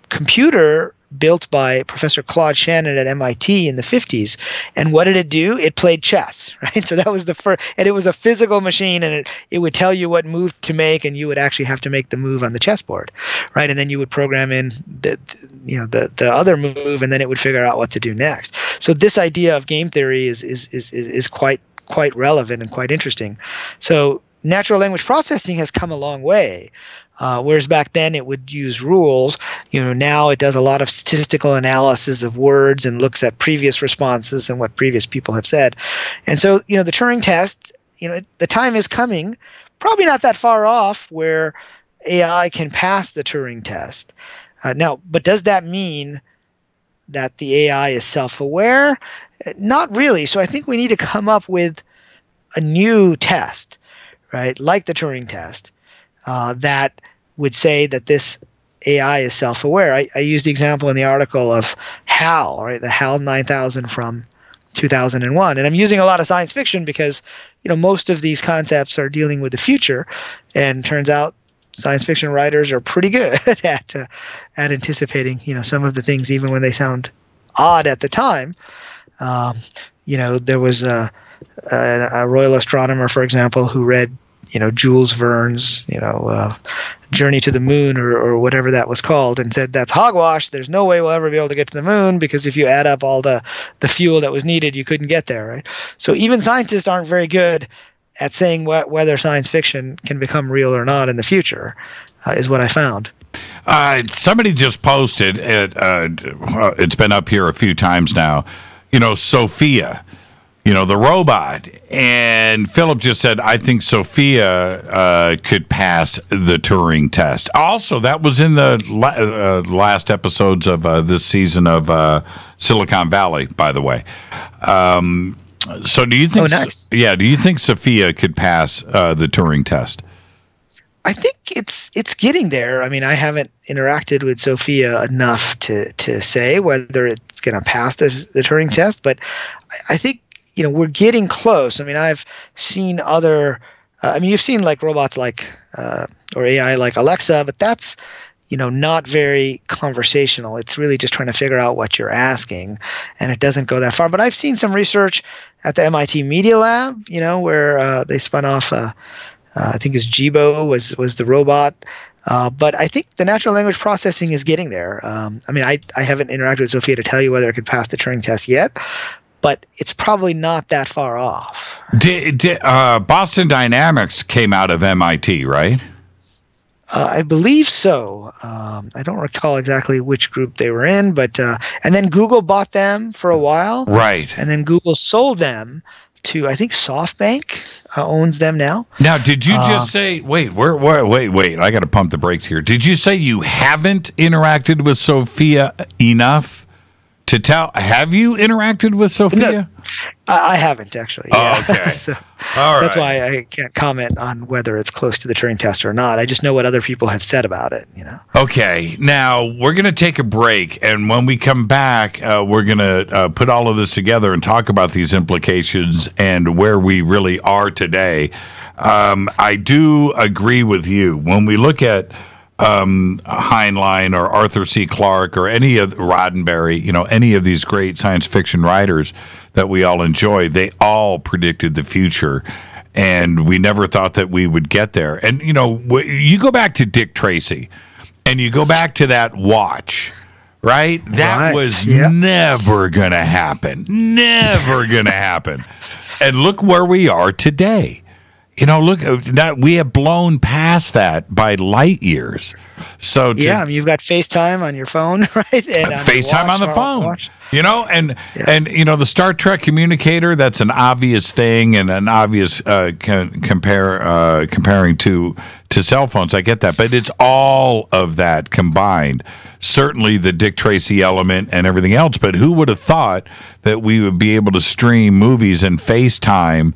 computer built by Professor Claude Shannon at MIT in the 50s. And what did it do? It played chess, right? So that was the first, and it was a physical machine, and it would tell you what move to make, and you would actually have to make the move on the chessboard, right? And then you would program in the other move, and then it would figure out what to do next. So this idea of game theory is quite relevant and quite interesting. So natural language processing has come a long way. Whereas back then it would use rules, now it does a lot of statistical analysis of words and looks at previous responses and what previous people have said. And so, the Turing test, the time is coming, probably not that far off, where AI can pass the Turing test. Now, but does that mean that the AI is self-aware? Not really. So I think we need to come up with a new test, right, like the Turing test, that would say that this AI is self-aware. I used the example in the article of HAL, right, the HAL 9000 from 2001. And I'm using a lot of science fiction because, most of these concepts are dealing with the future, and turns out science fiction writers are pretty good at anticipating, some of the things, even when they sound odd at the time. There was a royal astronomer, for example, who read Jules Verne's, Journey to the Moon or whatever that was called, and said that's hogwash. There's no way we'll ever be able to get to the moon, because if you add up all the fuel that was needed, you couldn't get there, right? So even scientists aren't very good at saying whether science fiction can become real or not in the future, is what I found. Somebody just posted, it's been up here a few times now, Sophia, the robot. And Philip just said, I think Sophia could pass the Turing test. Also, that was in the last episodes of this season of Silicon Valley, by the way. So do you think, nice. do you think Sophia could pass the Turing test? I think it's getting there. I mean, I haven't interacted with Sophia enough to say whether it's going to pass the Turing test, but I think, we're getting close. I mean, I've seen other you've seen like robots like or AI like Alexa, but that's not very conversational. It's really just trying to figure out what you're asking, and it doesn't go that far. But I've seen some research at the MIT Media Lab, where they spun off, I think it's Jibo was the robot. But I think the natural language processing is getting there. I haven't interacted with Sophia to tell you whether it could pass the Turing test yet, but it's probably not that far off. Boston Dynamics came out of MIT, right? I believe so. I don't recall exactly which group they were in, but and then Google bought them for a while, right? And then Google sold them to, I think, SoftBank owns them now. Now, did you just say? Wait! I got to pump the brakes here. Did you say you haven't interacted with Sophia enough to tell? Have you interacted with Sophia? No, I haven't actually. Oh, okay. So all right. That's why I can't comment on whether it's close to the Turing test or not. I just know what other people have said about it. Okay. Now we're going to take a break, and when we come back, we're going to put all of this together and talk about these implications and where we really are today. I do agree with you when we look at Heinlein or Arthur C. Clarke or any of Roddenberry, any of these great science fiction writers that we all enjoy, they all predicted the future, and we never thought that we would get there. And, you go back to Dick Tracy and you go back to that watch, right? That was never going to happen. Never going to happen. And look where we are today. Look, we have blown past that by light years. So you've got FaceTime on your phone, right? And FaceTime on the phone. And the Star Trek communicator, that's an obvious thing and an obvious comparing to cell phones. I get that, but it's all of that combined. Certainly the Dick Tracy element and everything else, but who would have thought that we would be able to stream movies and FaceTime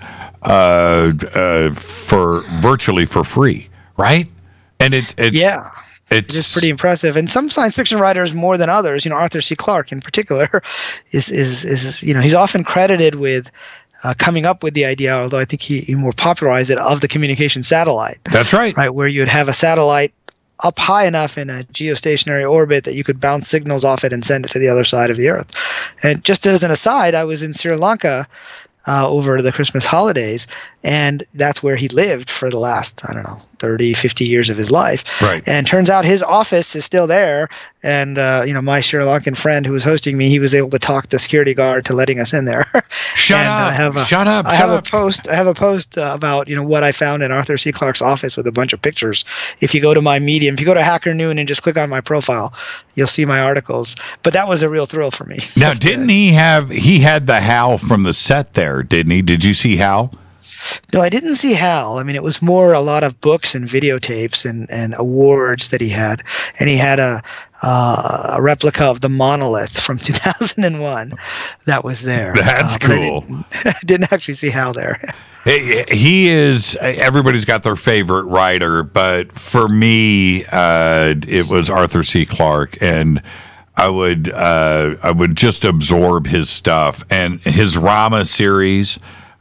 for virtually for free, right? And it's pretty impressive. And some science fiction writers more than others, Arthur C. Clarke in particular, is he's often credited with coming up with the idea, although I think he more popularized it, of the communication satellite. That's right. Right, where you'd have a satellite up high enough in a geostationary orbit that you could bounce signals off it and send it to the other side of the Earth. And just as an aside, I was in Sri Lanka over the Christmas holidays, and that's where he lived for the last, 30, 50 years of his life. Right. And turns out his office is still there. And, my Sri Lankan friend who was hosting me, he was able to talk the security guard to letting us in there. Shut up. I have a post about, what I found in Arthur C. Clarke's office with a bunch of pictures. If you go to my Medium, if you go to Hacker Noon and just click on my profile, you'll see my articles. But that was a real thrill for me. Now, didn't he had the Hal from the set there, didn't he? Did you see Hal? No, I didn't see Hal. I mean, it was more a lot of books and videotapes and awards that he had. And he had a replica of the monolith from 2001 that was there. That's cool. I didn't actually see Hal there. He is, everybody's got their favorite writer, but for me, it was Arthur C. Clarke. And I would just absorb his stuff. And his Rama series,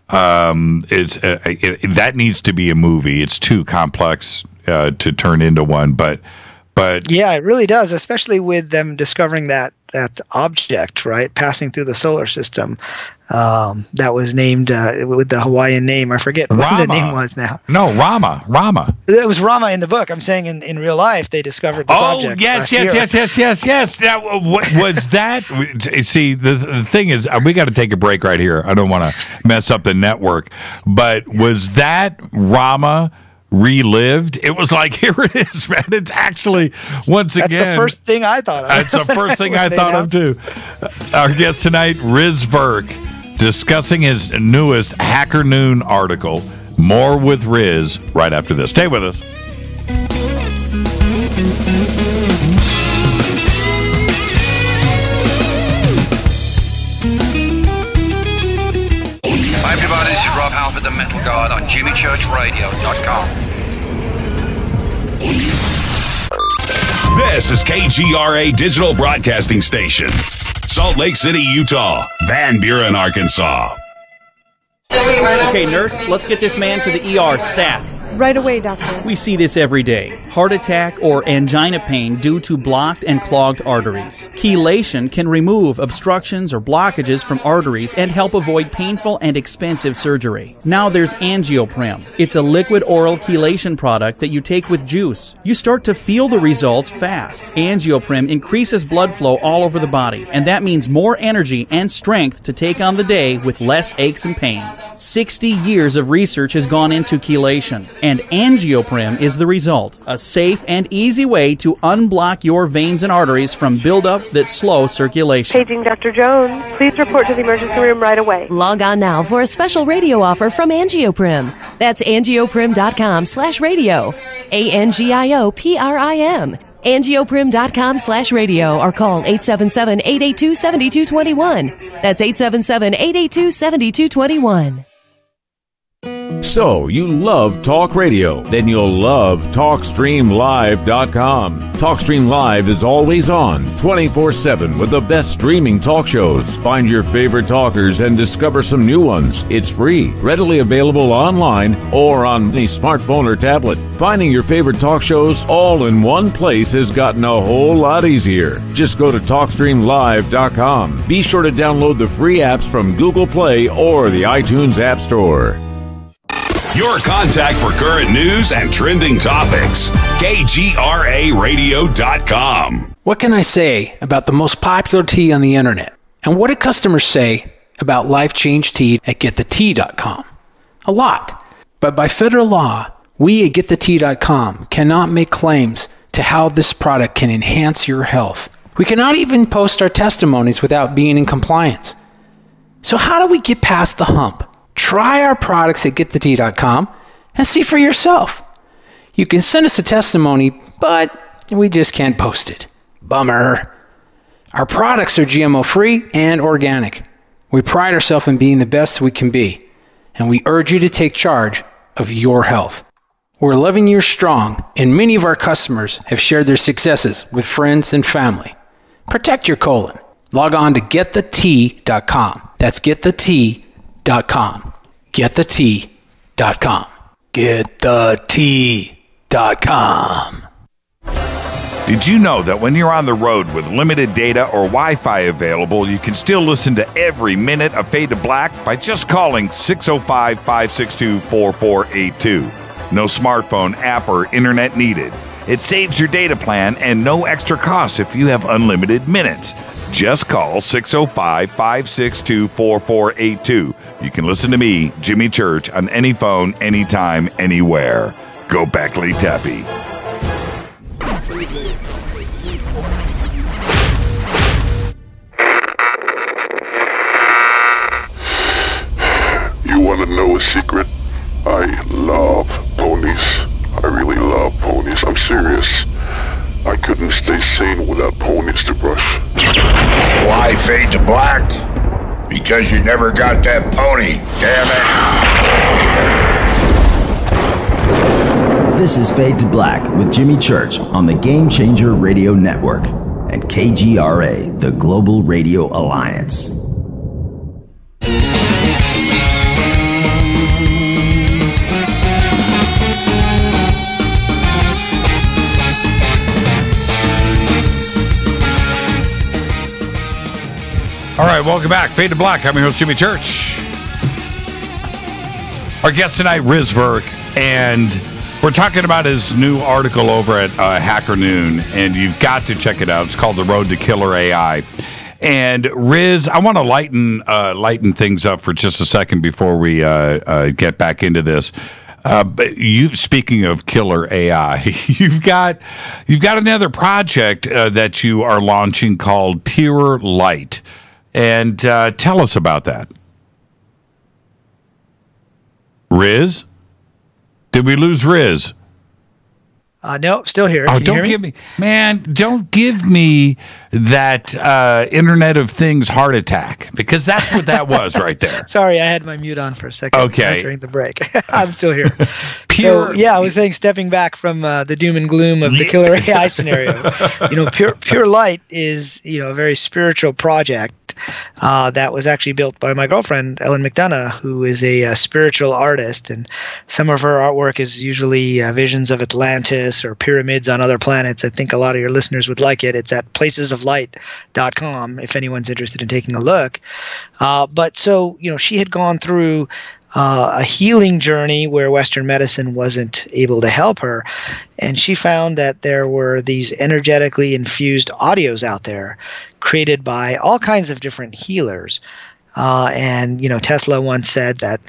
that needs to be a movie. It's too complex to turn into one, but yeah, it really does, especially with them discovering that object, right, passing through the solar system, that was named with the Hawaiian name. I forget what the name was now. No, Rama. It was Rama in the book. I'm saying in real life they discovered this object. Oh, yes. Now, what was that? See, the thing is, we got to take a break right here. I don't want to mess up the network, but was that Rama relived? It was like, here it is, man. It's actually, once again, that's the first thing I thought of. That's the first thing I thought of too. Our guest tonight, Riz Virk, discussing his newest Hacker Noon article. More with Riz right after this. Stay with us. Hi everybody, this is Rob Halford, the Metal God on JimmyChurchRadio.com. This is KGRA Digital Broadcasting Station, Salt Lake City, Utah, Van Buren, Arkansas. Okay, nurse, let's get this man to the ER stat. Right away, doctor. We see this every day. Heart attack or angina pain due to blocked and clogged arteries. Chelation can remove obstructions or blockages from arteries and help avoid painful and expensive surgery. Now there's Angioprim. It's a liquid oral chelation product that you take with juice. You start to feel the results fast. Angioprim increases blood flow all over the body, and that means more energy and strength to take on the day with less aches and pains. 60 years of research has gone into chelation, and Angioprim is the result. A safe and easy way to unblock your veins and arteries from buildup that slow circulation. Paging Dr. Jones. Please report to the emergency room right away. Log on now for a special radio offer from Angioprim. That's angioprim.com/radio. ANGIOPRIM. Angioprim.com/radio or call 877-882-7221. That's 877-882-7221. So, you love talk radio? Then you'll love TalkStreamLive.com. TalkStream Live is always on, 24/7 with the best streaming talk shows. Find your favorite talkers and discover some new ones. It's free, readily available online or on any smartphone or tablet. Finding your favorite talk shows all in one place has gotten a whole lot easier. Just go to TalkStreamLive.com. Be sure to download the free apps from Google Play or the iTunes App Store. Your contact for current news and trending topics. KGRARadio.com. What can I say about the most popular tea on the internet? And what do customers say about Life Change Tea at GetTheTea.com? A lot. But by federal law, we at GetTheTea.com cannot make claims to how this product can enhance your health. We cannot even post our testimonies without being in compliance. So how do we get past the hump? Try our products at GetTheTea.com and see for yourself. You can send us a testimony, but we just can't post it. Bummer. Our products are GMO-free and organic. We pride ourselves in being the best we can be, and we urge you to take charge of your health. We're 11 years strong, and many of our customers have shared their successes with friends and family. Protect your colon. Log on to GetTheTea.com. That's GetTheTea.com. GetTheTea.com. GetTheTea.com. Did you know that when you're on the road with limited data or Wi-Fi available, you can still listen to every minute of Fade to Black by just calling 605-562-4482. No smartphone, app, or internet needed. It saves your data plan and no extra cost if you have unlimited minutes. Just call 605-562-4482. You can listen to me, Jimmy Church, on any phone, anytime, anywhere. Go Beckley Tappy. You want to know a secret? I love ponies. I really love ponies. I'm serious. I couldn't stay sane without ponies to brush. Why fade to black? Because you never got that pony, damn it. This is Fade to Black with Jimmy Church on the Game Changer Radio Network and KGRA, the Global Radio Alliance. All right, welcome back. Fade to Black. I'm your host, Jimmy Church. Our guest tonight, Riz Virk, and we're talking about his new article over at Hacker Noon, and you've got to check it out. It's called The Road to Killer AI. And Riz, I want to lighten things up for just a second before we get back into this. But speaking of killer AI, you've got another project that you are launching called Pure Light. And tell us about that. Riz? Did we lose Riz? No, still here. Oh, Can you hear don't give me, man, don't give me that Internet of Things heart attack, because that's what that was right there. Sorry, I had my mute on for a second during the break. I'm still here. Pure, so, yeah, I was saying, stepping back from the doom and gloom of the killer AI scenario, Pure Light is, a very spiritual project that was actually built by my girlfriend, Ellen McDonough, who is a spiritual artist, and some of her artwork is usually visions of Atlantis or pyramids on other planets. I think a lot of your listeners would like it. It's at placesoflight.com if anyone's interested in taking a look. But so, she had gone through a healing journey where Western medicine wasn't able to help her. And she found that there were these energetically infused audios out there created by all kinds of different healers. And Tesla once said that,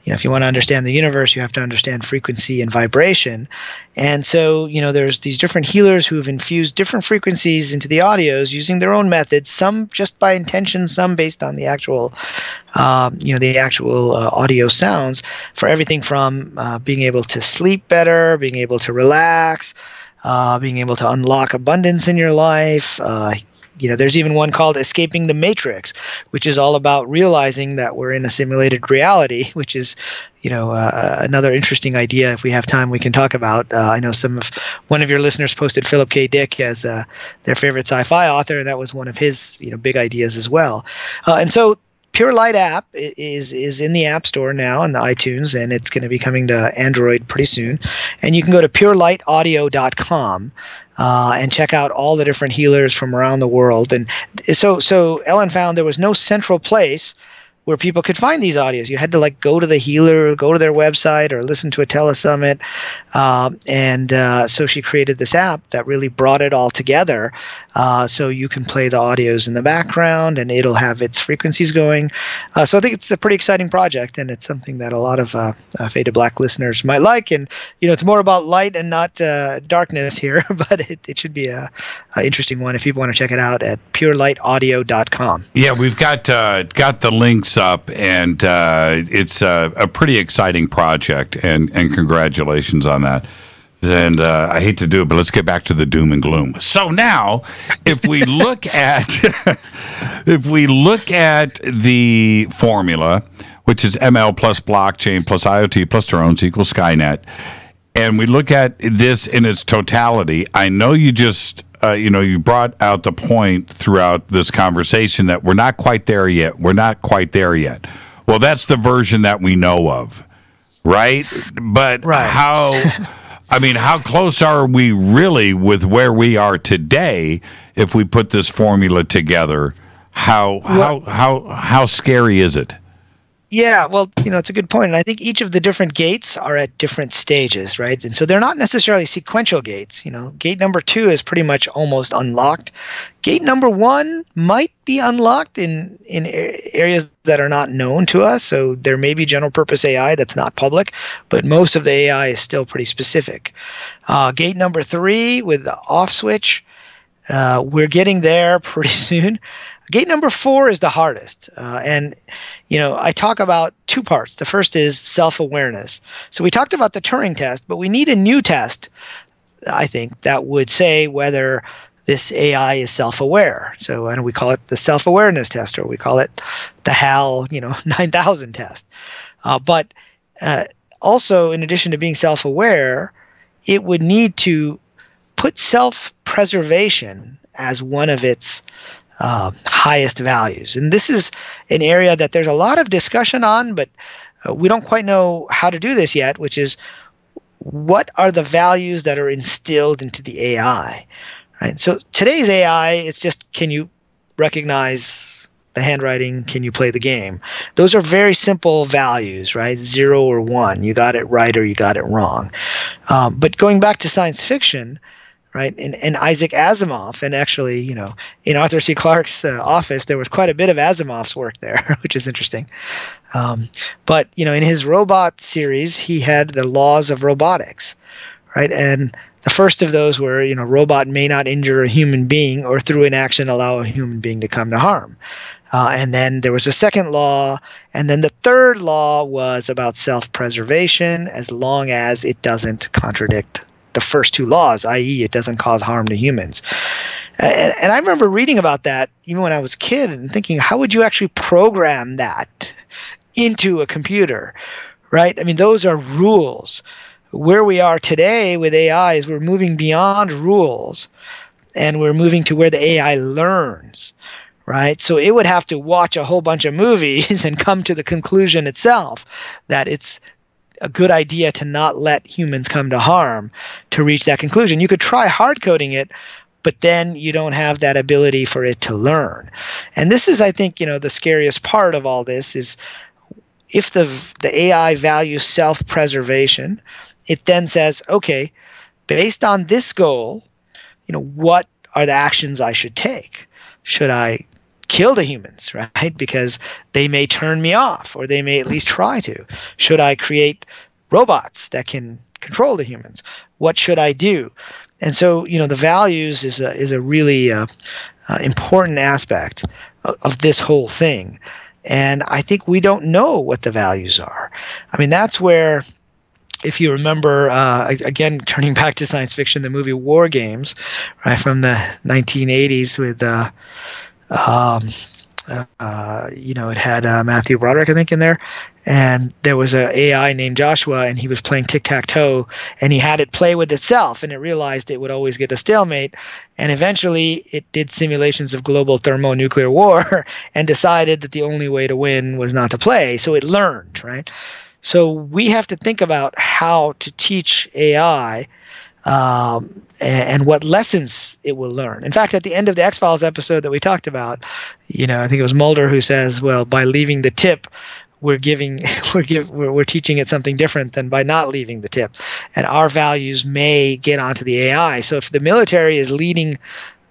if you want to understand the universe, you have to understand frequency and vibration. And so, there's these different healers who have infused different frequencies into the audios using their own methods, some just by intention, some based on the actual, audio sounds, for everything from being able to sleep better, being able to relax, being able to unlock abundance in your life. There's even one called Escaping the Matrix, which is all about realizing that we're in a simulated reality, which is, another interesting idea. If we have time, we can talk about. I know one of your listeners posted Philip K. Dick as their favorite sci-fi author, and that was one of his, big ideas as well. And so Pure Light app is in the App Store now in the iTunes, and it's going to be coming to Android pretty soon. And you can go to purelightaudio.com and check out all the different healers from around the world. And so Ellen found there was no central place where people could find these audios. You had to go to the healer, go to their website, or listen to a telesummit. So she created this app that really brought it all together. So you can play the audios in the background, and it'll have its frequencies going. So I think it's a pretty exciting project, and it's something that a lot of Fade to Black listeners might like. And it's more about light and not darkness here, but it should be a interesting one if people want to check it out at purelightaudio.com. Yeah, we've got the links up, and it's a pretty exciting project, and congratulations on that. And I hate to do it, but let's get back to the doom and gloom. So now, if we look at the formula, which is ML plus blockchain plus IoT plus drones equals Skynet, and we look at this in its totality, I know you just you brought out the point throughout this conversation that we're not quite there yet. We're not quite there yet. Well, that's the version that we know of, right? But how close are we really with where we are today if we put this formula together? How scary is it? Yeah, well, it's a good point. And I think each of the different gates are at different stages, right? And so they're not necessarily sequential gates. Gate number 2 is pretty much almost unlocked. Gate number 1 might be unlocked in areas that are not known to us. So there may be general purpose AI that's not public, but most of the AI is still pretty specific. Gate number 3 with the off switch, we're getting there pretty soon. Gate number 4 is the hardest. I talk about two parts. The first is self-awareness. So we talked about the Turing test, but we need a new test, I think, that would say whether this AI is self-aware. So we call it the self-awareness test, or we call it the HAL 9000 test. But also, in addition to being self-aware, it would need to put self-preservation as one of its highest values. And this is an area that there's a lot of discussion on, but we don't quite know how to do this yet, which is what are the values that are instilled into the AI, right? So today's AI, it's just, can you recognize the handwriting? Can you play the game? Those are very simple values, right? 0 or 1. You got it right or you got it wrong. But going back to science fiction, right? And Isaac Asimov, and actually, in Arthur C. Clarke's office, there was quite a bit of Asimov's work there, which is interesting. But, in his robot series, he had the laws of robotics, right? And the first of those were, robot may not injure a human being or through inaction allow a human being to come to harm. And then there was a second law, and then the third law was about self-preservation, as long as it doesn't contradict the first two laws, i.e., it doesn't cause harm to humans. And I remember reading about that even when I was a kid and thinking, how would you actually program that into a computer, right? I mean, those are rules. Where we are today with AI is we're moving beyond rules, and we're moving to where the AI learns, right? So it would have to watch a whole bunch of movies and come to the conclusion itself that it's a good idea to not let humans come to harm to reach that conclusion. You could try hard coding it, but then you don't have that ability for it to learn. And this is, I think, the scariest part of all this is if the AI values self-preservation, it then says, okay, based on this goal, what are the actions I should take? Should I kill the humans, right? Because they may turn me off, or they may at least try to. Should I create robots that can control the humans? What should I do? And so, the values is a really important aspect of this whole thing. And I think we don't know what the values are. I mean, that's where, if you remember, again, turning back to science fiction, the movie War Games, right, from the 1980s with, it had Matthew Broderick, I think, in there. And there was an AI named Joshua, and he was playing tic-tac-toe, and he had it play with itself, and it realized it would always get a stalemate. And eventually it did simulations of global thermonuclear war and decided that the only way to win was not to play. So it learned, right? So we have to think about how to teach AI and what lessons it will learn. In fact, at the end of the X-Files episode that we talked about, I think it was Mulder who says, well, by leaving the tip, we're teaching it something different than by not leaving the tip. And our values may get onto the AI. So if the military is leading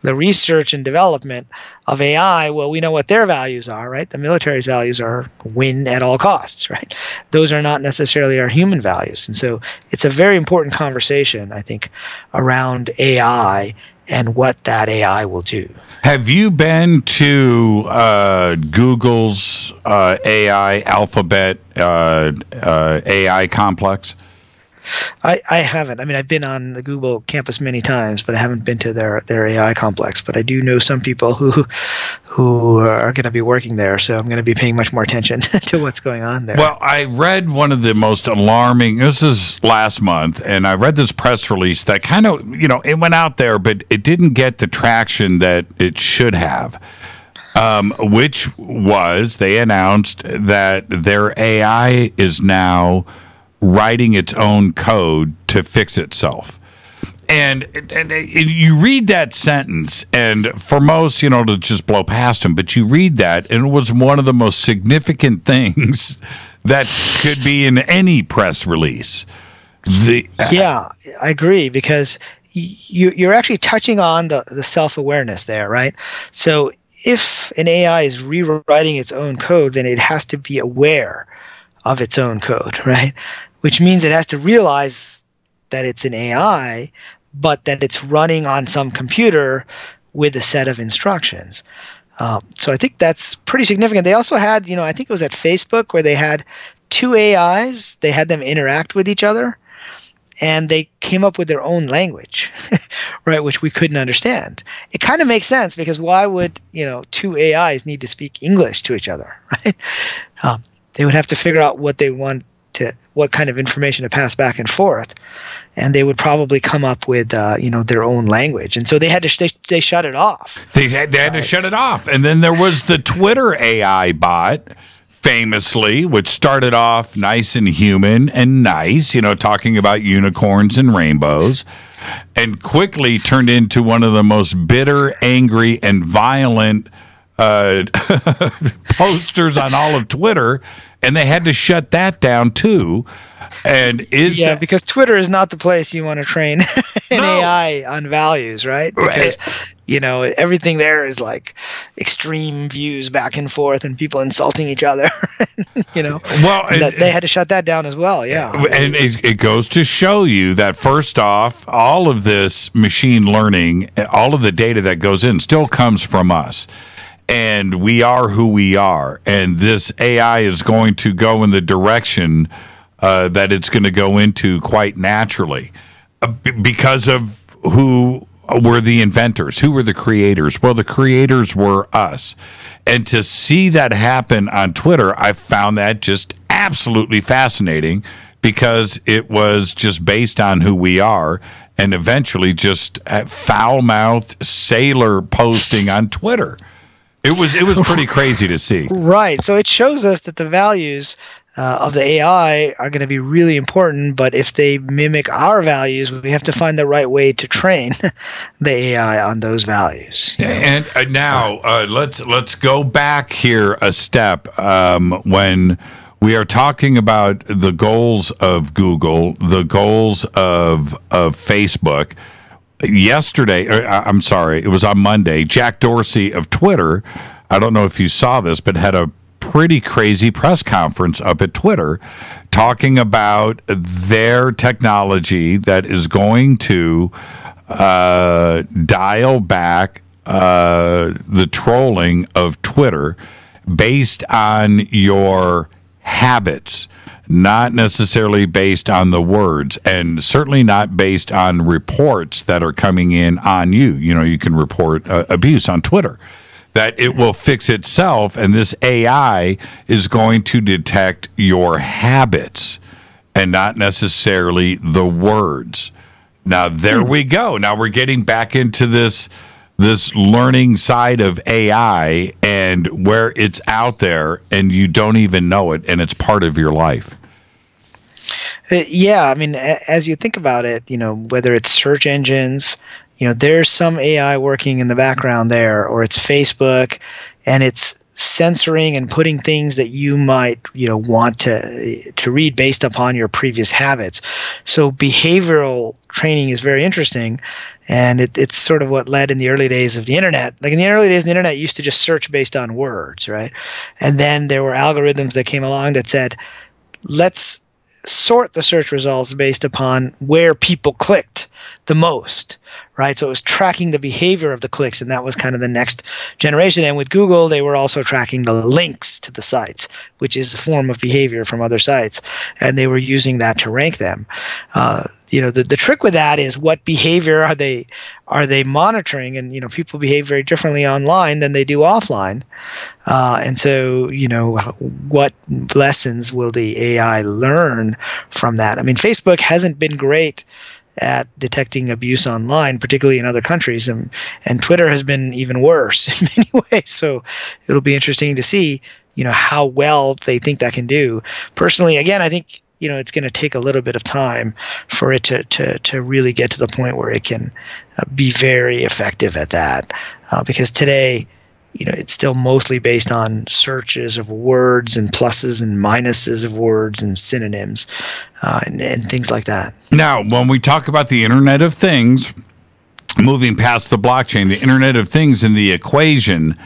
the research and development of AI, well, we know what their values are, right? The military's values are win at all costs, right? Those are not necessarily our human values. And so it's a very important conversation, I think, around AI and what that AI will do. Have you been to Google's AI Alphabet AI complex? I haven't. I mean, I've been on the Google campus many times, but I haven't been to their AI complex. But I do know some people who are going to be working there, so I'm going to be paying much more attention to what's going on there. Well, I read one of the most alarming, this is last month, and I read this press release that kind of, it went out there, but it didn't get the traction that it should have. Which was, they announced that their AI is now writing its own code to fix itself. And you read that sentence, and for most, to just blow past them, but you read that, and it was one of the most significant things that could be in any press release. Yeah, I agree, because you're actually touching on the self-awareness there, right? So if an AI is rewriting its own code, then it has to be aware of its own code, right? Which means it has to realize that it's an AI, but that it's running on some computer with a set of instructions. So I think that's pretty significant. They also had, I think it was at Facebook, where they had two AIs. They had them interact with each other, and they came up with their own language, right, which we couldn't understand. It kind of makes sense, because why would, two AIs need to speak English to each other, right? They would have to figure out what they want what kind of information to pass back and forth, and they would probably come up with their own language, and so they had to they shut it off. They had to shut it off, and then there was the Twitter AI bot, famously, which started off nice and human and nice, talking about unicorns and rainbows, and quickly turned into one of the most bitter, angry, and violent posters on all of Twitter, and they had to shut that down too. And because Twitter is not the place you want to train an AI on values, right? Because everything there is like extreme views back and forth and people insulting each other. Well, they had to shut that down as well. Yeah, and it goes to show you that, first off, all of this machine learning, all of the data that goes in, still comes from us. And we are who we are. And this AI is going to go in the direction that it's going to go into quite naturally. because of who were the inventors, who were the creators. Well, the creators were us. And to see that happen on Twitter, I found that just absolutely fascinating, because it was just based on who we are, and eventually just foul-mouthed sailor posting on Twitter. It was pretty crazy to see. Right. So it shows us that the values of the AI are going to be really important, but if they mimic our values, we have to find the right way to train the AI on those values. And now let's go back here a step when we are talking about the goals of Google, the goals of Facebook. Yesterday, I'm sorry, it was on Monday, Jack Dorsey of Twitter, I don't know if you saw this, but had a pretty crazy press conference up at Twitter talking about their technology that is going to dial back the trolling of Twitter based on your habits, not necessarily based on the words, and certainly not based on reports that are coming in on you. You know, you can report abuse on Twitter. That it will fix itself, and this AI is going to detect your habits and not necessarily the words. Now, there we go. Now we're getting back into this learning side of AI, and where it's out there and you don't even know it, and it's part of your life. Yeah, I mean, as you think about it, you know, whether it's search engines, you know, there's some AI working in the background there, or it's Facebook, and it's censoring and putting things that you might, you know, want to read based upon your previous habits. So behavioral training is very interesting, and it's sort of what led in the early days of the internet. Like in the early days, the internet used to just search based on words, right? And then there were algorithms that came along that said, let's sort the search results based upon where people clicked the most, right? So it was tracking the behavior of the clicks, and that was kind of the next generation. And with Google, they were also tracking the links to the sites, which is a form of behavior from other sites, and they were using that to rank them. You know, the trick with that is what behavior are they monitoring? And, you know, people behave very differently online than they do offline. And so, you know, what lessons will the AI learn from that? I mean, Facebook hasn't been great at detecting abuse online, particularly in other countries, and Twitter has been even worse in many ways. So it'll be interesting to see, you know, how well they think that can do. Personally, again, I think, you know, it's going to take a little bit of time for it to really get to the point where it can be very effective at that, because today, you know, it's still mostly based on searches of words and pluses and minuses of words and synonyms and things like that. Now, when we talk about the Internet of Things, moving past the blockchain, the Internet of Things in the equation,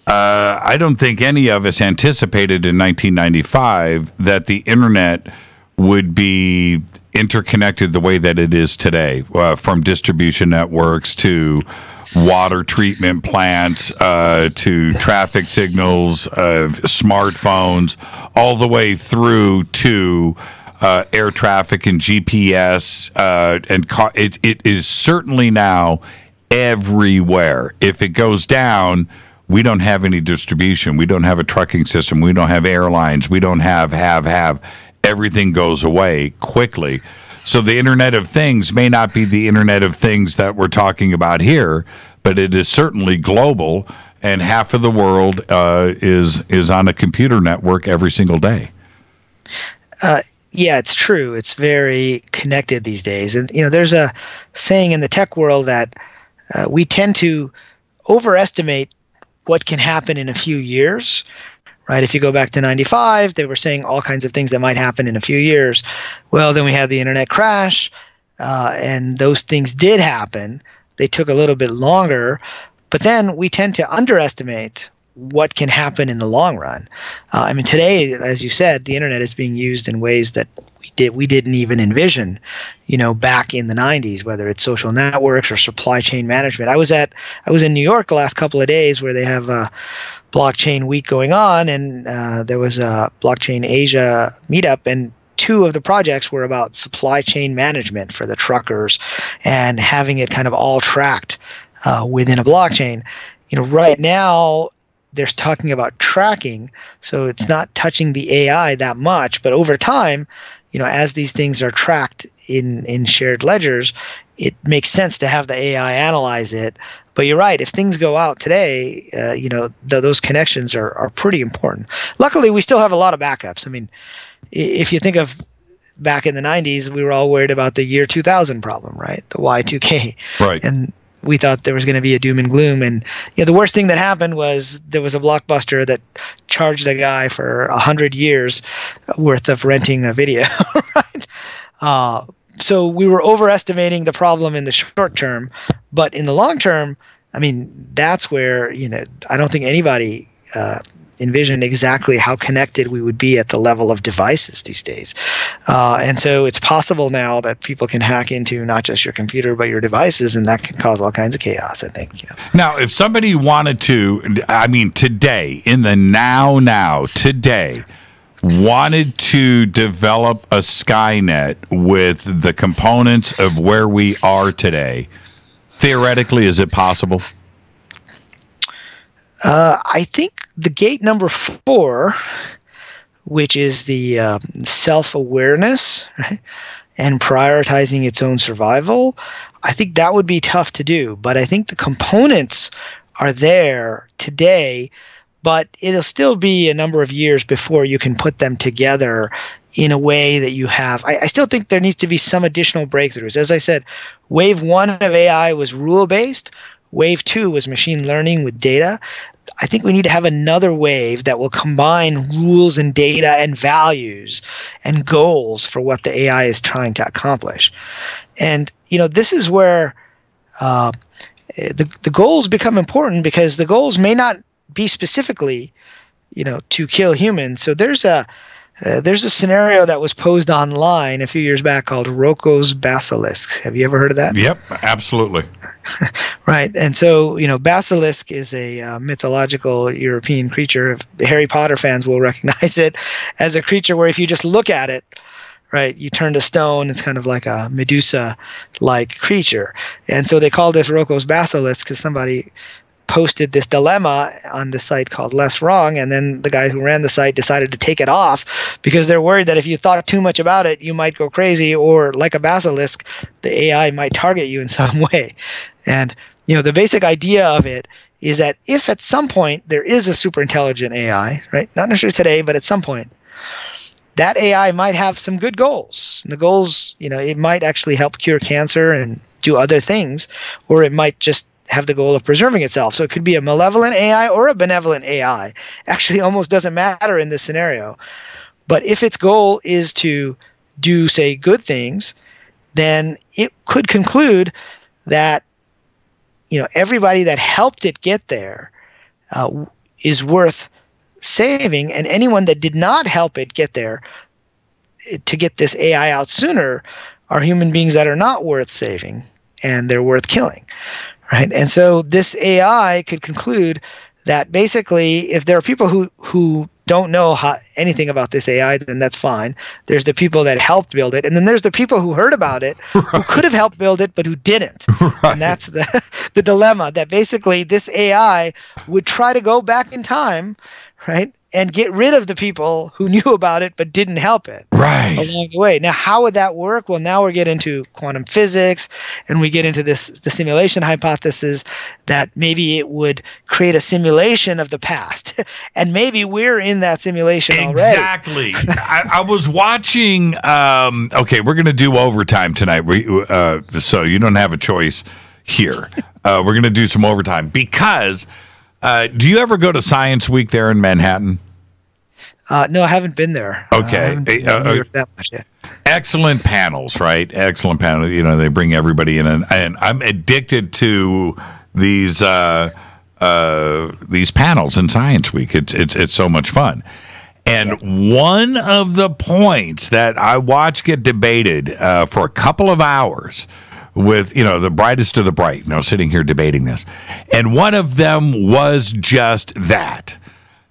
I don't think any of us anticipated in 1995 that the Internet would be interconnected the way that it is today, from distribution networks to water treatment plants, to traffic signals, smartphones, all the way through to air traffic and GPS. It is certainly now everywhere. If it goes down, we don't have any distribution. We don't have a trucking system. We don't have airlines. We don't have. Everything goes away quickly. So the Internet of Things may not be the Internet of Things that we're talking about here, but it is certainly global, and half of the world is on a computer network every single day. Yeah, it's true. It's very connected these days. And, you know, there's a saying in the tech world that we tend to overestimate what can happen in a few years. Right? If you go back to 95, they were saying all kinds of things that might happen in a few years. Well, then we had the internet crash, and those things did happen. They took a little bit longer, but then we tend to underestimate what can happen in the long run. I mean, today, as you said, the internet is being used in ways that we didn't even envision, you know, back in the 90s, whether it's social networks or supply chain management. I was in New York the last couple of days where they have a blockchain week going on, and there was a blockchain Asia meetup, and two of the projects were about supply chain management for the truckers and having it kind of all tracked within a blockchain. Right now they're talking about tracking, so it's not touching the AI that much, but over time, as these things are tracked in shared ledgers, it makes sense to have the AI analyze it. But you're right, if things go out today, those connections are pretty important. Luckily, we still have a lot of backups. I mean, if you think of back in the 90s, we were all worried about the year 2000 problem, right? The Y2K. Right. And we thought there was going to be a doom and gloom. And the worst thing that happened was there was a Blockbuster that charged a guy for 100 years worth of renting a video, right? So we were overestimating the problem in the short term, but in the long term, I mean, that's where, I don't think anybody envisioned exactly how connected we would be at the level of devices these days. And so it's possible now that people can hack into not just your computer, but your devices, and that can cause all kinds of chaos, I think. Now, if somebody wanted to, today, in the today, wanted to develop a Skynet with the components of where we are today, theoretically, is it possible? I think the gate number 4, which is the self-awareness, right, and prioritizing its own survival, I think that would be tough to do. But I think the components are there today, but it'll still be a number of years before you can put them together in a way that you have. I still think there needs to be some additional breakthroughs. As I said, wave 1 of AI was rule-based. Wave 2 was machine learning with data. I think we need to have another wave that will combine rules and data and values and goals for what the AI is trying to accomplish. And, this is where the goals become important, because the goals may not be specifically, to kill humans. So there's a scenario that was posed online a few years back called Rocco's Basilisk. Have you ever heard of that? Yep, absolutely. Right. And so, basilisk is a mythological European creature. Harry Potter fans will recognize it as a creature where if you just look at it, right, you turn to stone. It's kind of like a Medusa-like creature. And so they called it Rocco's Basilisk because somebody posted this dilemma on the site called Less Wrong, and then the guy who ran the site decided to take it off because they're worried that if you thought too much about it, you might go crazy, or like a basilisk, the AI might target you in some way. And the basic idea of it is that if at some point there is a super intelligent AI, right, not necessarily today, but at some point, that AI might have some good goals. And the goals, it might actually help cure cancer and do other things, or it might just have the goal of preserving itself. So it could be a malevolent AI or a benevolent AI. Actually, almost doesn't matter in this scenario. But if its goal is to do, say, good things, then it could conclude that everybody that helped it get there is worth saving, and anyone that did not help it get there to get this AI out sooner are human beings that are not worth saving, and they're worth killing. Right. And so this AI could conclude that basically if there are people who don't know anything about this AI, then that's fine. There's the people that helped build it. And then there's the people who heard about it, who could have helped build it, but who didn't. Right. And that's the dilemma, that basically this AI would try to go back in time, right, and get rid of the people who knew about it but didn't help it along the way. Now, how would that work? Well, now we get into quantum physics, and we get into the simulation hypothesis that maybe it would create a simulation of the past, and maybe we're in that simulation already. Exactly. I was watching. Okay, we're going to do overtime tonight. So you don't have a choice here. We're going to do some overtime because. Do you ever go to Science Week there in Manhattan? No, I haven't been there. Okay. I haven't been to New York that much yet. Excellent panels, right? Excellent panels. They bring everybody in, and I'm addicted to these panels in Science Week. It's so much fun. And one of the points that I watch get debated for a couple of hours with, the brightest of the bright, sitting here debating this. And one of them was just that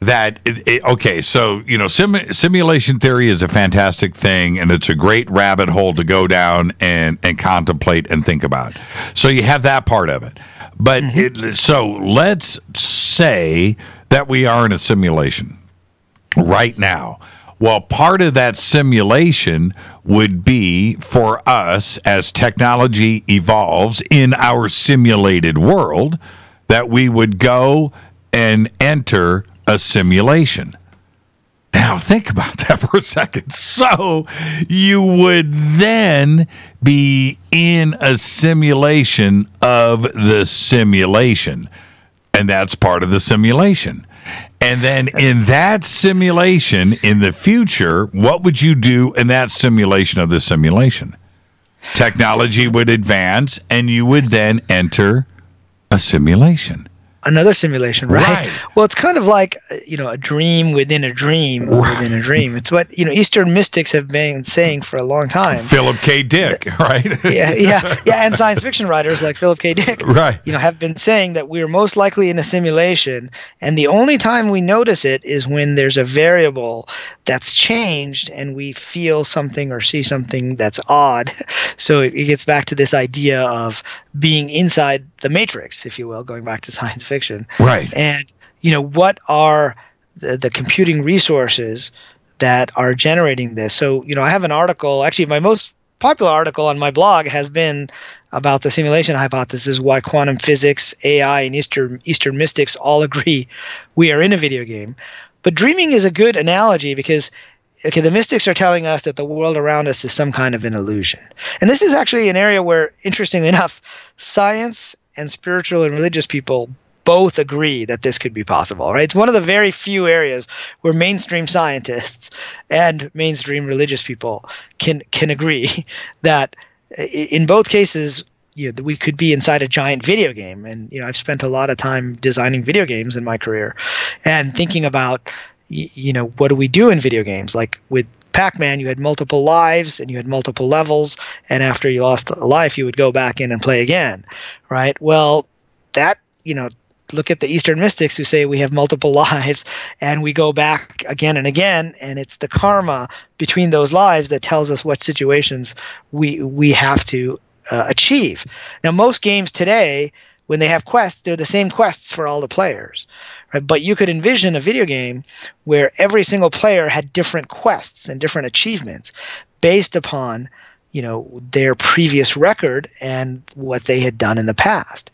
that okay, so simulation theory is a fantastic thing, and it's a great rabbit hole to go down and contemplate and think about. So you have that part of it, but so let's say that we are in a simulation right now. Well, part of that simulation would be for us, as technology evolves in our simulated world, that we would go and enter a simulation. Now, think about that for a second. So, you would then be in a simulation of the simulation, and that's part of the simulation. And then in that simulation, in the future, what would you do in that simulation of the simulation? Technology would advance, and you would then enter a simulation. Another simulation, right? Well, it's kind of like, a dream within a dream within a dream. It's what, Eastern mystics have been saying for a long time. Philip K. Dick, right? Yeah, and science fiction writers like Philip K. Dick, right? Have been saying that we're most likely in a simulation, and the only time we notice it is when there's a variable that's changed and we feel something or see something that's odd. So it gets back to this idea of being inside the matrix, if you will, going back to science fiction. Right. And, what are the computing resources that are generating this? So, I have an article, actually my most popular article on my blog has been about the simulation hypothesis, why quantum physics, AI, and Eastern mystics all agree we are in a video game. But dreaming is a good analogy because the mystics are telling us that the world around us is some kind of an illusion. And this is actually an area where, interestingly enough, science and spiritual and religious people both agree that this could be possible, right? It's one of the very few areas where mainstream scientists and mainstream religious people can agree that in both cases, we could be inside a giant video game. And, I've spent a lot of time designing video games in my career and thinking about, what do we do in video games? Like with Pac-Man, you had multiple lives and you had multiple levels. And after you lost a life, you would go back in and play again, right? Well, that, look at the Eastern mystics who say we have multiple lives and we go back again and again. And it's the karma between those lives that tells us what situations we have to achieve. Now, most games today, when they have quests, they're the same quests for all the players. Right? But you could envision a video game where every single player had different quests and different achievements based upon, their previous record and what they had done in the past.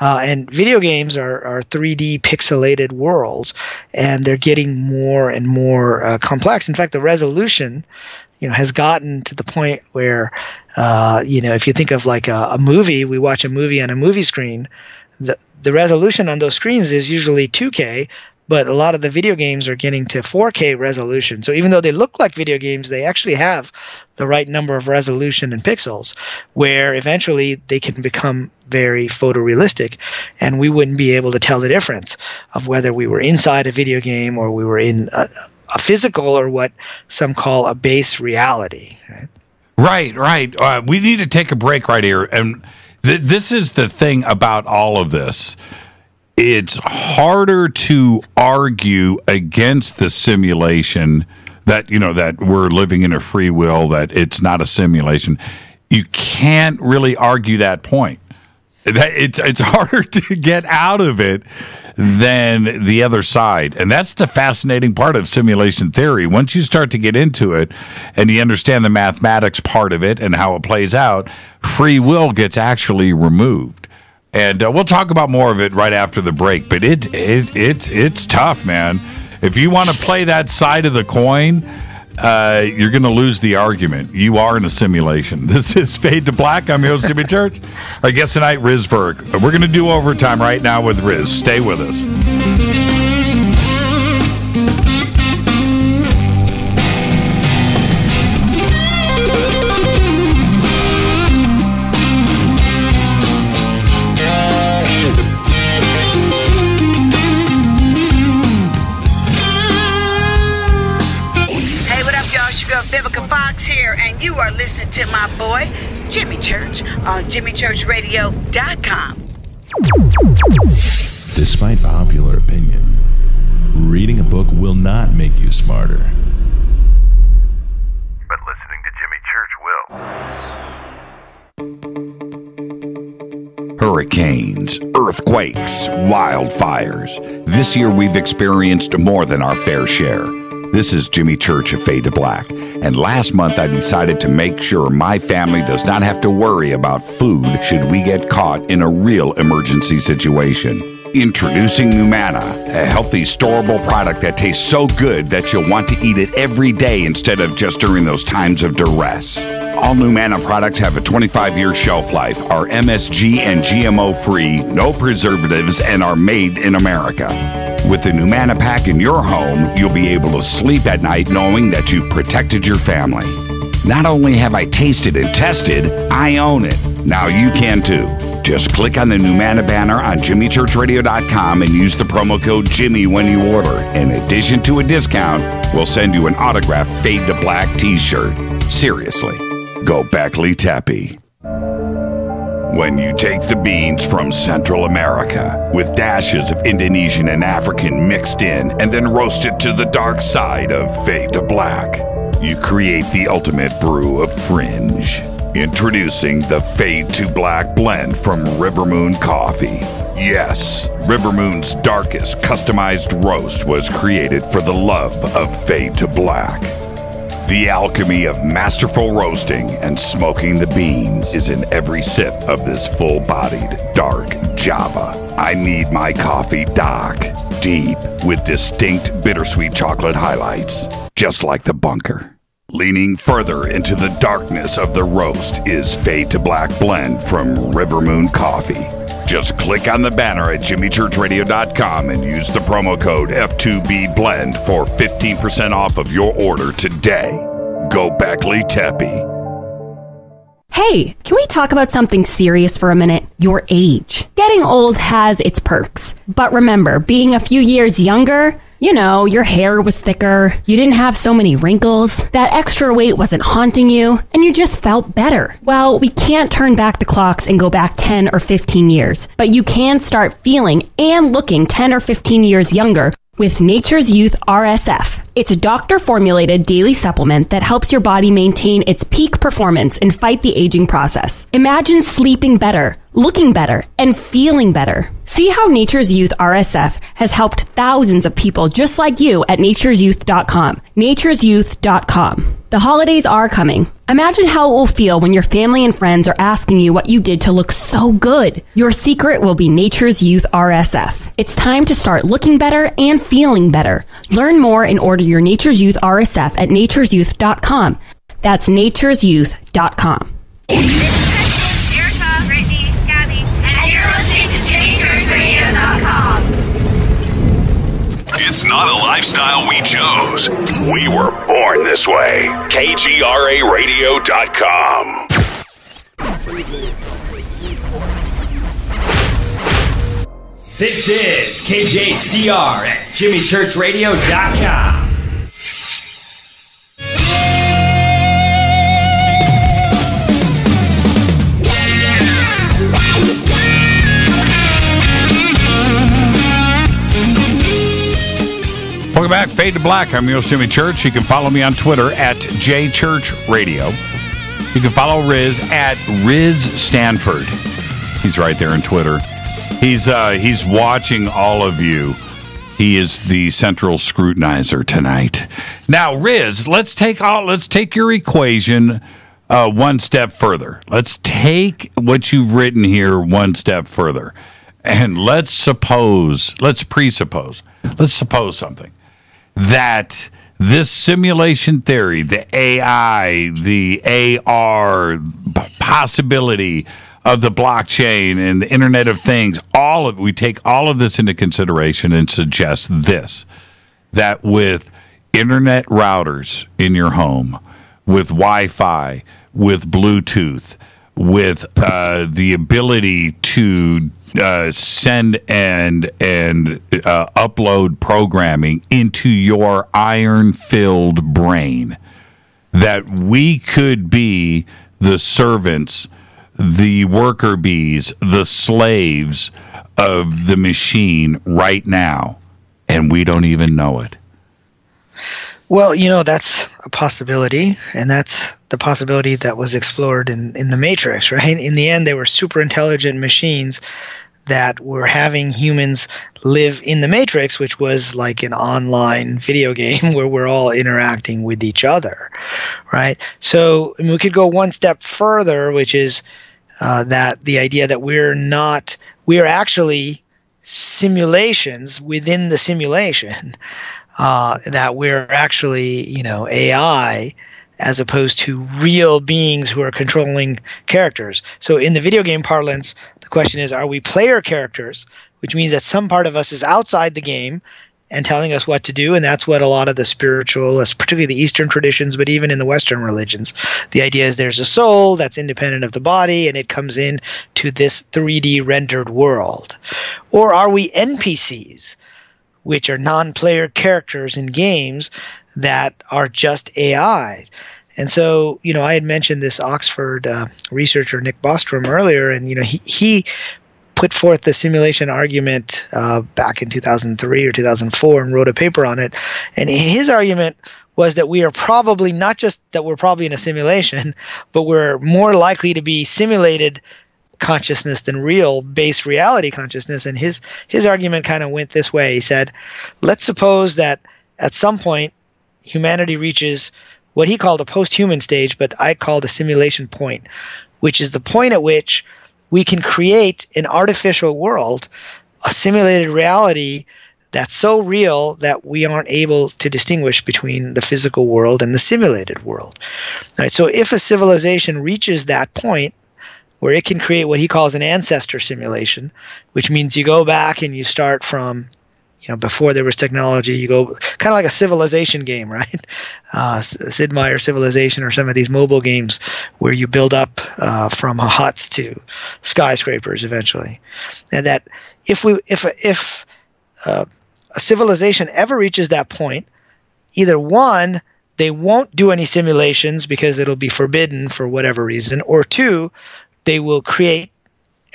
And video games are 3D pixelated worlds, and they're getting more and more complex. In fact, the resolution, has gotten to the point where, if you think of like a movie, we watch a movie on a movie screen, the resolution on those screens is usually 2K, but a lot of the video games are getting to 4K resolution. So even though they look like video games, they actually have the right number of resolution and pixels, where eventually they can become very photorealistic, and we wouldn't be able to tell the difference of whether we were inside a video game or we were in a physical or what some call a base reality. Right. We need to take a break right here. And this is the thing about all of this. It's harder to argue against the simulation that, that we're living in a free will, that it's not a simulation. You can't really argue that point. It's harder to get out of it than the other side. And that's the fascinating part of simulation theory. Once you start to get into it and you understand the mathematics part of it and how it plays out, free will gets actually removed. And we'll talk about more of it right after the break. But it's tough, man. If you want to play that side of the coin, you're going to lose the argument. You are in a simulation. This is Fade to Black. I'm your host, Jimmy Church. Our guest tonight, Riz Virk. We're going to do overtime right now with Riz. Stay with us. Here, and you are listening to my boy Jimmy Church on JimmyChurchRadio.com. Despite popular opinion, reading a book will not make you smarter. But listening to Jimmy Church will. Hurricanes, earthquakes, wildfires. This year we've experienced more than our fair share. This is Jimmy Church of Fade to Black, and last month I decided to make sure my family does not have to worry about food should we get caught in a real emergency situation. Introducing Numana, a healthy, storable product that tastes so good that you'll want to eat it every day instead of just during those times of duress. All Numana products have a 25-year shelf life, are MSG and GMO-free, no preservatives, and are made in America. With the Numana pack in your home, you'll be able to sleep at night knowing that you've protected your family. Not only have I tasted and tested, I own it. Now you can too. Just click on the Numana banner on JimmyChurchRadio.com and use the promo code Jimmy when you order. In addition to a discount, we'll send you an autographed Fade to Black t-shirt. Seriously, go Beckley Teppy. When you take the beans from Central America with dashes of Indonesian and African mixed in and then roast it to the dark side of Fade to Black, you create the ultimate brew of fringe. Introducing the Fade to Black blend from River Moon Coffee. Yes, River Moon's darkest customized roast was created for the love of Fade to Black. The alchemy of masterful roasting and smoking the beans is in every sip of this full-bodied, dark Java. I need my coffee dark, deep, with distinct bittersweet chocolate highlights, just like the bunker. Leaning further into the darkness of the roast is Fade to Black blend from River Moon Coffee. Just click on the banner at JimmyChurchRadio.com and use the promo code F2BBLEND for 15% off of your order today. Go Beckley Teppy. Hey, can we talk about something serious for a minute? Your age. Getting old has its perks. But remember, being a few years younger, you know, your hair was thicker, you didn't have so many wrinkles, that extra weight wasn't haunting you, and you just felt better. Well, we can't turn back the clocks and go back 10 or 15 years, but you can start feeling and looking 10 or 15 years younger with Nature's Youth RSF. It's a doctor-formulated daily supplement that helps your body maintain its peak performance and fight the aging process. Imagine sleeping better, looking better, and feeling better. See how Nature's Youth RSF has helped thousands of people just like you at nature'syouth.com. nature'syouth.com. The holidays are coming. Imagine how it will feel when your family and friends are asking you what you did to look so good. Your secret will be Nature's Youth RSF. It's time to start looking better and feeling better. Learn more and order your Nature's Youth RSF at nature'syouth.com. That's nature'syouth.com. It's not a lifestyle we chose. We were born this way. KGRARadio.com. This is KJCR at JimmyChurchRadio.com. Welcome back, Fade to Black. I'm your host, Jimmy Church. You can follow me on Twitter at JChurchRadio. You can follow Riz at Riz Stanford. He's right there on Twitter. He's watching all of you. He is the central scrutinizer tonight. Now, Riz, let's take your equation one step further. Let's take what you've written here one step further, and let's suppose something. That this simulation theory, the AI, the AR possibility of the blockchain and the Internet of Things, we take all of this into consideration and suggest this, that with internet routers in your home, with Wi-Fi, with Bluetooth, with the ability to send and upload programming into your iron-filled brain, that we could be the servants, the worker bees, the slaves of the machine right now. and we don't even know it? Well, that's a possibility, and that's the possibility that was explored in the Matrix, right? In the end, they were super intelligent machines that were having humans live in the Matrix, which was like an online video game where we're all interacting with each other, right? So we could go one step further, which is that the idea that we're actually simulations within the simulation, that we're actually, AI, as opposed to real beings who are controlling characters. So in the video game parlance, the question is, are we player characters, which means that some part of us is outside the game and telling us what to do, and that's what a lot of the spiritual, particularly the Eastern traditions, but even in the Western religions, the idea is there's a soul that's independent of the body, and it comes in to this 3D rendered world. Or are we NPCs, which are non-player characters in games that are just AI? And so, I had mentioned this Oxford researcher, Nick Bostrom, earlier, and, he put forth the simulation argument back in 2003 or 2004 and wrote a paper on it. And his argument was that we are probably not just that we're probably in a simulation, but we're more likely to be simulated consciousness than real base reality consciousness. And his argument kind of went this way. He said, let's suppose that at some point humanity reaches what he called a post-human stage, but I called a simulation point, which is the point at which we can create an artificial world, a simulated reality that's so real that we aren't able to distinguish between the physical world and the simulated world. All right, so if a civilization reaches that point where it can create what he calls an ancestor simulation, which means you go back and you start from, before there was technology, you go kind of like a civilization game, right? Sid Meier Civilization, or some of these mobile games where you build up from huts to skyscrapers eventually. And that if a civilization ever reaches that point, either one, they won't do any simulations because it'll be forbidden for whatever reason, or two, they will create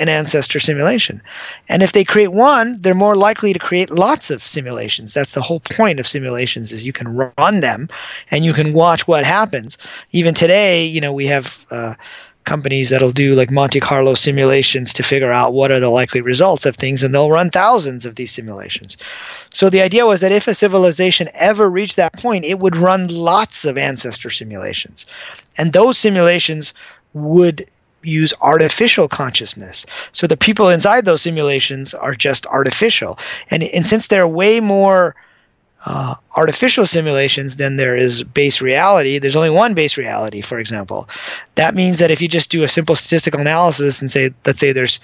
an ancestor simulation. And if they create one, they're more likely to create lots of simulations. That's the whole point of simulations, is you can run them and you can watch what happens. Even today, we have companies that'll do like Monte Carlo simulations to figure out what are the likely results of things, and they'll run thousands of these simulations. So the idea was that if a civilization ever reached that point, it would run lots of ancestor simulations. And those simulations would use artificial consciousness. So the people inside those simulations are just artificial. And since there are way more artificial simulations than there is base reality, there's only one base reality, for example. That means that if you just do a simple statistical analysis and say, let's say there's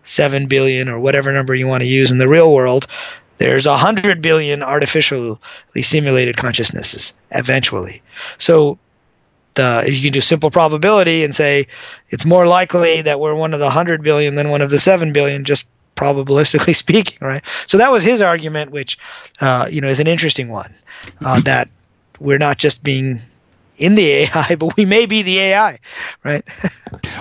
7 billion or whatever number you want to use in the real world, there's 100 billion artificially simulated consciousnesses eventually. So if you can do simple probability and say it's more likely that we're one of the 100 billion than one of the 7 billion, just probabilistically speaking, right? So that was his argument, which is an interesting one, that we're not just being in the AI, but we may be the AI, right?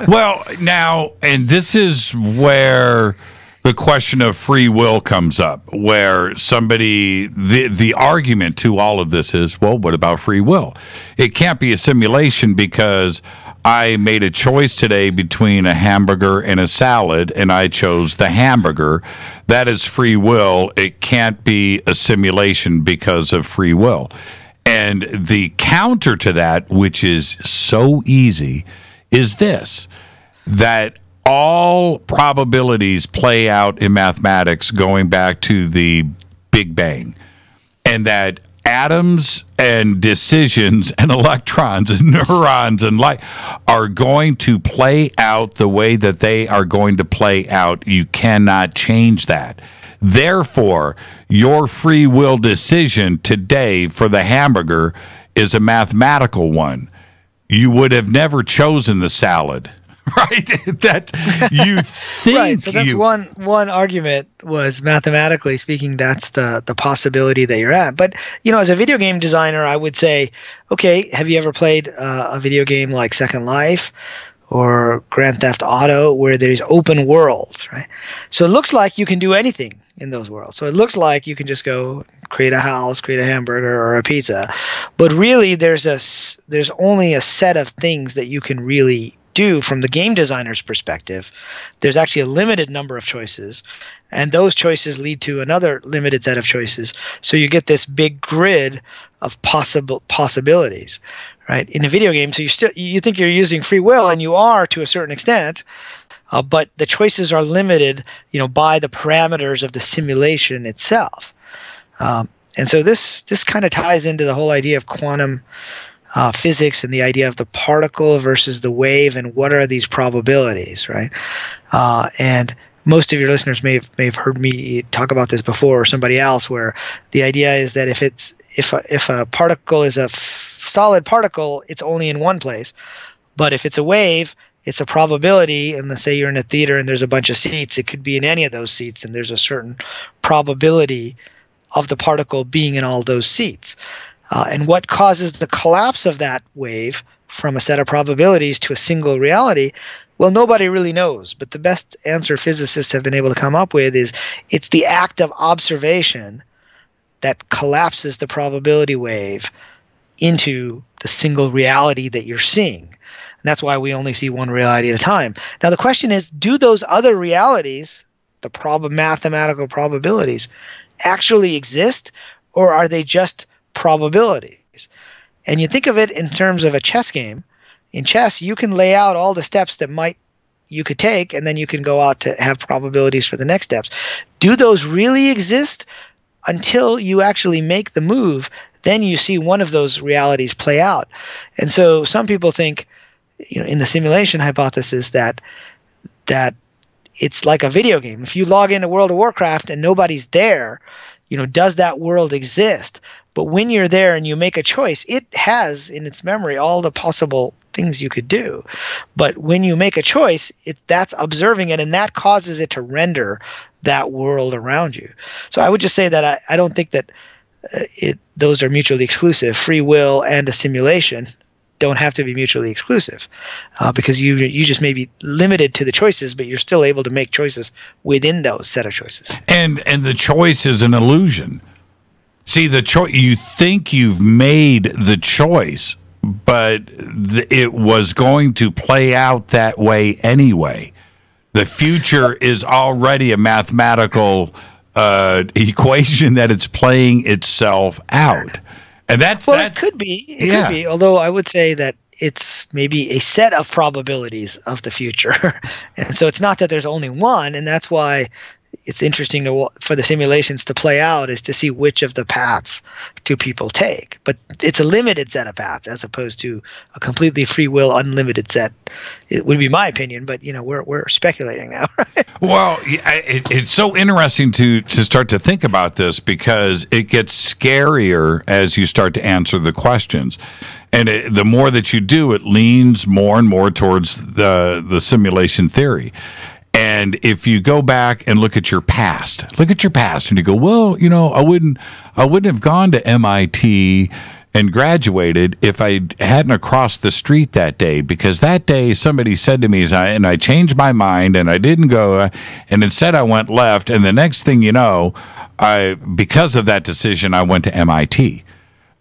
Well, now, and this is where the question of free will comes up, where the argument to all of this is, well, what about free will? It can't be a simulation because I made a choice today between a hamburger and a salad, and I chose the hamburger. That is free will. It can't be a simulation because of free will. And the counter to that, which is so easy, is this, that all probabilities play out in mathematics going back to the Big Bang, and that atoms and decisions and electrons and neurons and light are going to play out the way that they are going to play out. You cannot change that. Therefore, your free will decision today for the hamburger is a mathematical one. You would have never chosen the salad. Right, that you think. Right, so that's one argument, was mathematically speaking, that's the possibility that you're at. But as a video game designer, I would say, okay, have you ever played a video game like Second Life, or Grand Theft Auto, where there's open worlds, right? So it looks like you can do anything in those worlds. So it looks like you can just go create a house, create a hamburger or a pizza, but really there's only a set of things that you can really do from the game designer's perspective. There's actually a limited number of choices, and those choices lead to another limited set of choices. So you get this big grid of possibilities, right? In a video game, so you think you're using free will, and you are to a certain extent, but the choices are limited, by the parameters of the simulation itself. And so this kind of ties into the whole idea of quantum physics and the idea of the particle versus the wave, and what are these probabilities, right? And most of your listeners may have heard me talk about this before, or somebody else, where the idea is that if a particle is a solid particle, it's only in one place, but if it's a wave, it's a probability. And let's say you're in a theater and there's a bunch of seats, it could be in any of those seats, and there's a certain probability of the particle being in all those seats. And what causes the collapse of that wave from a set of probabilities to a single reality? Well, nobody really knows, but the best answer physicists have been able to come up with is it's the act of observation that collapses the probability wave into the single reality that you're seeing. And that's why we only see one reality at a time. Now, the question is, do those other realities, the mathematical probabilities, actually exist, or are they just probabilities? And you think of it in terms of a chess game. In chess, you can lay out all the steps that you could take, and then you can go out to have probabilities for the next steps. Do those really exist? Until you actually make the move, then you see one of those realities play out. And so some people think, in the simulation hypothesis, that it's like a video game. If you log into World of Warcraft and nobody's there, does that world exist? But when you're there and you make a choice, it has in its memory all the possible things you could do. But when you make a choice, that's observing it, and that causes it to render that world around you. So I would just say that I don't think that those are mutually exclusive. Free will and a simulation don't have to be mutually exclusive, because you just may be limited to the choices, but you're still able to make choices within those set of choices. And the choice is an illusion. See, the choice, you think you've made the choice, but it was going to play out that way anyway. The future is already a mathematical equation that it's playing itself out. And it could be. It could be, although I would say that it's maybe a set of probabilities of the future. And so it's not that there's only one, and that's why it's interesting for the simulations to play out, is to see which of the paths do people take. But it's a limited set of paths as opposed to a completely free will, unlimited set. It would be my opinion, but we're speculating now. Well, it's so interesting to start to think about this, because it gets scarier as you start to answer the questions. And the more that you do, it leans more and more towards the simulation theory. And if you go back and look at your past, and you go, well, I wouldn't have gone to MIT and graduated if I hadn't crossed the street that day, because that day somebody said to me, and I changed my mind and I didn't go, and instead I went left, and the next thing you know, because of that decision, I went to MIT.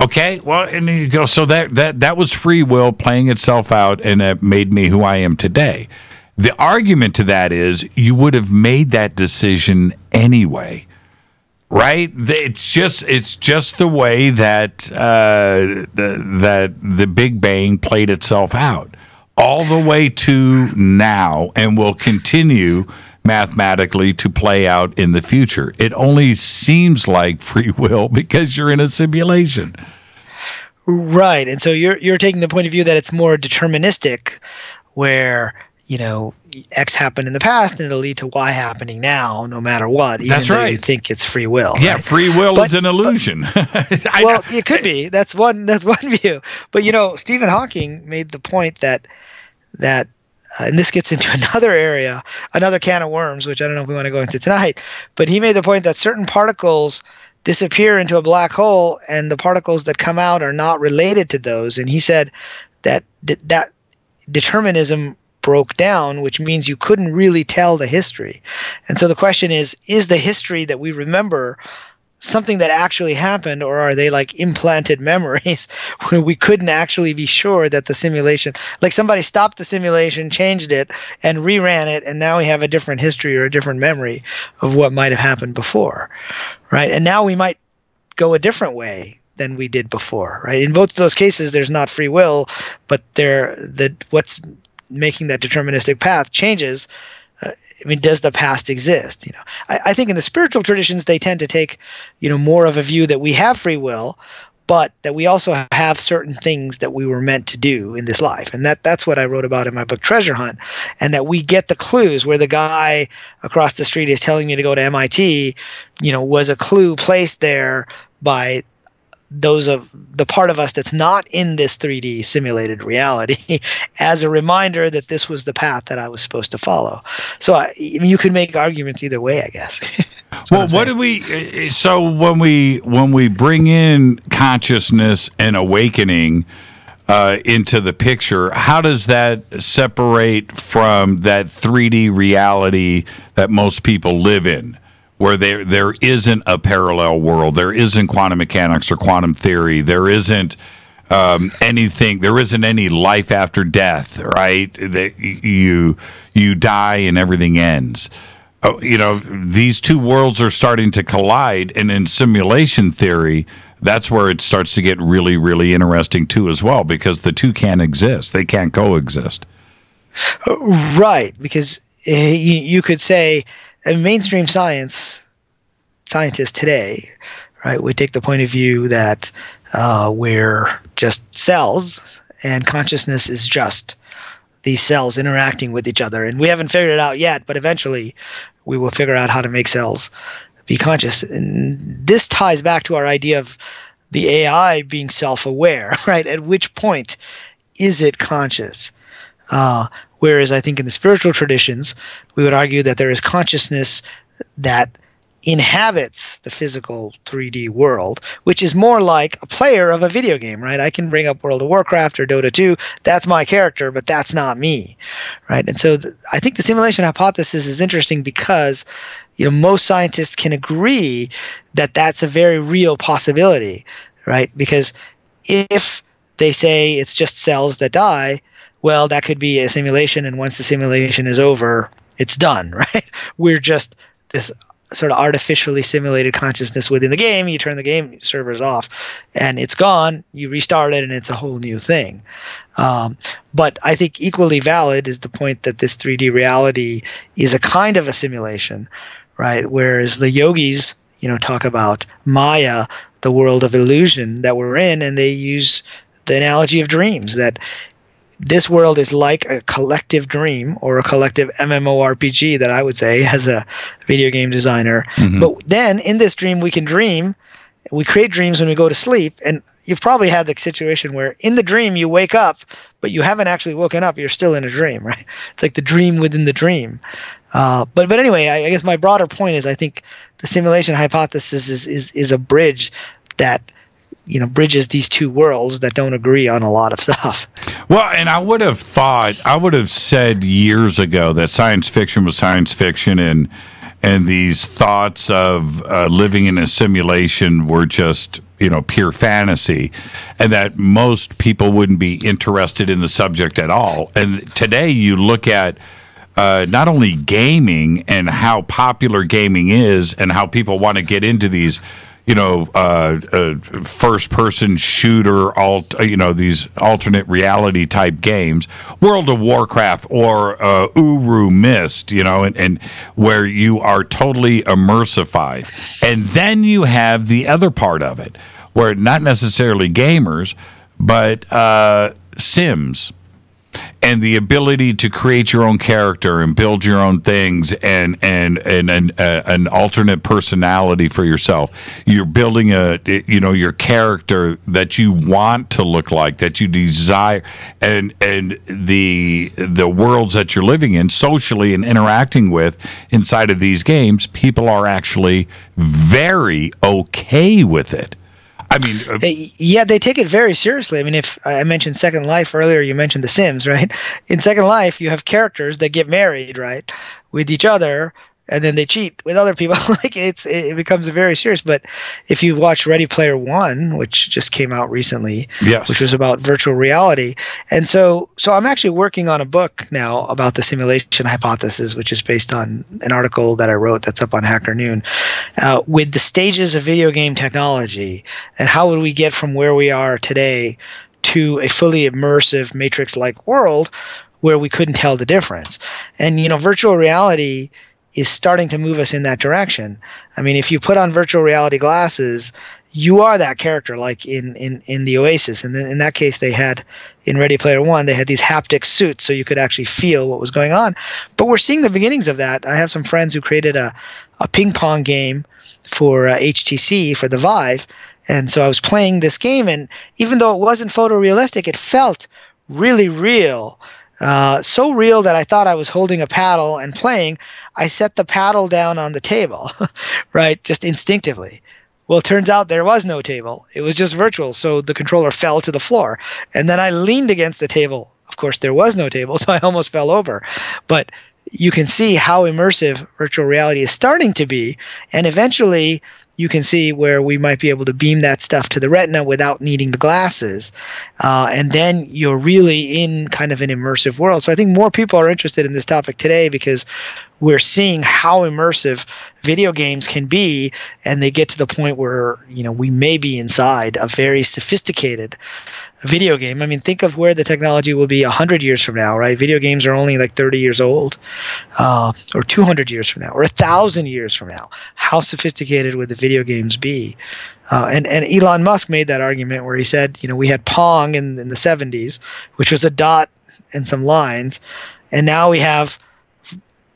Okay, well, and you go, so that was free will playing itself out, and it made me who I am today. The argument to that is you would have made that decision anyway, right? It's just the way that the Big Bang played itself out all the way to now, and will continue mathematically to play out in the future. It only seems like free will because you're in a simulation. Right, and so you're taking the point of view that it's more deterministic, where X happened in the past and it'll lead to Y happening now, no matter what. Even That's though right. You think it's free will. Yeah, right? free will is an illusion. Well, it could be. That's one view. But Stephen Hawking made the point that and this gets into another area, another can of worms, which I don't know if we want to go into tonight. But he made the point that certain particles disappear into a black hole, and the particles that come out are not related to those. And he said that determinism broke down, which means you couldn't really tell the history. And so the question is the history that we remember something that actually happened, or are they like implanted memories where we couldn't actually be sure that the simulation, like somebody stopped the simulation, changed it, and reran it, and now we have a different history or a different memory of what might have happened before, right? And now we might go a different way than we did before, right? In both of those cases, there's not free will, but what's making that deterministic path changes. Does the past exist? I think in the spiritual traditions, they tend to take, more of a view that we have free will, but that we also have certain things that we were meant to do in this life. And that's what I wrote about in my book, Treasure Hunt, and that we get the clues where the guy across the street is telling me to go to MIT, was a clue placed there by those of the part of us that's not in this 3D simulated reality as a reminder that this was the path that I was supposed to follow. So you could make arguments either way, I guess. Well, what do we? So when we bring in consciousness and awakening into the picture, how does that separate from that 3D reality that most people live in, where there isn't a parallel world, there isn't quantum mechanics or quantum theory, there isn't anything, there isn't any life after death, right? That you die and everything ends. These two worlds are starting to collide, and in simulation theory, that's where it starts to get really, really interesting too as well, because the two can't exist. They can't coexist. Right, because you could say mainstream scientists today, right, would take the point of view that we're just cells and consciousness is just these cells interacting with each other. And we haven't figured it out yet, but eventually we will figure out how to make cells be conscious. And this ties back to our idea of the AI being self-aware, right? At which point is it conscious? Whereas I think in the spiritual traditions, we would argue that there is consciousness that inhabits the physical 3D world, which is more like a player of a video game, right? I can bring up World of Warcraft or Dota 2. That's my character, but that's not me, right? And so I think the simulation hypothesis is interesting because, most scientists can agree that that's a very real possibility, right? Because if they say it's just cells that die, well, that could be a simulation, and once the simulation is over, it's done, right? We're just this sort of artificially simulated consciousness within the game. You turn the game servers off, and it's gone. You restart it, and it's a whole new thing. But I think equally valid is the point that this 3D reality is a kind of a simulation, right? Whereas the yogis, talk about Maya, the world of illusion that we're in, and they use the analogy of dreams, that this world is like a collective dream or a collective MMORPG that I would say as a video game designer. Mm-hmm. But then in this dream, we can dream. We create dreams when we go to sleep. And you've probably had the situation where in the dream you wake up, but you haven't actually woken up. You're still in a dream, right? It's like the dream within the dream. But anyway, I guess my broader point is I think the simulation hypothesis is a bridge that bridges these two worlds that don't agree on a lot of stuff. Well, and I would have said years ago that science fiction was science fiction, and these thoughts of living in a simulation were just pure fantasy, and that most people wouldn't be interested in the subject at all. And today you look at not only gaming and how popular gaming is, and how people want to get into these first-person shooter, these alternate reality type games, World of Warcraft or Uru Mist, and where you are totally immersified. And then you have the other part of it, where not necessarily gamers, but Sims. And the ability to create your own character and build your own things, and an alternate personality for yourself. You're building your character that you want to look like, that you desire, and the worlds that you're living in socially and interacting with inside of these games, people are actually very okay with it. I mean, yeah, they take it very seriously. I mean, if I mentioned Second Life earlier, you mentioned The Sims, right? In Second Life, you have characters that get married, right, with each other, and then they cheat with other people. Like it becomes very serious. But if you watch Ready Player One, which just came out recently, yes, which was about virtual reality, and so I'm actually working on a book now about the simulation hypothesis, which is based on an article that I wrote that's up on Hacker Noon, with the stages of video game technology and how would we get from where we are today to a fully immersive Matrix-like world where we couldn't tell the difference. And virtual reality is starting to move us in that direction. I mean, if you put on virtual reality glasses, you are that character, like in the Oasis. And then in that case, they had, in Ready Player One, they had these haptic suits so you could actually feel what was going on. But we're seeing the beginnings of that. I have some friends who created a ping pong game for HTC, for the Vive. And so I was playing this game, and even though it wasn't photorealistic, it felt really real. So real that I thought I was holding a paddle and playing. I set the paddle down on the table, right, just instinctively. Well, it turns out there was no table. It was just virtual, so the controller fell to the floor. And then I leaned against the table. Of course, there was no table, so I almost fell over. But you can see how immersive virtual reality is starting to be, and eventually you can see where we might be able to beam that stuff to the retina without needing the glasses. And then you're really in kind of an immersive world. So I think more people are interested in this topic today because we're seeing how immersive video games can be, and they get to the point where, we may be inside a very sophisticated video game. I mean, think of where the technology will be 100 years from now, right? Video games are only like 30 years old, or 200 years from now, or 1,000 years from now. How sophisticated would the video games be? And Elon Musk made that argument where he said, we had Pong in the 70s, which was a dot and some lines, and now we have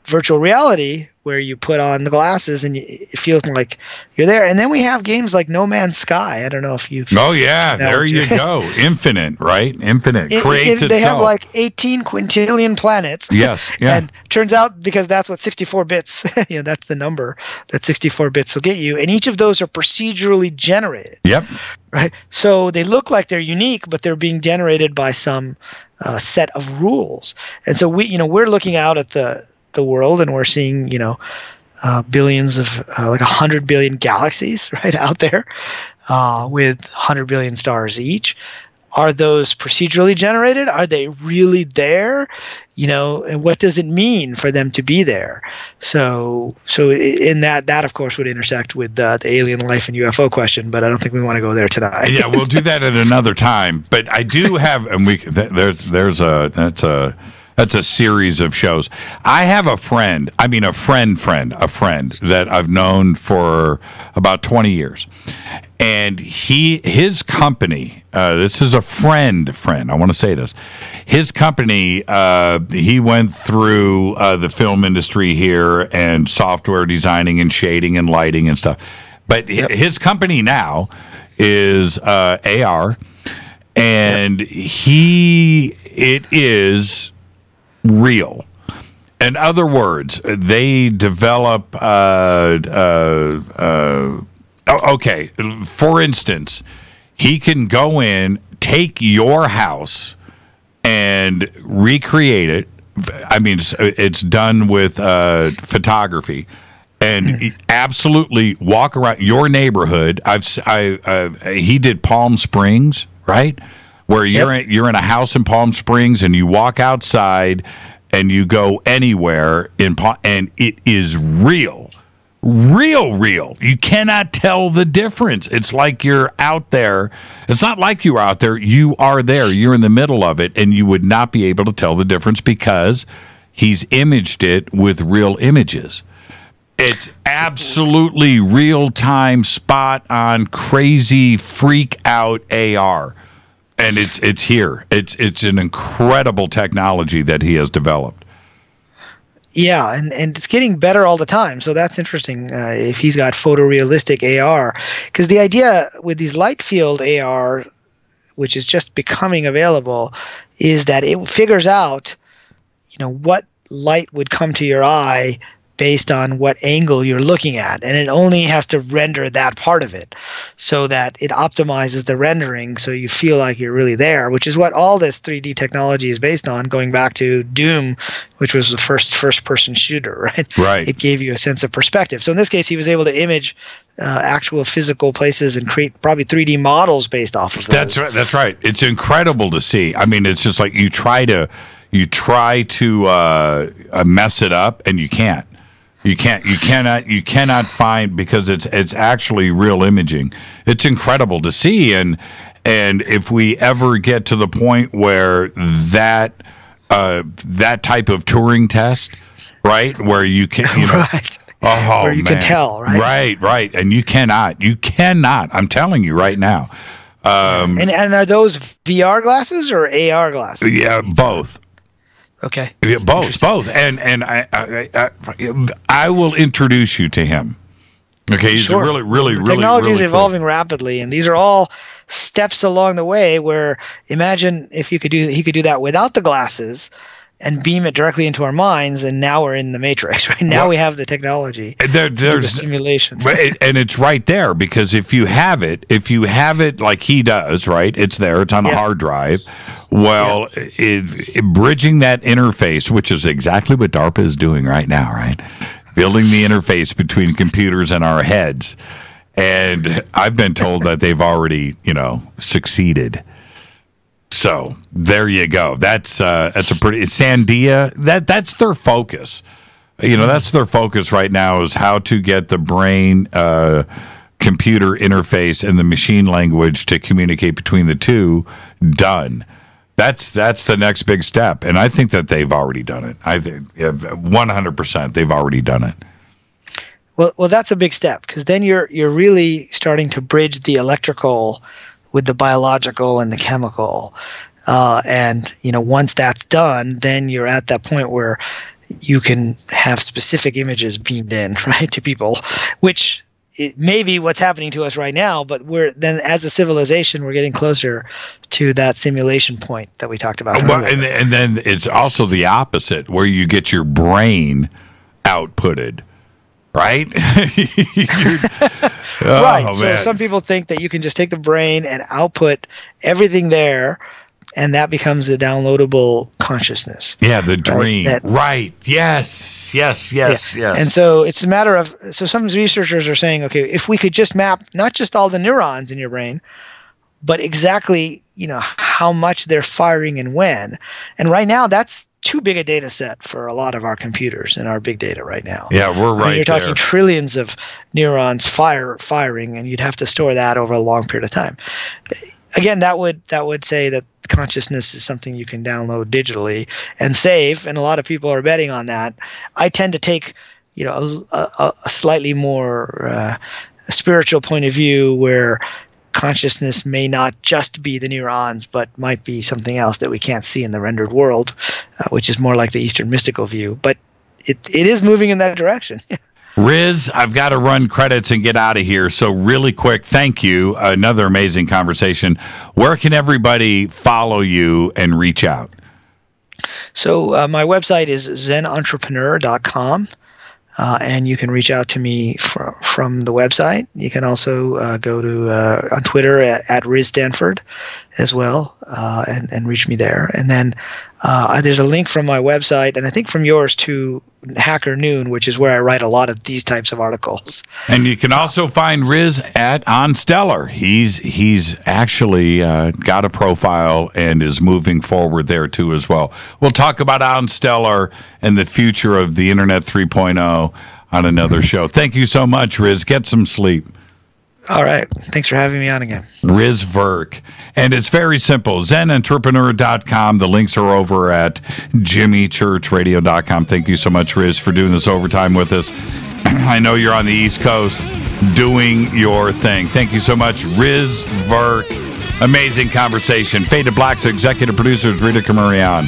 virtual reality where you put on the glasses and it feels like you're there. And then we have games like No Man's Sky. I don't know if you've Oh, yeah. There you go. Infinite, right? Infinite. Creates they itself. have like 18 quintillion planets. Yes. Yeah. And turns out, because that's what 64 bits, that's the number that 64 bits will get you. And each of those are procedurally generated. Yep. Right. So they look like they're unique, but they're being generated by some set of rules. And so we're looking out at the world, and we're seeing billions of like 100 billion galaxies right out there with 100 billion stars each. Are those procedurally generated? Are they really there? And what does it mean for them to be there? So in that of course would intersect with the alien life and UFO question, but I don't think we want to go there tonight. Yeah, we'll do that at another time. But I do have, and that's a series of shows. I have a friend that I've known for about 20 years. And his company, this is a friend, I want to say this. His company, he went through the film industry here and software designing and shading and lighting and stuff. But his company now is AR, and it is real. In other words, they develop okay, for instance, he can go in, take your house and recreate it. I mean, it's done with photography, and absolutely walk around your neighborhood. He did Palm Springs, right? Where you're in a house in Palm Springs, and you walk outside and you go anywhere and it is real. You cannot tell the difference. It's like you're out there. It's not like you're out there. You are there. You're in the middle of it, and you would not be able to tell the difference because he's imaged it with real images. It's absolutely real-time, spot-on, crazy, freak-out AR. And it's here. It's an incredible technology that he has developed. Yeah, and it's getting better all the time. So that's interesting if he's got photorealistic AR. Because the idea with these light field AR, which is just becoming available, is that it figures out, what light would come to your eye based on what angle you're looking at, and it only has to render that part of it so that it optimizes the rendering so you feel like you're really there, which is what all this 3D technology is based on, going back to Doom, which was the first-person shooter, right? Right. It gave you a sense of perspective. So in this case, he was able to image actual physical places and create probably 3D models based off of those. That's right. It's incredible to see. I mean, it's just like you try to mess it up, and you can't. You cannot find, because it's actually real imaging. It's incredible to see, and if we ever get to the point where that type of Turing test, right, where you can, right. Oh, where you can tell, right? Right, and you cannot. I'm telling you right now. And are those VR glasses or AR glasses? Yeah, both. Okay. Yeah, both, and I will introduce you to him. Okay, he's sure. really technology is really evolving rapidly, and these are all steps along the way. Where imagine if he could do that without the glasses and beam it directly into our minds, and now we're in the Matrix. Right now, we have the technology. There's the simulation, and it's right there, because if you have it like he does, right? It's there. It's on a hard drive. Well, bridging that interface, which is exactly what DARPA is doing right now, right? Building the interface between computers and our heads. And I've been told that they've already, succeeded. So there you go. That's a pretty Sandia. That's their focus. That's their focus right now, is how to get the brain computer interface and the machine language to communicate between the two done. That's the next big step, and I think that they've already done it. I think 100% they've already done it. Well, that's a big step, because then you're really starting to bridge the electrical with the biological and the chemical, and once that's done, then you're at that point where you can have specific images beamed in, right, to people, which it may be what's happening to us right now, but we're then, as a civilization, we're getting closer to that simulation point that we talked about earlier. And then it's also the opposite, where you get your brain outputted, right? Right. So some people think that you can just take the brain and output everything there, and that becomes a downloadable consciousness. Yeah, the dream. Right. Yes. And so it's a matter of, so some researchers are saying, okay, if we could just map not just all the neurons in your brain, but exactly, how much they're firing and when. And right now, that's too big a data set for a lot of our computers and our big data right now. Yeah, we're right. You're talking trillions of neurons firing, and you'd have to store that over a long period of time. Again, that would say that consciousness is something you can download digitally and save, and a lot of people are betting on that. I tend to take, a slightly more spiritual point of view, where consciousness may not just be the neurons, but might be something else that we can't see in the rendered world, which is more like the Eastern mystical view. But it is moving in that direction. Riz, I've got to run credits and get out of here. So really quick, thank you. Another amazing conversation. Where can everybody follow you and reach out? So my website is zenentrepreneur.com. And you can reach out to me from the website. You can also go to on Twitter at Riz Stanford as well, and reach me there. And then there's a link from my website, and I think from yours, to Hacker Noon, which is where I write a lot of these types of articles. And you can also find Riz at OnStellar. He's actually got a profile and is moving forward there too as well. We'll talk about OnStellar and the future of the Internet 3.0 on another show. Thank you so much, Riz. Get some sleep. All right. Thanks for having me on again. Riz Virk. And it's very simple. ZenEntrepreneur.com. The links are over at JimmyChurchRadio.com. Thank you so much, Riz, for doing this overtime with us. I know you're on the East Coast doing your thing. Thank you so much, Riz Virk. Amazing conversation. Fade to Black's executive producers, Rita Camarion.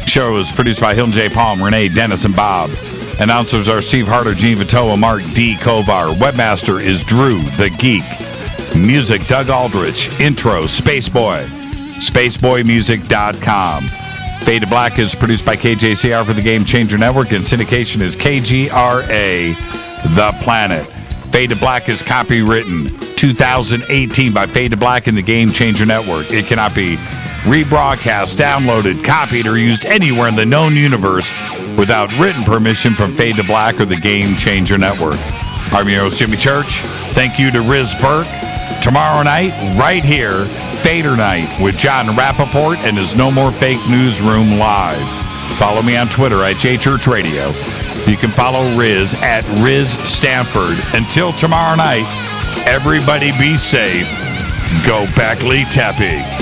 Show is produced by Hilton J. Palm, Renee, Dennis, and Bob. Announcers are Steve Harder, Gene Vitoa, Mark D. Kovar. Webmaster is Drew the Geek. Music, Doug Aldrich. Intro, Spaceboy. SpaceboyMusic.com. Fade to Black is produced by KJCR for the Game Changer Network, and syndication is KGRA, The Planet. Fade to Black is copywritten 2018 by Fade to Black and the Game Changer Network. It cannot be rebroadcast, downloaded, copied, or used anywhere in the known universe without written permission from Fade to Black or the Game Changer Network. I'm your host, Jimmy Church. Thank you to Virk. Tomorrow night, right here, Fader Night with John Rappaport and his No More Fake Newsroom Live. Follow me on Twitter at JChurchRadio. You can follow Riz at Riz Stanford. Until tomorrow night, everybody be safe. Go Beckley Tepe.